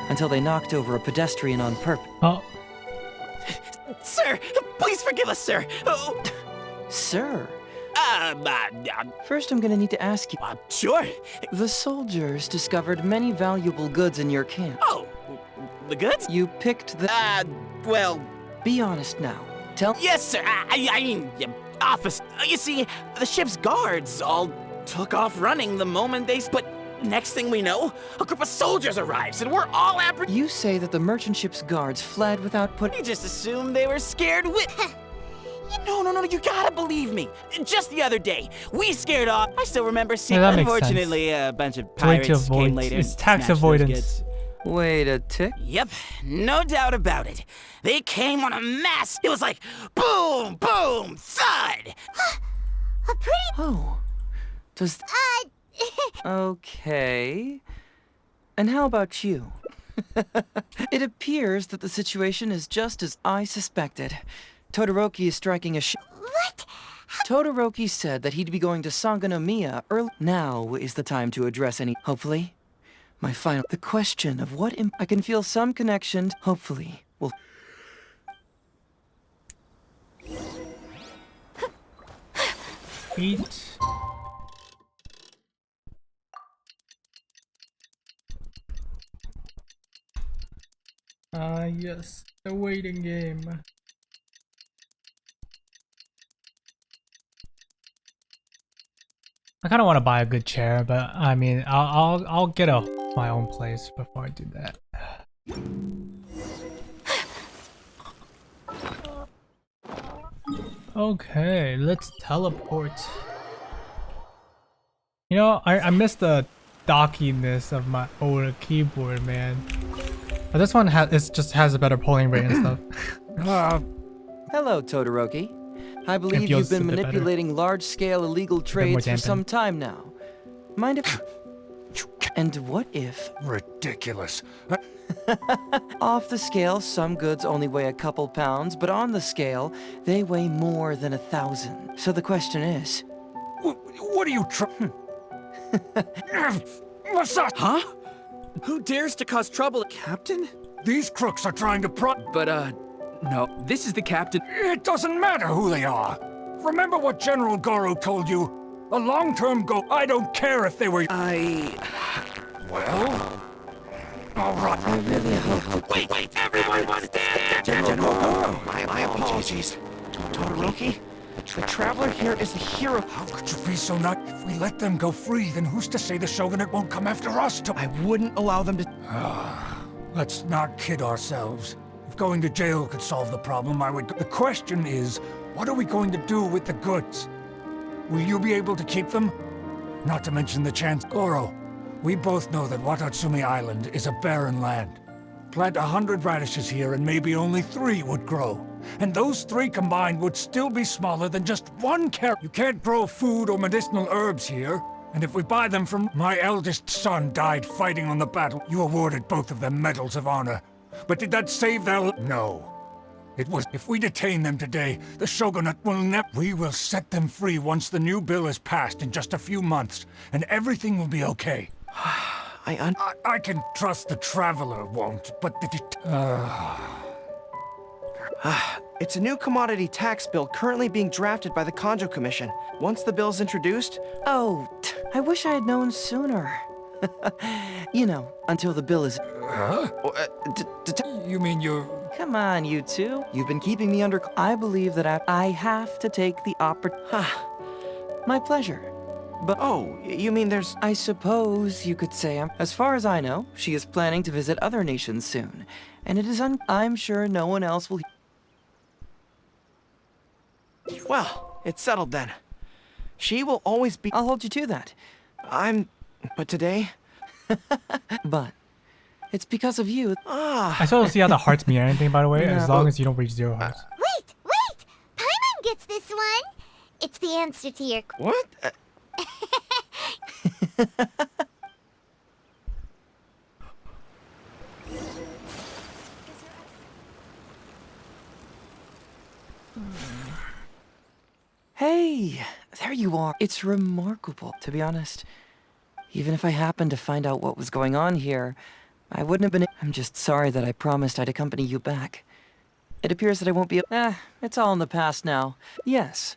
until they knocked over a pedestrian on purpose. Sir, please forgive us, sir. Sir? First, I'm gonna need to ask you. Sure. The soldiers discovered many valuable goods in your camp. Oh, the goods? You picked the... well... Be honest now. Tell... Yes, sir. I mean, office. You see, the ship's guards all took off running the moment they... But next thing we know, a group of soldiers arrives, and we're all You say that the merchant ship's guards fled without put... You just assumed they were scared No, you gotta believe me. Just the other day, we scared off. I still remember seeing, unfortunately, a bunch of pirates came later. It's tax avoidance. Wait a tick. Yep, no doubt about it. They came on a mass. It was like boom, boom, thud. Oh, does... Okay. And how about you? It appears that the situation is just as I suspected. Todoroki is striking a What? Todoroki said that he'd be going to Sangonomiya early. Now is the time to address any... Hopefully, my final... The question of what... I can feel some connection. Hopefully, will... Eat. Yes, the waiting game. I kind of want to buy a good chair, but I mean, I'll get my own place before I do that. Okay, let's teleport. You know, I miss the dockiness of my old keyboard, man. But this one just has a better polling rate and stuff. Hello, Todoroki. I believe you've been manipulating large-scale illegal trades for some time now. Mind if... And what if... Ridiculous. Off the scale, some goods only weigh a couple pounds, but on the scale, they weigh more than 1,000. So the question is... What are you trying... Huh? Who dares to cause trouble, Captain? These crooks are trying to no, this is the captain. It doesn't matter who they are. Remember what General Goro told you? A long-term goal. I don't care if they were... Well... All right. I really hope... Wait, everyone stand! General Goro, my apologies. Todoroki, the Traveler here is a hero. How could you be so not... If we let them go free, then who's to say the Shogunate won't come after us to... I wouldn't allow them to... Let's not kid ourselves. If going to jail could solve the problem, I would. The question is, what are we going to do with the goods? Will you be able to keep them? Not to mention the chance. Goro, we both know that Watatsumi Island is a barren land. Plant 100 radishes here and maybe only 3 would grow. And those 3 combined would still be smaller than just 1 carrot. You can't grow food or medicinal herbs here. And if we buy them from... My eldest son died fighting on the battle. You awarded both of them medals of honor. But did that save their... No. It was... If we detain them today, the shogunate will never... We will set them free once the new bill is passed in just a few months. And everything will be okay. I can trust the traveler won't, but It's a new commodity tax bill currently being drafted by the Kanjo Commission. Once the bill's introduced... Oh, I wish I had known sooner. You know, until the bill is... Huh? You mean you're... Come on, you two. You've been keeping me under... I believe that I have to take the My pleasure. But... Oh, you mean there's... I suppose you could say... As far as I know, she is planning to visit other nations soon. And it is I'm sure no one else will... Well, it's settled then. She will always be... I'll hold you to that. But today... But... It's because of you. I still don't see how the hearts mean anything, by the way, as long as you don't reach 0 hearts. Wait! Paimon gets this one! It's the answer to your... What? Hey, there you are. It's remarkable, to be honest. Even if I happened to find out what was going on here, I wouldn't have been... I'm just sorry that I promised I'd accompany you back. It appears that I won't be... it's all in the past now. Yes.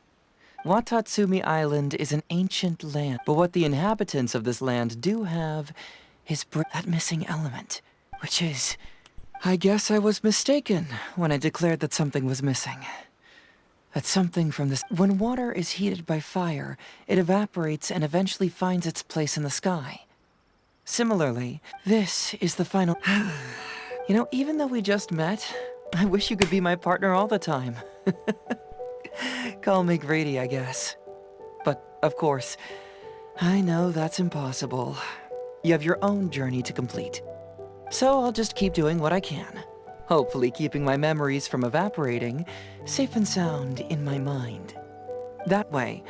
Watatsumi Island is an ancient land, but what the inhabitants of this land do have is that missing element, which is... I guess I was mistaken when I declared that something was missing. That something from this... When water is heated by fire, it evaporates and eventually finds its place in the sky. Similarly, this is the final... You know, even though we just met, I wish you could be my partner all the time. Call me Grady, I guess. But, of course, I know that's impossible. You have your own journey to complete. So I'll just keep doing what I can. Hopefully keeping my memories from evaporating safe and sound in my mind. That way,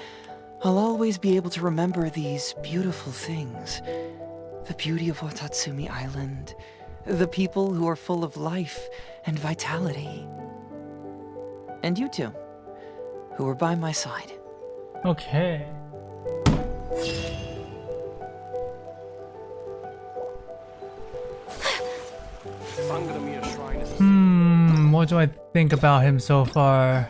I'll always be able to remember these beautiful things. The beauty of Watatsumi Island. The people who are full of life and vitality. And you two, who are by my side. Okay. What do I think about him so far?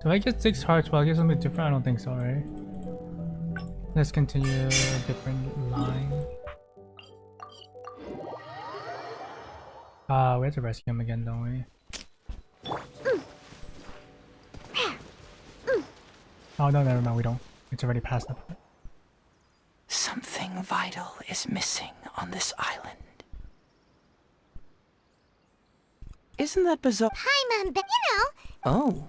Do I get 6 hearts while I get something different? I don't think so, right? Let's continue a different line. We have to rescue him again, don't we? Oh no, never mind, we don't. It's already past that part. Something vital is missing on this island. Isn't that bizarre? Hi, Mom, you know. Oh.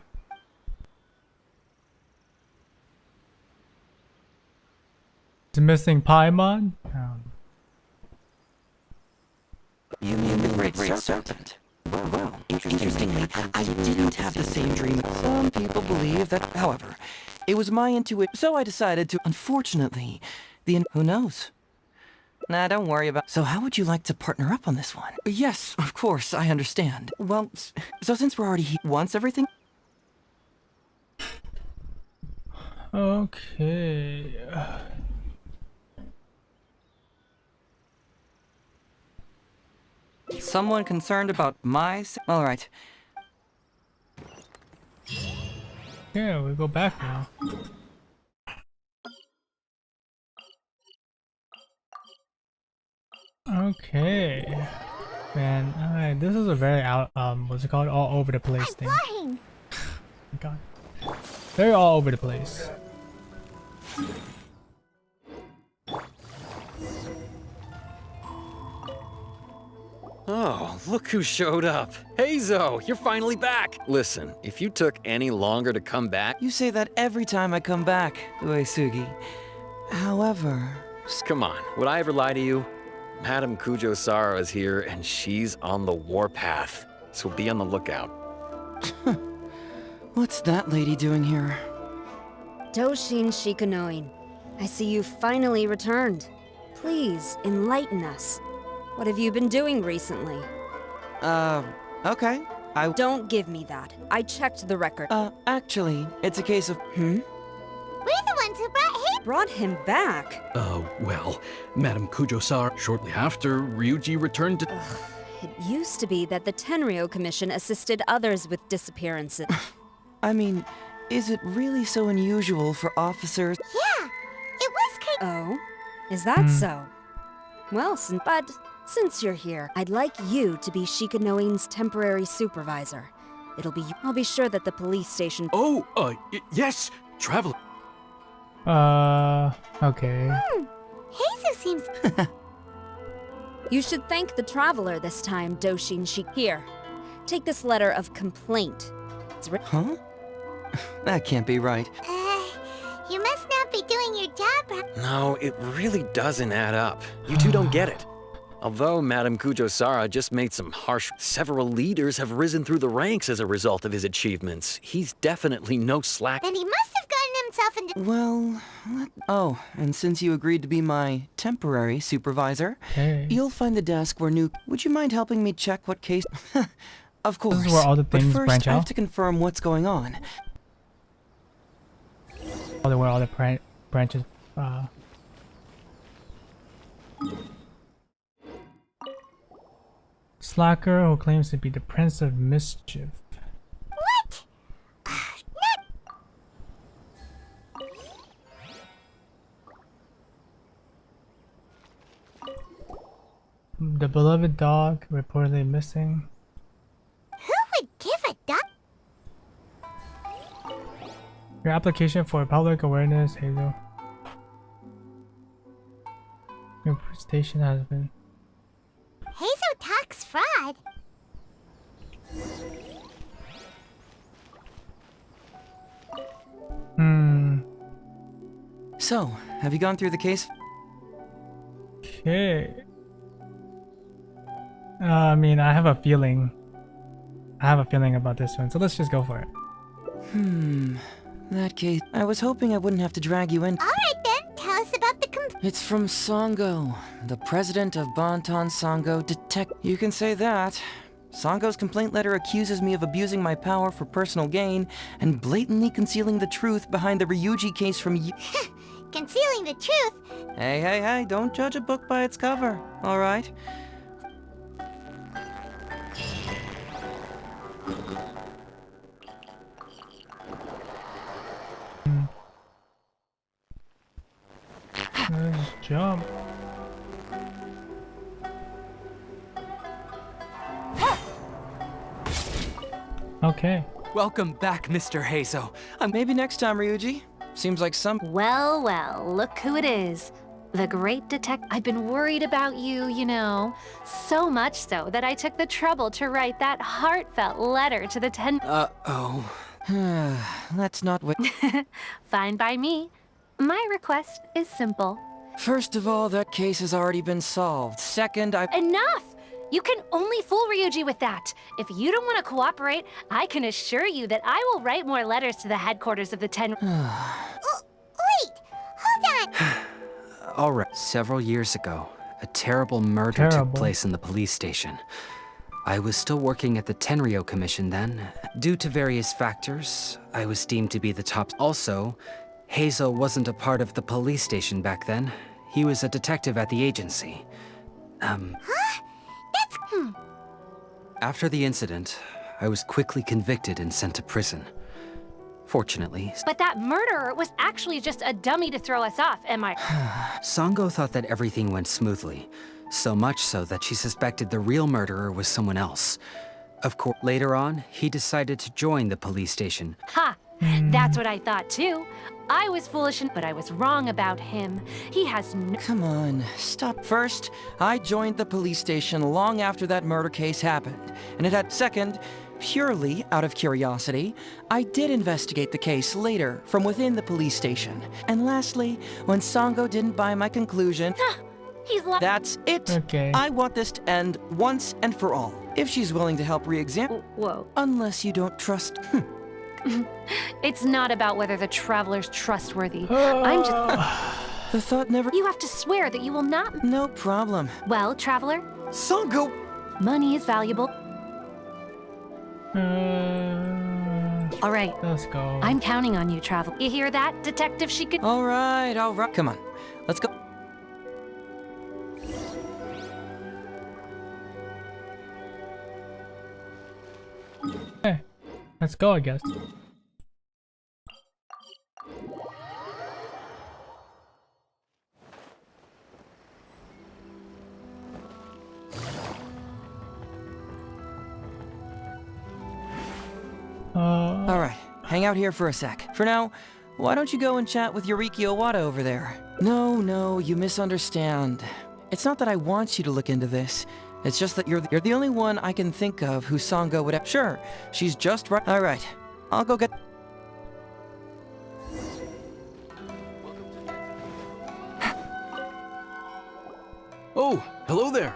It's missing Paimon? You mean the Great Serpent? Well, interestingly, I didn't have the same dream. Some people believe that, however, it was my intuition, so I decided to... Unfortunately, who knows? Nah, don't worry about... So how would you like to partner up on this one? Yes, of course, I understand. Well, so since we're already here, once everything... Okay... Someone concerned about my... Alright. Yeah, we go back now. Okay. Man, alright, this is a very what's it called? All over the place thing. Oh my god. Very all over the place. Oh, look who showed up. Hazo, you're finally back. Listen, if you took any longer to come back... You say that every time I come back, Uesugi. However... Come on, would I ever lie to you? Madame Kujo-Sara is here, and she's on the warpath. So be on the lookout. What's that lady doing here? Doshin Shikanoin, I see you finally returned. Please, enlighten us. What have you been doing recently? Okay. Don't give me that. I checked the record. Actually, it's a case of... We're the ones who brought him back? Well, Madame Kujo-Sara, shortly after, Ryuji returned to... It used to be that the Tenryo Commission assisted others with disappearances. I mean, is it really so unusual for officers... Yeah, it was kind... Oh? Is that so? Well, since you're here, I'd like you to be Shikanoin's temporary supervisor. I'll be sure that the police station... Yes! Travel... Okay. Hazu seems... You should thank the traveler this time, Doshin Here. Take this letter of complaint. Huh? That can't be right. You must not be doing your job. No, it really doesn't add up. You two don't get it. Although Madame Kujo-Sara just made some harsh... Several leaders have risen through the ranks as a result of his achievements. He's definitely no slack... Then he must have gotten himself into... Well, oh, and since you agreed to be my temporary supervisor, you'll find the desk where new... Would you mind helping me check what case... Of course. This is where all the things but first, branch I out? have to confirm what's going on. Oh, where all the branches... Slacker who claims to be the Prince of Mischief. What? The beloved dog reportedly missing. Who would give a dog? Your application for public awareness, Hazel. Your station has been... Hazel talks fraud. So, have you gone through the case? Okay. I mean, I have a feeling. I have a feeling about this one, so let's just go for it. In that case, I was hoping I wouldn't have to drag you in. Alright then, tell us about the It's from Sango, the president of Bantan Sango Detect. You can say that. Sango's complaint letter accuses me of abusing my power for personal gain and blatantly concealing the truth behind the Ryuji case from you. Concealing the truth? Hey, don't judge a book by its cover, alright? Let's jump. Okay. Welcome back, Mr. Hazo. Maybe next time, Ryuji. Seems like some... Well, look who it is. The great detective. I've been worried about you, you know. So much so that I took the trouble to write that heartfelt letter to the Uh-oh. Let's not wait. Fine by me. My request is simple. First of all, that case has already been solved. Second, Enough! You can only fool Ryuji with that. If you don't want to cooperate, I can assure you that I will write more letters to the headquarters of the Wait! Hold on! All right. Several years ago, a terrible murder took place in the police station. I was still working at the Tenryo Commission then. Due to various factors, I was deemed to be the top. Also, Hazel wasn't a part of the police station back then. He was a detective at the agency. After the incident, I was quickly convicted and sent to prison. Fortunately... But that murderer was actually just a dummy to throw us off, am I? Sango thought that everything went smoothly. So much so that she suspected the real murderer was someone else. Of course, later on, he decided to join the police station. Ha! That's what I thought too. I was foolish, but I was wrong about him. He has no— Come on, stop. First, I joined the police station long after that murder case happened, and it had second, purely out of curiosity, I did investigate the case later from within the police station. And lastly, when Sango didn't buy my conclusion, that's it. Okay. I want this to end once and for all. If she's willing to help re-examine, Whoa. unless you don't trust. It's not about whether the traveler's trustworthy. I'm just— The thought never— You have to swear that you will not— No problem. Well, traveler? Sango! Money is valuable. All right. Let's go. I'm counting on you, traveler. You hear that, Detective Shika? All right. Come on. Let's go. Hey, let's go, I guess. All right, hang out here for a sec. For now, why don't you go and chat with Yoriki Owada over there? No, you misunderstand. It's not that I want you to look into this. It's just that you're the only one I can think of who Sango would have. Sure, she's just right. All right, I'll go get. Oh, hello there.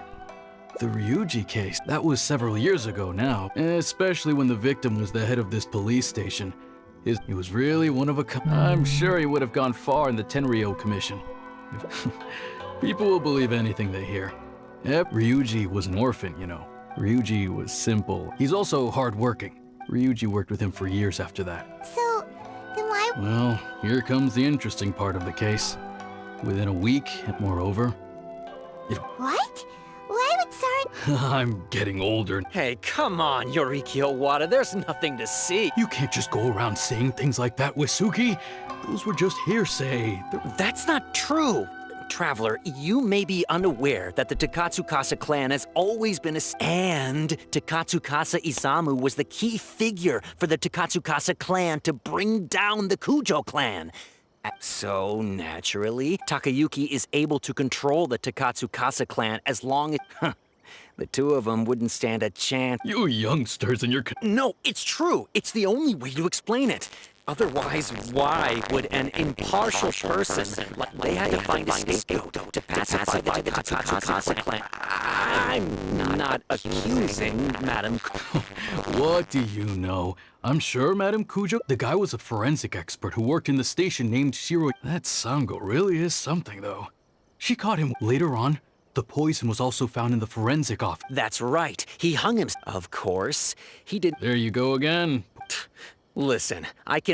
The Ryuji case, that was several years ago now, especially when the victim was the head of this police station. He was really one of a kind. I'm sure he would have gone far in the Tenryo Commission. People will believe anything they hear. Yep, Ryuji was an orphan, you know. Ryuji was simple. He's also hardworking. Ryuji worked with him for years after that. So, then why— Well, here comes the interesting part of the case. Within a week, moreover, What? Why would Sara— I'm getting older. Hey, come on, Yoriki Owada. There's nothing to see. You can't just go around saying things like that, Wisuki. Those were just hearsay. That's not true. Traveler, you may be unaware that the Takatsukasa clan has always been and Takatsukasa Isamu was the key figure for the Takatsukasa clan to bring down the Kujo clan. So, naturally, Takayuki is able to control the Takatsukasa clan as long as— the two of them wouldn't stand a chance. You youngsters and your— No, it's true. It's the only way to explain it. Otherwise, why would an impartial person like they had to find a scapegoat to pacify the Takatsukasa clan? I'm not accusing Madam. What do you know? I'm sure Madam Kujo, the guy was a forensic expert who worked in the station named Shiro. That Sango really is something, though. She caught him later on. The poison was also found in the forensic office. That's right. He hung himself. Of course, he did. There you go again. Listen,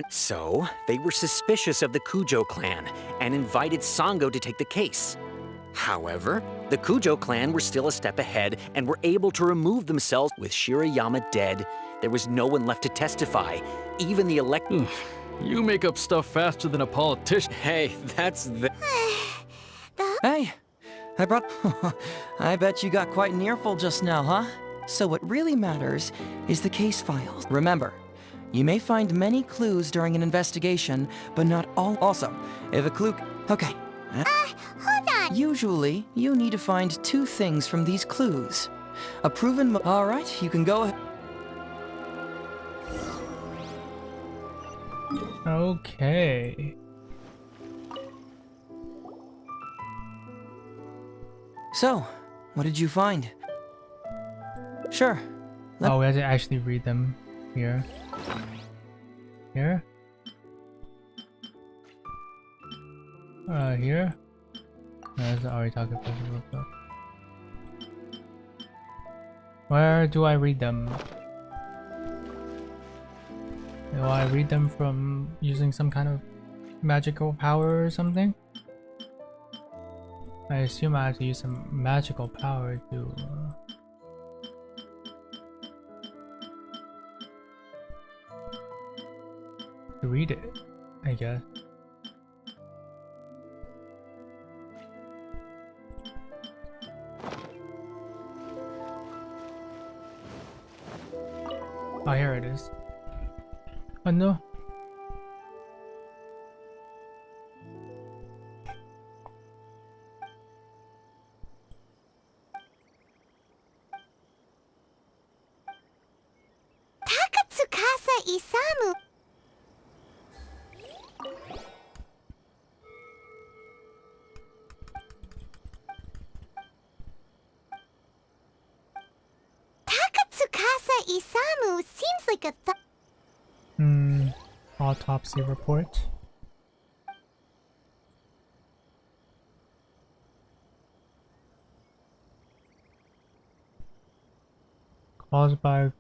So, they were suspicious of the Kujo clan and invited Sango to take the case. However, the Kujo clan were still a step ahead and were able to remove themselves. With Shirayama dead, there was no one left to testify. Even the You make up stuff faster than a politician. Hey, that's the— Hey, I bet you got quite an earful just now, huh? So what really matters is the case files. Remember, you may find many clues during an investigation, but not all. Also, if a clue— Okay. hold on. Usually, you need to find two things from these clues. A proven All right, you can go ahead. Okay. So, what did you find? Sure. Oh, we have to actually read them here. Here? Here? No, that's already talking about the book. Where do I read them? Do I read them from using some kind of magical power or something? I assume I have to use some magical power to read it, I guess. Oh, here it is. Oh no. Isamu seems like a Autopsy report. Caused by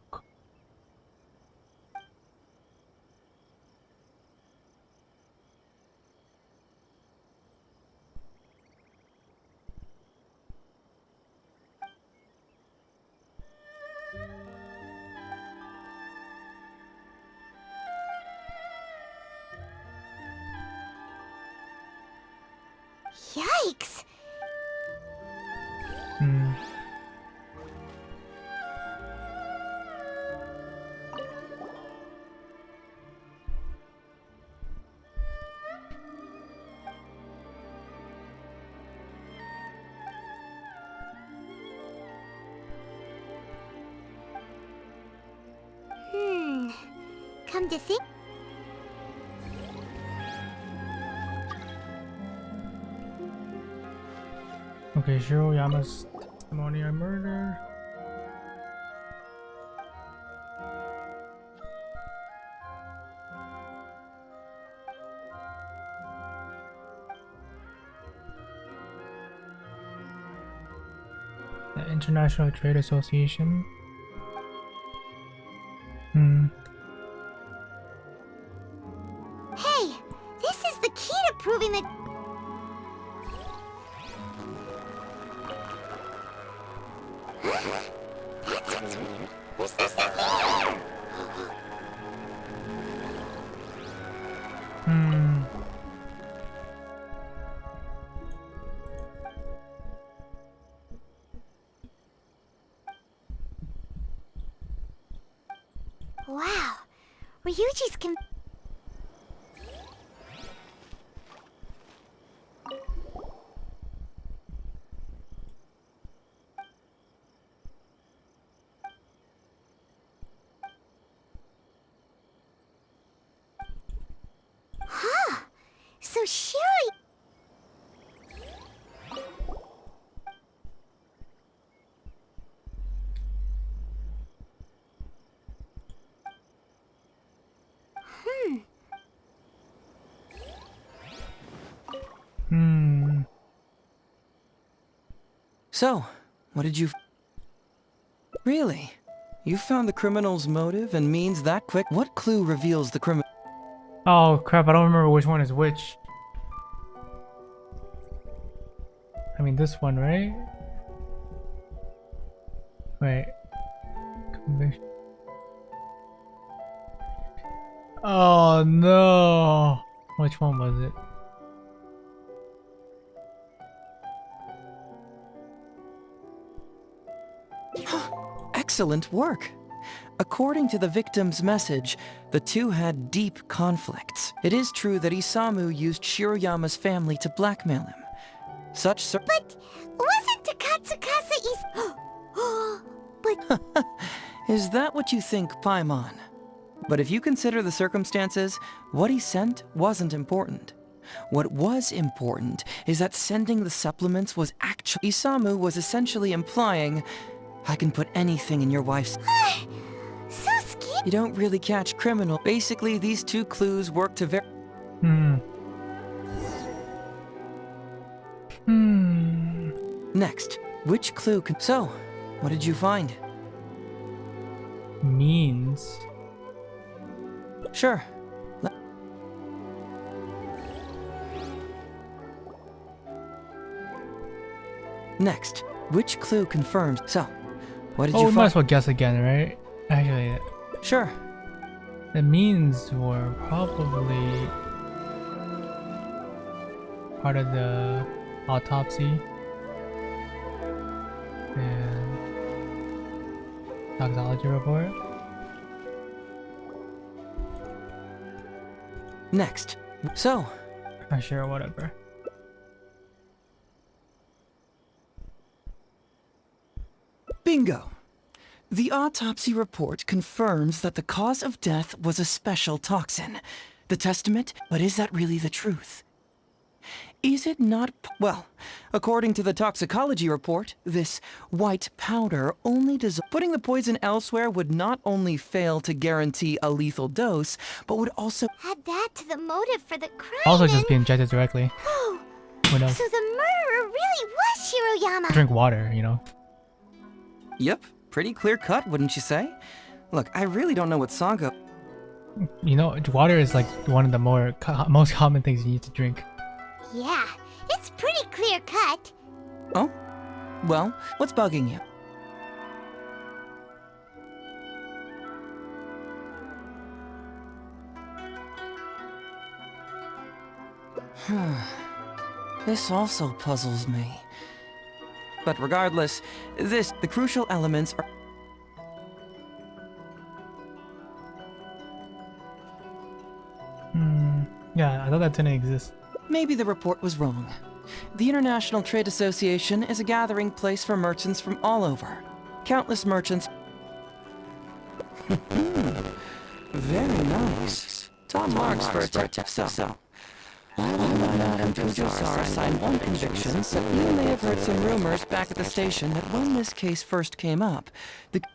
Yikes! Come to think. Okay, Shiroyama's testimony on murder. The International Trade Association. Hey, this is the key to proving that. That's what's weird. There's nothing there. Wow, Ryuji's so sure. So, what did you... Really? You found the criminal's motive and means that quick? What clue reveals the criminal? Oh crap, I don't remember which one is which. I mean this one, right? Wait. Conviction. Oh no! Which one was it? Excellent work. According to the victim's message, the two had deep conflicts. It is true that Isamu used Shiroyama's family to blackmail him. But wasn't Takatsukasa But... Is that what you think, Paimon? But if you consider the circumstances, what he sent wasn't important. What was important is that sending the supplements was actually... Isamu was essentially implying, I can put anything in your wife's... So scary. You don't really catch criminal. Basically, these two clues work to Next, which clue can... So, what did you find? Means. Sure. Next, which clue confirms... So, what did you find? We might as well guess again, right? Actually... Sure. The means were probably... part of the autopsy. And... toxicology report. Next. So... Sure, whatever. Bingo! The autopsy report confirms that the cause of death was a special toxin. The testament, but is that really the truth? Is it not? Well, according to the toxicology report, this white powder only putting the poison elsewhere would not only fail to guarantee a lethal dose, but would also add that to the motive for the crime. Also, just be injected directly. Oh, Who knows? so the murderer really was Shiroyama. Drink water, you know. Yep, pretty clear cut, wouldn't you say? Look, I really don't know what Sango. You know, water is like one of the most common things you need to drink. Yeah, it's pretty clear cut. Oh? Well, what's bugging you? This also puzzles me. But regardless, the crucial elements are... Yeah, I thought that didn't exist. Maybe the report was wrong. The International Trade Association is a gathering place for merchants from all over. Countless merchants... Very nice. Top marks for a tip. So. Madam Kujo-Sara signed one conviction, so you may have heard some rumors back at the station that when this case first came up,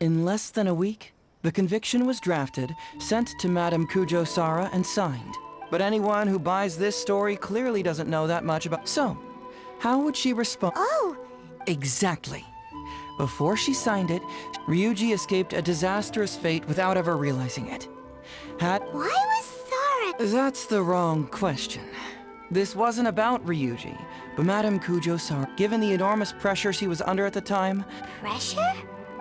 in less than a week, the conviction was drafted, sent to Madam Kujo-Sara, and signed. But anyone who buys this story clearly doesn't know that much about... So, how would she respond? Oh! Exactly. Before she signed it, Ryuji escaped a disastrous fate without ever realizing it. Why was Sara... That's the wrong question. This wasn't about Ryuji, but Madame Kujo-Sara. Given the enormous pressure she was under at the time... Pressure?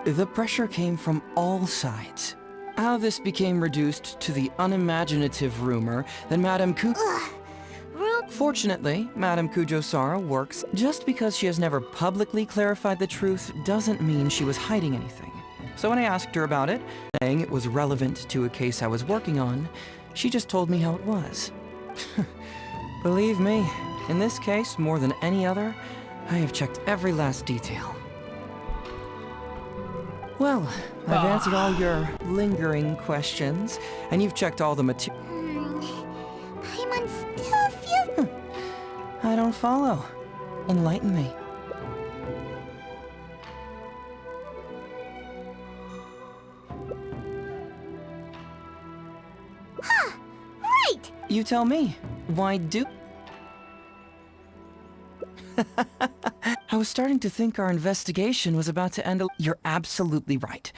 The pressure came from all sides. How this became reduced to the unimaginative rumor that Madame Fortunately, Madame Kujo-Sara works. Just because she has never publicly clarified the truth doesn't mean she was hiding anything. So when I asked her about it, saying it was relevant to a case I was working on, she just told me how it was. Believe me, in this case, more than any other, I have checked every last detail. Well, I've answered all your lingering questions, and you've checked all the material. Paimon still feels... I don't follow. Enlighten me. Huh! Right! You tell me. Why do... I was starting to think our investigation was about to end. You're absolutely right.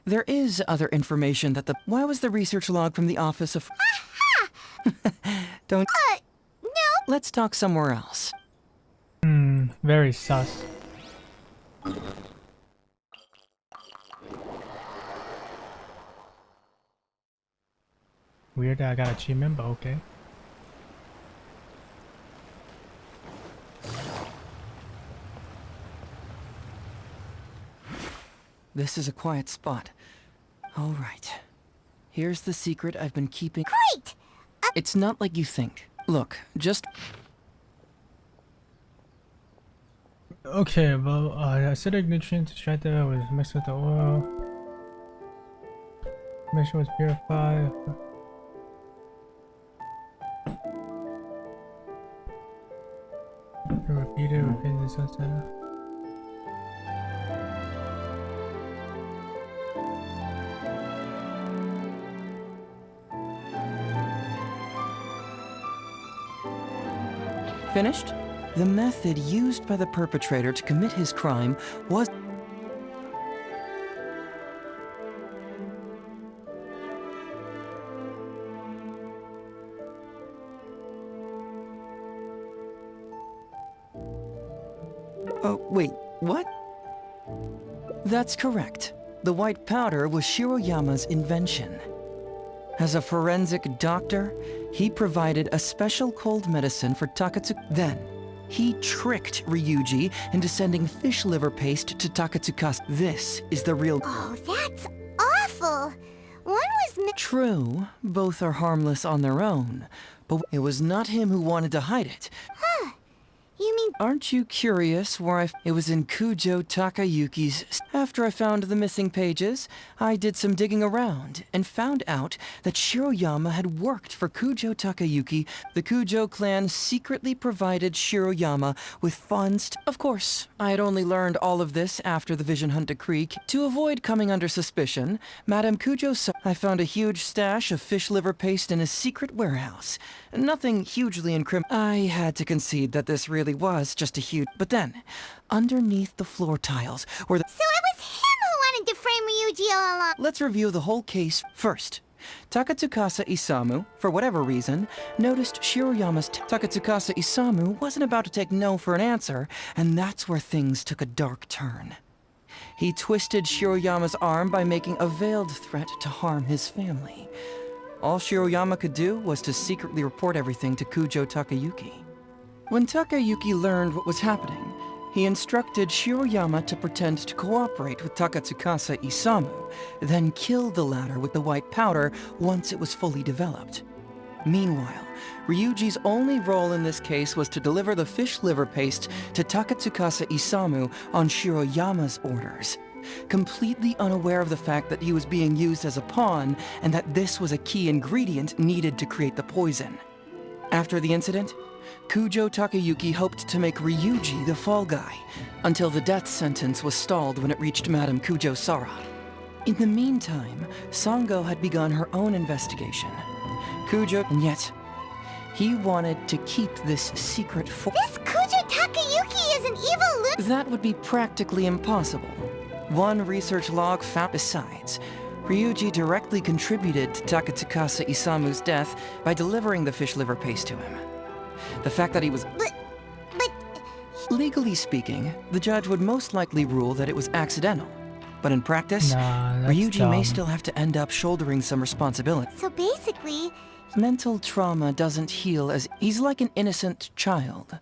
There is other information that Why was the research log from the office of... Don't... No. Let's talk somewhere else. Very sus. Weird that I got achievement, but okay. This is a quiet spot. All right. Here's the secret I've been keeping. Great! It's not like you think. Look, just... Okay, well, acidic nutrient extracted was mixed with the oil. Mixture was purified. Repeated the sunset. Finished? The method used by the perpetrator to commit his crime was... Oh, wait, what? That's correct. The white powder was Shiroyama's invention. As a forensic doctor, he provided a special cold medicine for Takatsuka. Then, he tricked Ryuji into sending fish liver paste to Takatsuka. This is the real... Oh, that's awful! One was... True, both are harmless on their own, but it was not him who wanted to hide it. Huh. You mean... Aren't you curious where It was in Kujo Takayuki's... After I found the missing pages, I did some digging around and found out that Shiroyama had worked for Kujo Takayuki. The Kujo clan secretly provided Shiroyama with funds. Of course, I had only learned all of this after the Vision Hunt decree. To avoid coming under suspicion, Madame Kujo I found a huge stash of fish liver paste in a secret warehouse. Nothing hugely incriminating. I had to concede that this really was just a huge... But then, underneath the floor tiles were the... So it was him who wanted to frame Ryuji all along. Let's review the whole case first. Takatsukasa Isamu, for whatever reason, noticed Shiroyama's... Takatsukasa Isamu wasn't about to take no for an answer, and that's where things took a dark turn. He twisted Shiroyama's arm by making a veiled threat to harm his family. All Shiroyama could do was to secretly report everything to Kujo Takayuki. When Takayuki learned what was happening, he instructed Shiroyama to pretend to cooperate with Takatsukasa Isamu, then kill the latter with the white powder once it was fully developed. Meanwhile, Ryuji's only role in this case was to deliver the fish liver paste to Takatsukasa Isamu on Shiroyama's orders, completely unaware of the fact that he was being used as a pawn and that this was a key ingredient needed to create the poison. After the incident, Kujo Takayuki hoped to make Ryuji the fall guy, until the death sentence was stalled when it reached Madame Kujo Sara. In the meantime, Sango had begun her own investigation. And yet, he wanted to keep this secret for— This Kujo Takayuki is an evil loon! That would be practically impossible. One research log found— Besides, Ryuji directly contributed to Takatsukasa Isamu's death by delivering the fish liver paste to him. The fact that he was— But... Legally speaking, the judge would most likely rule that it was accidental. But in practice, Ryuji may still have to end up shouldering some responsibility. So basically... Mental trauma doesn't heal as... He's like an innocent child.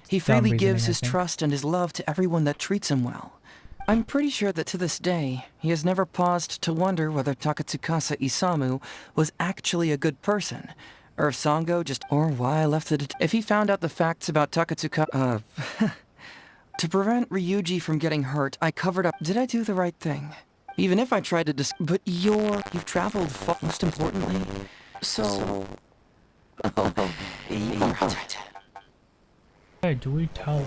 He freely gives his trust and his love to everyone that treats him well. I'm pretty sure that to this day, he has never paused to wonder whether Takatsukasa Isamu was actually a good person, or if Sango just... or why I left it... If he found out the facts about Takatsuka... To prevent Ryuji from getting hurt, I covered up... Did I do the right thing? Even if I tried to But you've traveled far, most importantly. So... Oh, you're right. Hey, do we tell?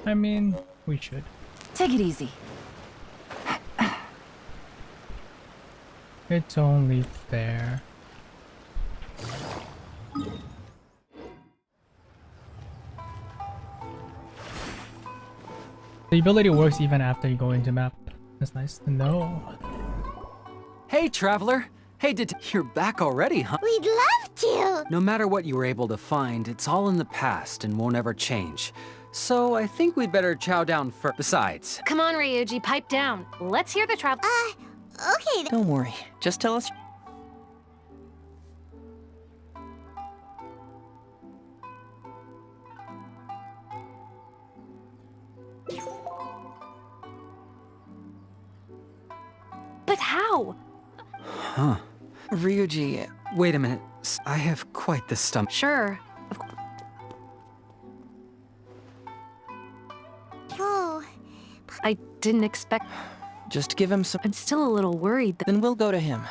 I mean, we should. Take it easy. It's only fair. The ability works even after you go into map. That's nice to know. Hey, traveler! Hey, you're back already, huh? We'd love to! No matter what you were able to find, it's all in the past and won't ever change. So I think we'd better chow down first. Besides... Come on, Ryuji, pipe down. Let's hear the travel. Okay. Don't worry. Just tell us... But how? Huh. Ryuji... Wait a minute. I have quite the stomach. Sure. Oh. I didn't expect... Just give him some... I'm still a little worried that... Then we'll go to him.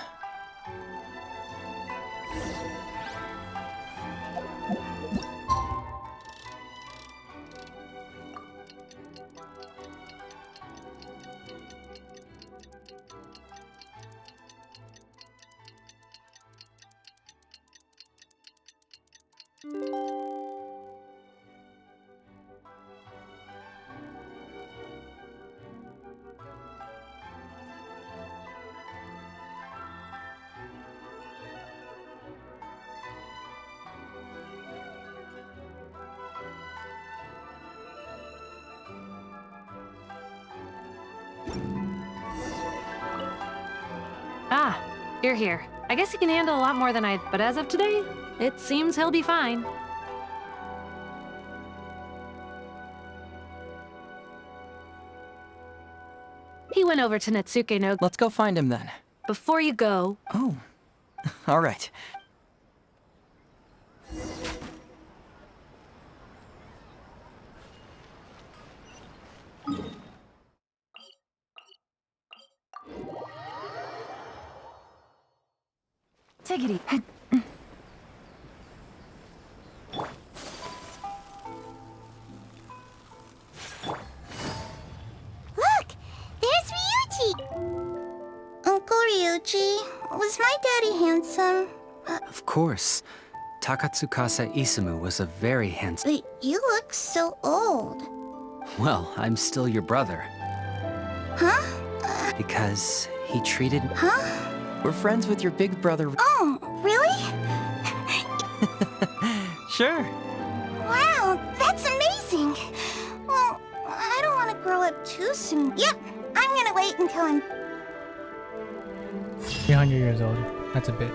Ah, you're here. I guess he can handle a lot more than but as of today, it seems he'll be fine. He went over to Natsuke no... Let's go find him then. Before you go... Oh. All right. Take it easy. Look! There's Ryuji! Uncle Ryuji, was my daddy handsome? Of course. Takatsukasa Isamu was a very handsome... But you look so old. Well, I'm still your brother. Huh? Because he treated... Huh? We're friends with your big brother. Oh, really? Sure. Wow, that's amazing. Well, I don't want to grow up too soon. Yep, I'm gonna wait until I'm 300 years old. That's a bit.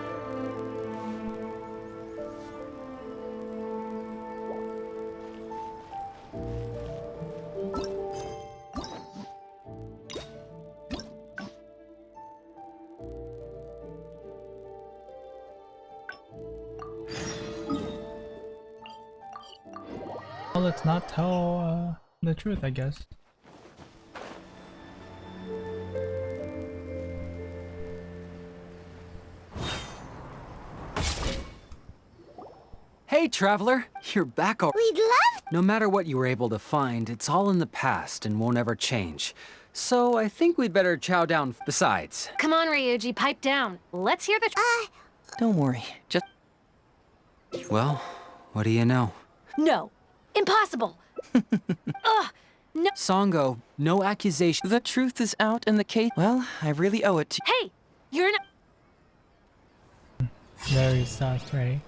Well, let's not tell the truth, I guess. Hey, traveler! You're back al- We'd love- No matter what you were able to find, it's all in the past and won't ever change. So I think we'd better chow down. Besides... Come on, Ryuji, pipe down. Let's hear the Don't worry. Just... Well, what do you know? No. Impossible! Ugh! No. Songo, no accusation. The truth is out in the case. Well, I really owe it to... Hey! You're not... Very sus, right?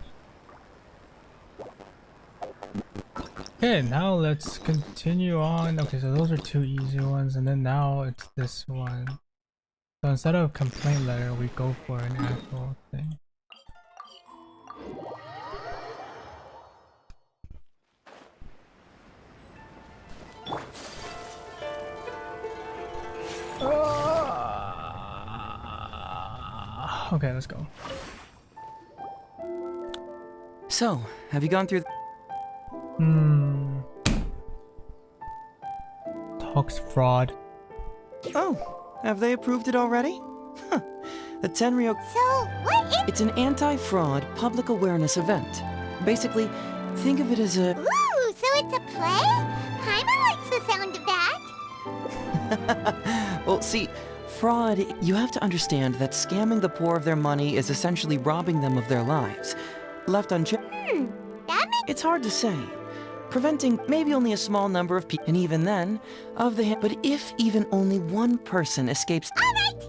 Okay, now let's continue on. Okay, so those are two easy ones, and then now it's this one. So instead of a complaint letter, we go for an actual thing. Okay, let's go. So, have you gone through... Talks fraud. Oh, have they approved it already? Huh. The Tenryou... So, what is... It's an anti-fraud public awareness event. Basically, think of it as a... Ooh, so it's a play? Paimon likes the sound of that. Well, see, fraud, you have to understand that scamming the poor of their money is essentially robbing them of their lives. Left unchecked... That makes... It's hard to say. Preventing maybe only a small number of people, and even then, of the... But if even only one person escapes... Alright,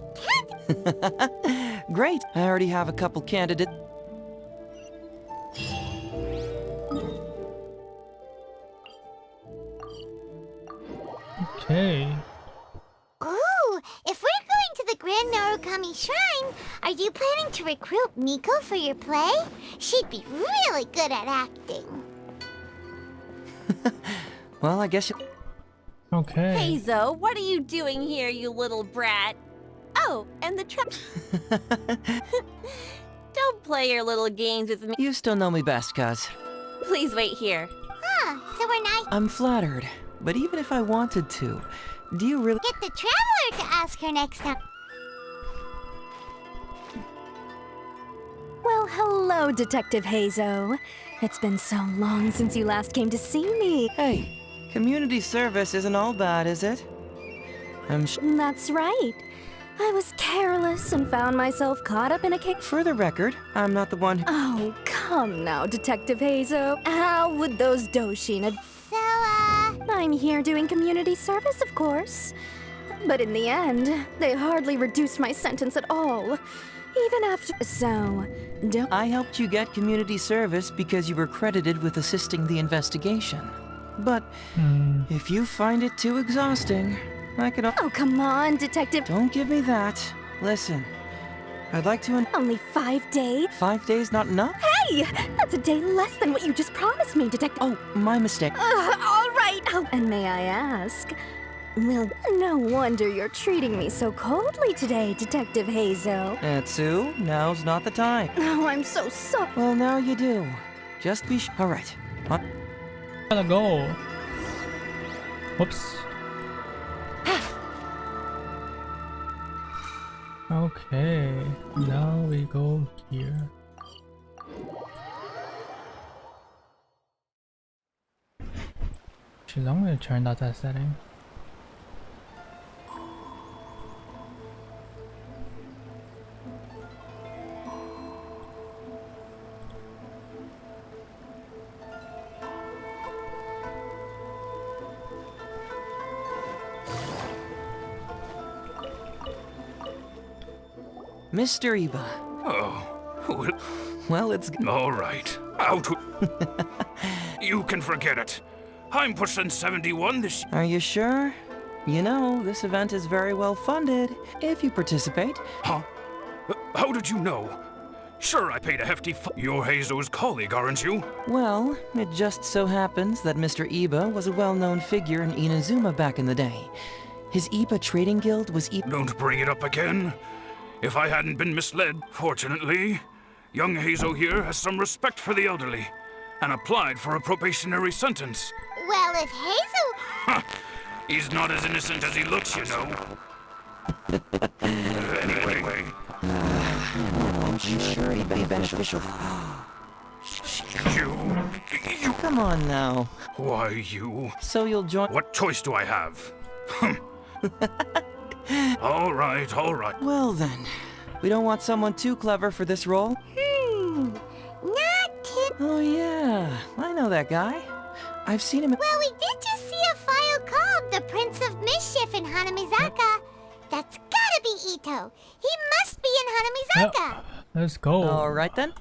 Great, I already have a couple candidates. Okay. Ooh, if we're going to the Grand Narukami Shrine, are you planning to recruit Miko for your play? She'd be really good at acting. Well, I guess you... Okay. Hazo, what are you doing here, you little brat? Oh, and the trap. Don't play your little games with me. You still know me best, cuz. Please wait here. Huh, so we're not... I'm flattered, but even if I wanted to, do you really... Get the Traveler to ask her next time. Well, hello, Detective Hazo. It's been so long since you last came to see me. Hey, community service isn't all bad, is it? That's right. I was careless and found myself caught up in a case. For the record, I'm not the one who... Oh, come now, Detective Hazo. How would those Doshin have... So, I'm here doing community service, of course. But in the end, they hardly reduced my sentence at all. Even after... So, don't... I helped you get community service because you were credited with assisting the investigation. But if you find it too exhausting, I could... Oh, come on, Detective... Don't give me that. Listen, I'd like to... Only 5 days? 5 days not enough? Hey! That's a day less than what you just promised me, Detective... Oh, my mistake. All right! Oh, and may I ask... Well, no wonder you're treating me so coldly today, Detective Hazo. Etsu, now's not the time. Oh, I'm so sorry. Well, now you do. Just be all right. Gotta go. Whoops. Okay, now we go here. Actually, I'm gonna turn out that setting. Mr. Iba. Oh, well, it's... all right. Out. You can forget it. I'm pushing 71 this year. Are you sure? You know, this event is very well funded, if you participate. Huh? How did you know? Sure, I paid a hefty You're Heizo's colleague, aren't you? Well, it just so happens that Mr. Iba was a well-known figure in Inazuma back in the day. His Iba Trading Guild was Don't bring it up again. If I hadn't been misled, fortunately, young Heizo here has some respect for the elderly and applied for a probationary sentence. Well, if Heizo... He's not as innocent as he looks, you know. Anyway... I'm sure he'd be beneficial. You... Come on now. Why, you... So you'll join... What choice do I have? All right, all right. Well then, we don't want someone too clever for this role. Not too... Oh yeah, I know that guy. I've seen him... Well, we did just see a file called the Prince of Mischief in Hanamizaka. That's gotta be Ito. He must be in Hanamizaka. Yep. Let's go. All right then.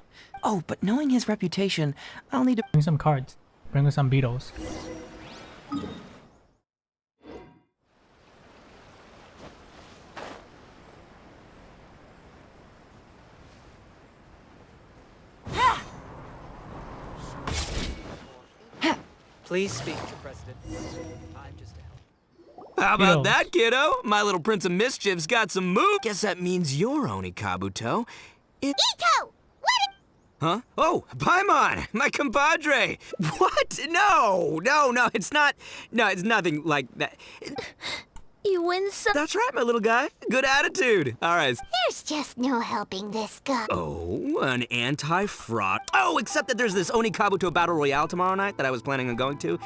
Oh, but knowing his reputation, I'll need to... Bring some cards. Bring us some beetles. Please speak to President. I'm just a How about that, kiddo? My little Prince of Mischief's got some moves. Guess that means you're Oni Kabuto. Ito! What? Huh? Oh, Paimon, my compadre. What? No, it's not. No, it's nothing like that. You win some... That's right, my little guy. Good attitude. All right. There's just no helping this guy. Oh, an anti-fraud. Oh, except that there's this Oni Kabuto Battle Royale tomorrow night that I was planning on going to.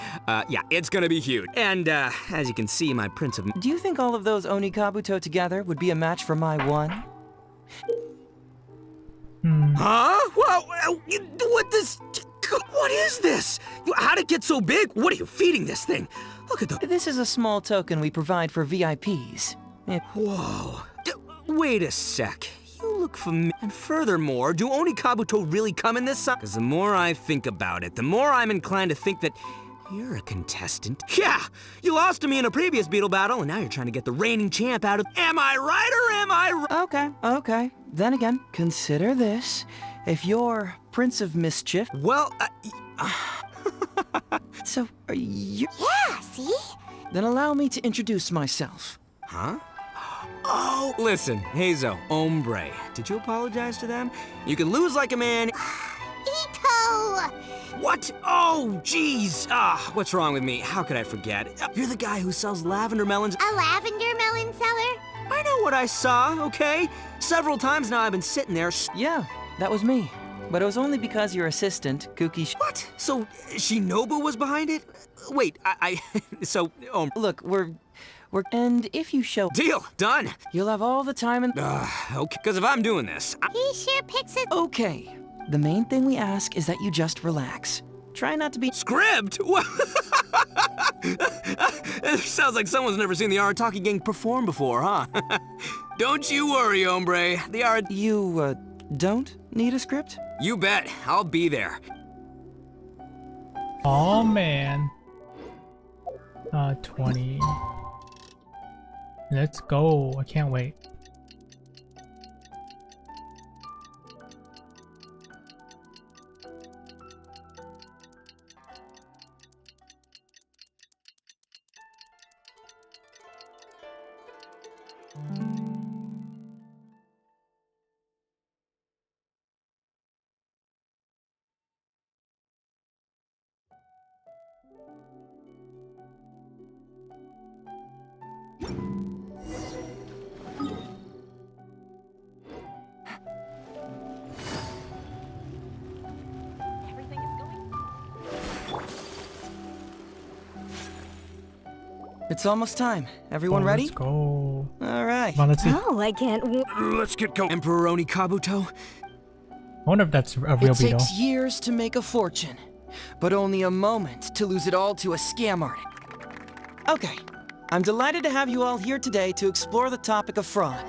Yeah, it's gonna be huge. And, as you can see, my Prince of... Do you think all of those Oni Kabuto together would be a match for my one? Huh? Whoa, what this... What is this? How'd it get so big? What are you feeding this thing? Look at the... This is a small token we provide for VIPs. Whoa. Wait a sec. You look familiar. And furthermore, do Oni Kabuto really come in this size? Because the more I think about it, the more I'm inclined to think that you're a contestant. Yeah! You lost to me in a previous Beetle battle, and now you're trying to get the reigning champ out of... Am I right or am I... Okay. Then again, consider this. If you're Prince of Mischief... Well, So, are you... Yeah, see? Then allow me to introduce myself. Huh? Oh, listen, Heizo, hombre. Did you apologize to them? You can lose like a man. Ito! What? Oh, jeez. What's wrong with me? How could I forget? You're the guy who sells lavender melons. A lavender melon seller? I know what I saw, okay? Several times now I've been sitting there. Yeah, that was me. But it was only because your assistant, Kuki... What? So, Shinobu was behind it? Wait, Look, we're... And if you show... Deal! Done! You'll have all the time and... Okay, because if I'm doing this... He sure picks it... Okay. The main thing we ask is that you just relax. Try not to be... Script? What? It sounds like someone's never seen the Arataki gang perform before, huh? Don't you worry, hombre. The Arat... You, don't need a script? You bet. I'll be there. Oh man. 20. Let's go. I can't wait. It's almost time. Everyone ready? Let's go. All right. Come on, let's see. Oh, I can't. Let's get going. Emperoroni Kabuto? I wonder if that's a real It beetle. takes years to make a fortune, but only a moment to lose it all to a scam artist. Okay, I'm delighted to have you all here today to explore the topic of fraud.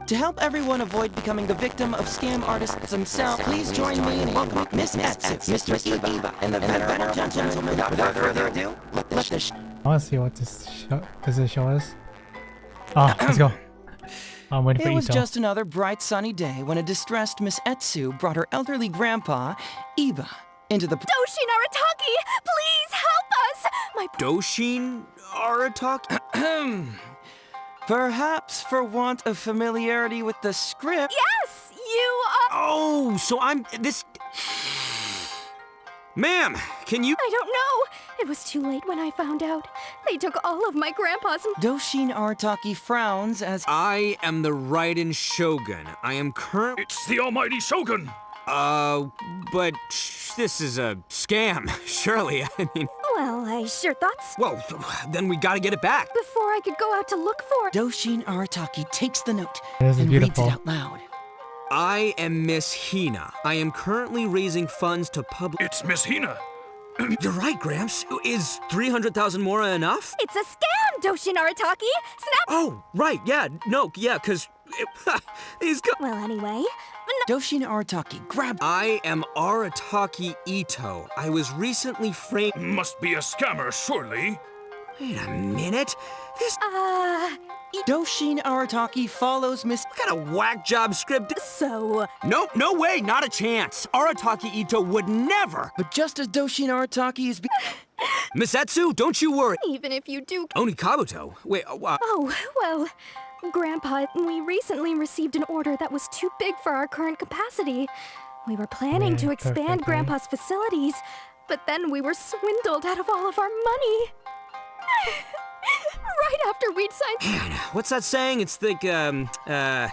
To help everyone avoid becoming the victim of scam artists themselves, please join me in welcoming Miss Etsu, Mr. Iba, and the venerable gentleman. Without further ado, let this I want to see what this does it show us. Oh, let's go. I'm waiting for It was Ito. just another bright sunny day when a distressed Miss Etsu brought her elderly grandpa, Iba, into the... Doshin Arataki, please help us! My Doshin Arataki? Perhaps for want of familiarity with the script... Yes, you are... Oh, so I'm this... Ma'am, can you... I don't know. It was too late when I found out. They took all of my grandpa's... Doshin Arataki frowns as... I am the Raiden Shogun. I am current... It's the almighty Shogun! But this is a scam, surely. I mean... Well, I sure thought so. Well, then we gotta get it back. Before I could go out to look for... Doshin Arataki takes the note This is and reads it beautiful. out loud. I am Miss Hina. I am currently raising funds to public... It's Miss Hina. You're right, Gramps. Is 300,000 mora enough? It's a scam, Doshin Arataki! Snap! Oh, right, yeah, no, yeah, because... he's got... Well, anyway... Doshin Arataki grabbed... I am Arataki Ito. I was recently framed... Must be a scammer, surely. Wait a minute. This... Doshin Arataki follows Miss... What kind of whack job script... So... Nope, no way, not a chance. Arataki Ito would never... But just as Doshin Arataki is... Miss Etsu, don't you worry. Even if you do... Oni Kabuto. Wait, Oh, well... Grandpa, we recently received an order that was too big for our current capacity. We were planning to expand perfectly. Grandpa's facilities, but then we were swindled out of all of our money. Right after we'd signed... Man, what's that saying? It's like, it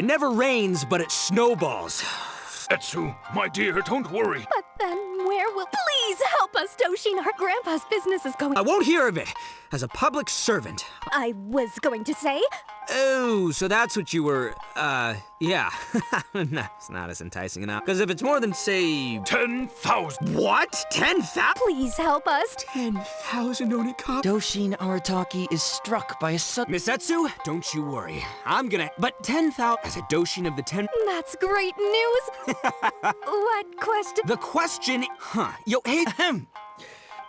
never rains, but it snowballs. Etsu, my dear, don't worry. But then where will... Please help us, Doshin. Our Grandpa's business is going... I won't hear of it. As a public servant. I was going to say... Oh, so that's what you were, yeah. That's not as enticing enough. Because if it's more than, say... 10,000. What? 10,000? Please help us. 10,000 Onikab? Doshin Arataki is struck by a sudden... Miss Etsu, don't you worry. I'm gonna... But 10,000 as a Doshin of the 10... That's great news. What question? The question... Huh. Yo, hey...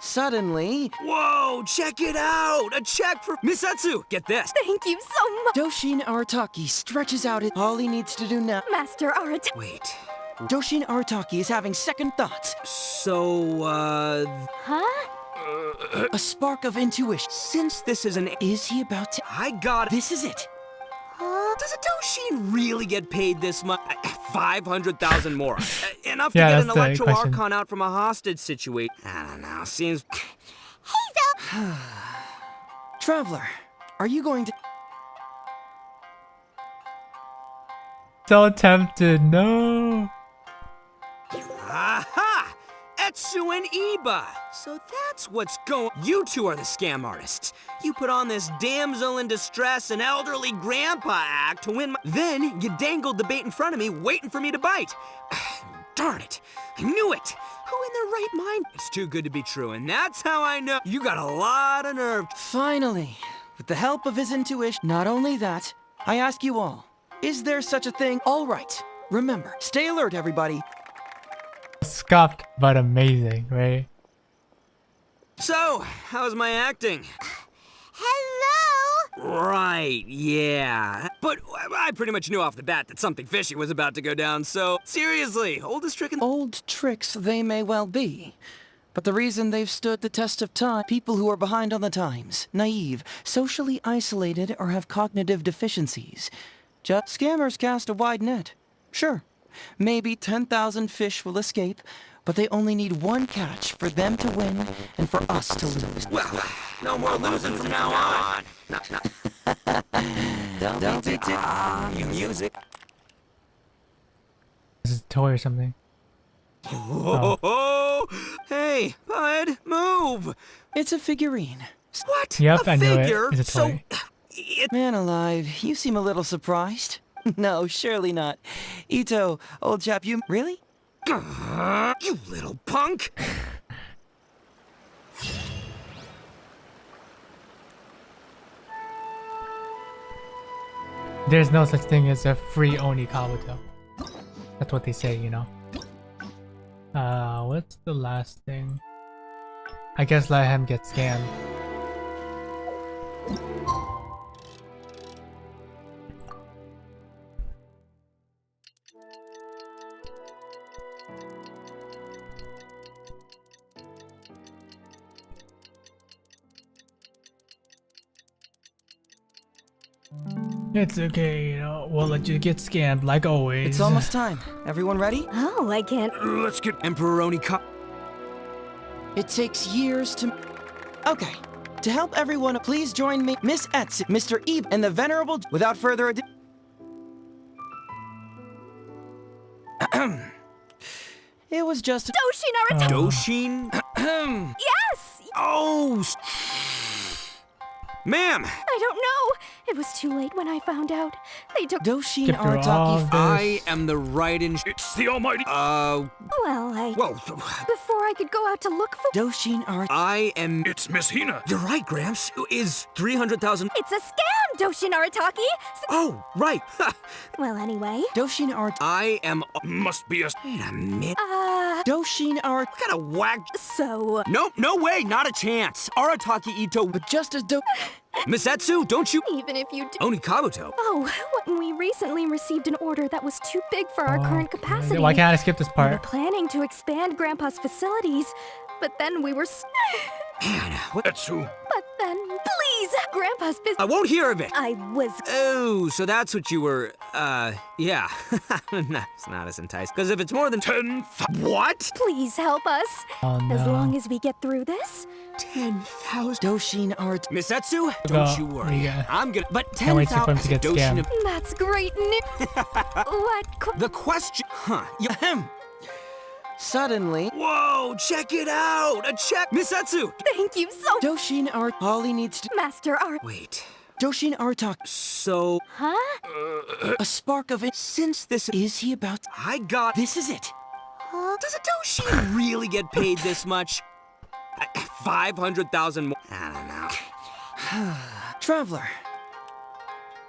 Suddenly... Whoa, check it out! A check for... Miss Etsu, get this. Thank you so much. Doshin Arataki stretches out it. All he needs to do now... Master Arataki. Wait. Doshin Arataki is having second thoughts. So, Huh? A spark of intuition. Since this is an... Is he about to... I got it. This is it. Does a Doshin really get paid this much? 500,000 more. Enough Yeah, to get that's an the Electro question. Archon out from a hostage situation. I don't know, seems... Traveler, are you going to... So tempted, no. Aha! Etsu and Iba! So that's what's going... You two are the scam artists. You put on this damsel in distress and elderly grandpa act to win my... Then you dangled the bait in front of me, waiting for me to bite. Darn it! I knew it! Who in their right mind? It's too good to be true, and that's how I know you got a lot of nerve. Finally, with the help of his intuition, not only that, I ask you all, is there such a thing? All right, remember, stay alert, everybody. Scuffed, but amazing, right? So, how's my acting? Hello? Right, yeah. But I pretty much knew off the bat that something fishy was about to go down, so seriously, oldest trick in... Old tricks they may well be, but the reason they've stood the test of time, people who are behind on the times, naive, socially isolated, or have cognitive deficiencies. Just scammers cast a wide net. Sure, maybe 10,000 fish will escape, but they only need one catch for them to win and for us to lose. Well, no more losing from now on. Don't be too... music. This is a toy or something. Oh. Hey, bud, move! It's a figurine. What? Yep, a I knew figure? it. It's a toy. Man alive, you seem a little surprised. No, surely not. Ito, old chap, you really? You little punk! There's no such thing as a free Oni Kabuto. That's what they say, you know. What's the last thing? I guess let him get scammed. It's okay, you know, we'll let you get scammed like always. It's almost time. Everyone ready? Oh, I can't. Let's get Emperor Oni It takes years to... Okay. To help everyone, please join me, Miss Etsu, Mr. Ebe, and the Venerable... Without further ado... It was just... Doshin Arataki! Doshin? Yes! Oh! Ma'am! I don't know. It was too late when I found out. They took Doshin Skip through all Arataki... this. I am the right It's the almighty... Well, Well... Before I could go out to look for... Doshin Arataki... I am... It's Miss Hina. You're right, Gramps. Is 300,000... It's a scam, Doshin Arataki! Oh, right. Well, anyway. Doshin Arataki... I am... Must be a... Wait a minute. Doshin Arataki... What kind of whack... So... Nope, no way, not a chance. Arataki Ito... But just as Miss Etsu, don't you... Even if you do... Oni Kabuto. Oh, we recently received an order that was too big for our current capacity. Why can't I skip this We were part? planning to expand Grandpa's facilities, but then we were... Man, what... Etsu. But then... Please! Grandpa's business... I won't hear of it. I was... Oh, so that's what you were... yeah. Nah, it's not as enticing. Because if it's more than 10... What? Please help us. Oh, no. As long as we get through this. 10,000... Doshin Arataki... Miss Etsu, don't you worry. Yeah. I'm gonna... But Can't wait for him 10,000... to get scammed. That's great news. What... The question... Huh. Suddenly... Whoa, check it out! A check! Miss Etsu! Thank you so... Doshin Arataki... All he needs to... Master Art... Wait. Doshin Arataki... So... Huh? A spark of it... Since this... Is he about... I got... This is it. Does a Doshin really get paid this much? 500,000 more... I don't know. Traveler.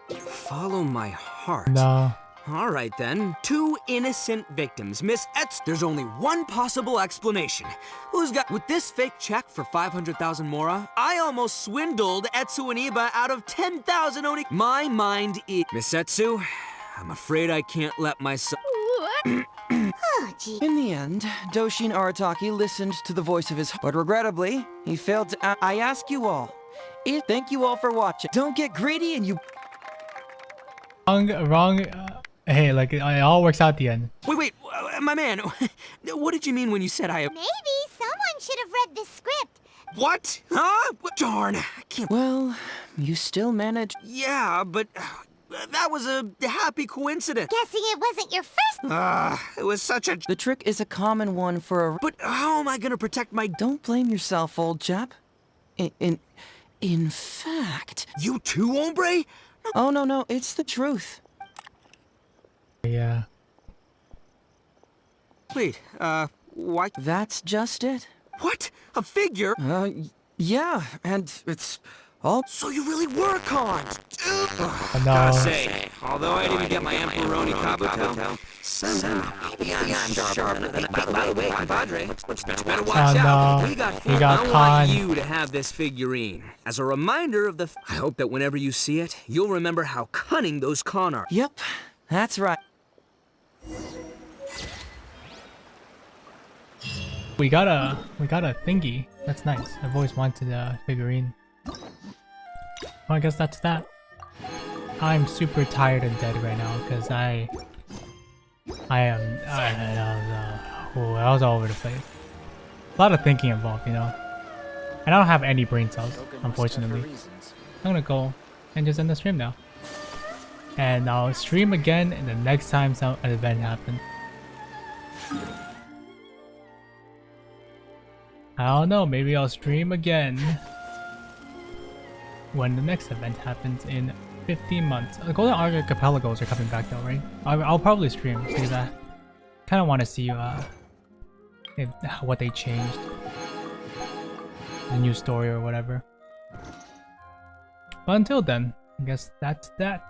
Follow my heart. No. All right, then. 2 innocent victims. Miss Etsu, there's only one possible explanation. Who's got... With this fake check for 500,000 mora, I almost swindled Etsu and Iba out of 10,000 Oni... My mind is... Miss Etsu, I'm afraid I can't let myself... What? Oh, gee. In the end, Doshin Arataki listened to the voice of his... But regrettably, he failed to... I ask you all. Thank you all for watching. Don't get greedy and you... Wrong... hey, like, it all works out at the end. Wait, my man. What did you mean when you said I... Maybe someone should have read the script. What? Huh? Darn, I can't... Well, you still managed... Yeah, but... that was a happy coincidence. Guessing it wasn't your first... It was such a... The trick is a common one for a... But how am I gonna protect my... Don't blame yourself, old chap. In fact... You too, hombre? Oh, no, it's the truth. Yeah. Wait, why... That's just it. What? A figure? Yeah, and it's all... So you really were conned! Oh, no. Gotta say, although I didn't get my Emperoni Kabuto, somehow, maybe I'm sharper than... By the way, compadre, you better watch out. We got fooled. I want conned. you to have this figurine. As a reminder of the... I hope that whenever you see it, you'll remember how cunning those con are. Yep, that's right. We got a thingy. That's nice. I've always wanted a figurine. Well, I guess that's that. I'm super tired and dead right now because I was all over the place. A lot of thinking involved, you know. And I don't have any brain cells, unfortunately. I'm gonna go and just end the stream now. And I'll stream again in the next time some event happens. I don't know, maybe I'll stream again when the next event happens in 15 months. The Golden Archipelagos are coming back though, right? I'll probably stream because I kind of want to see what they changed, the new story or whatever. But until then, I guess that's that.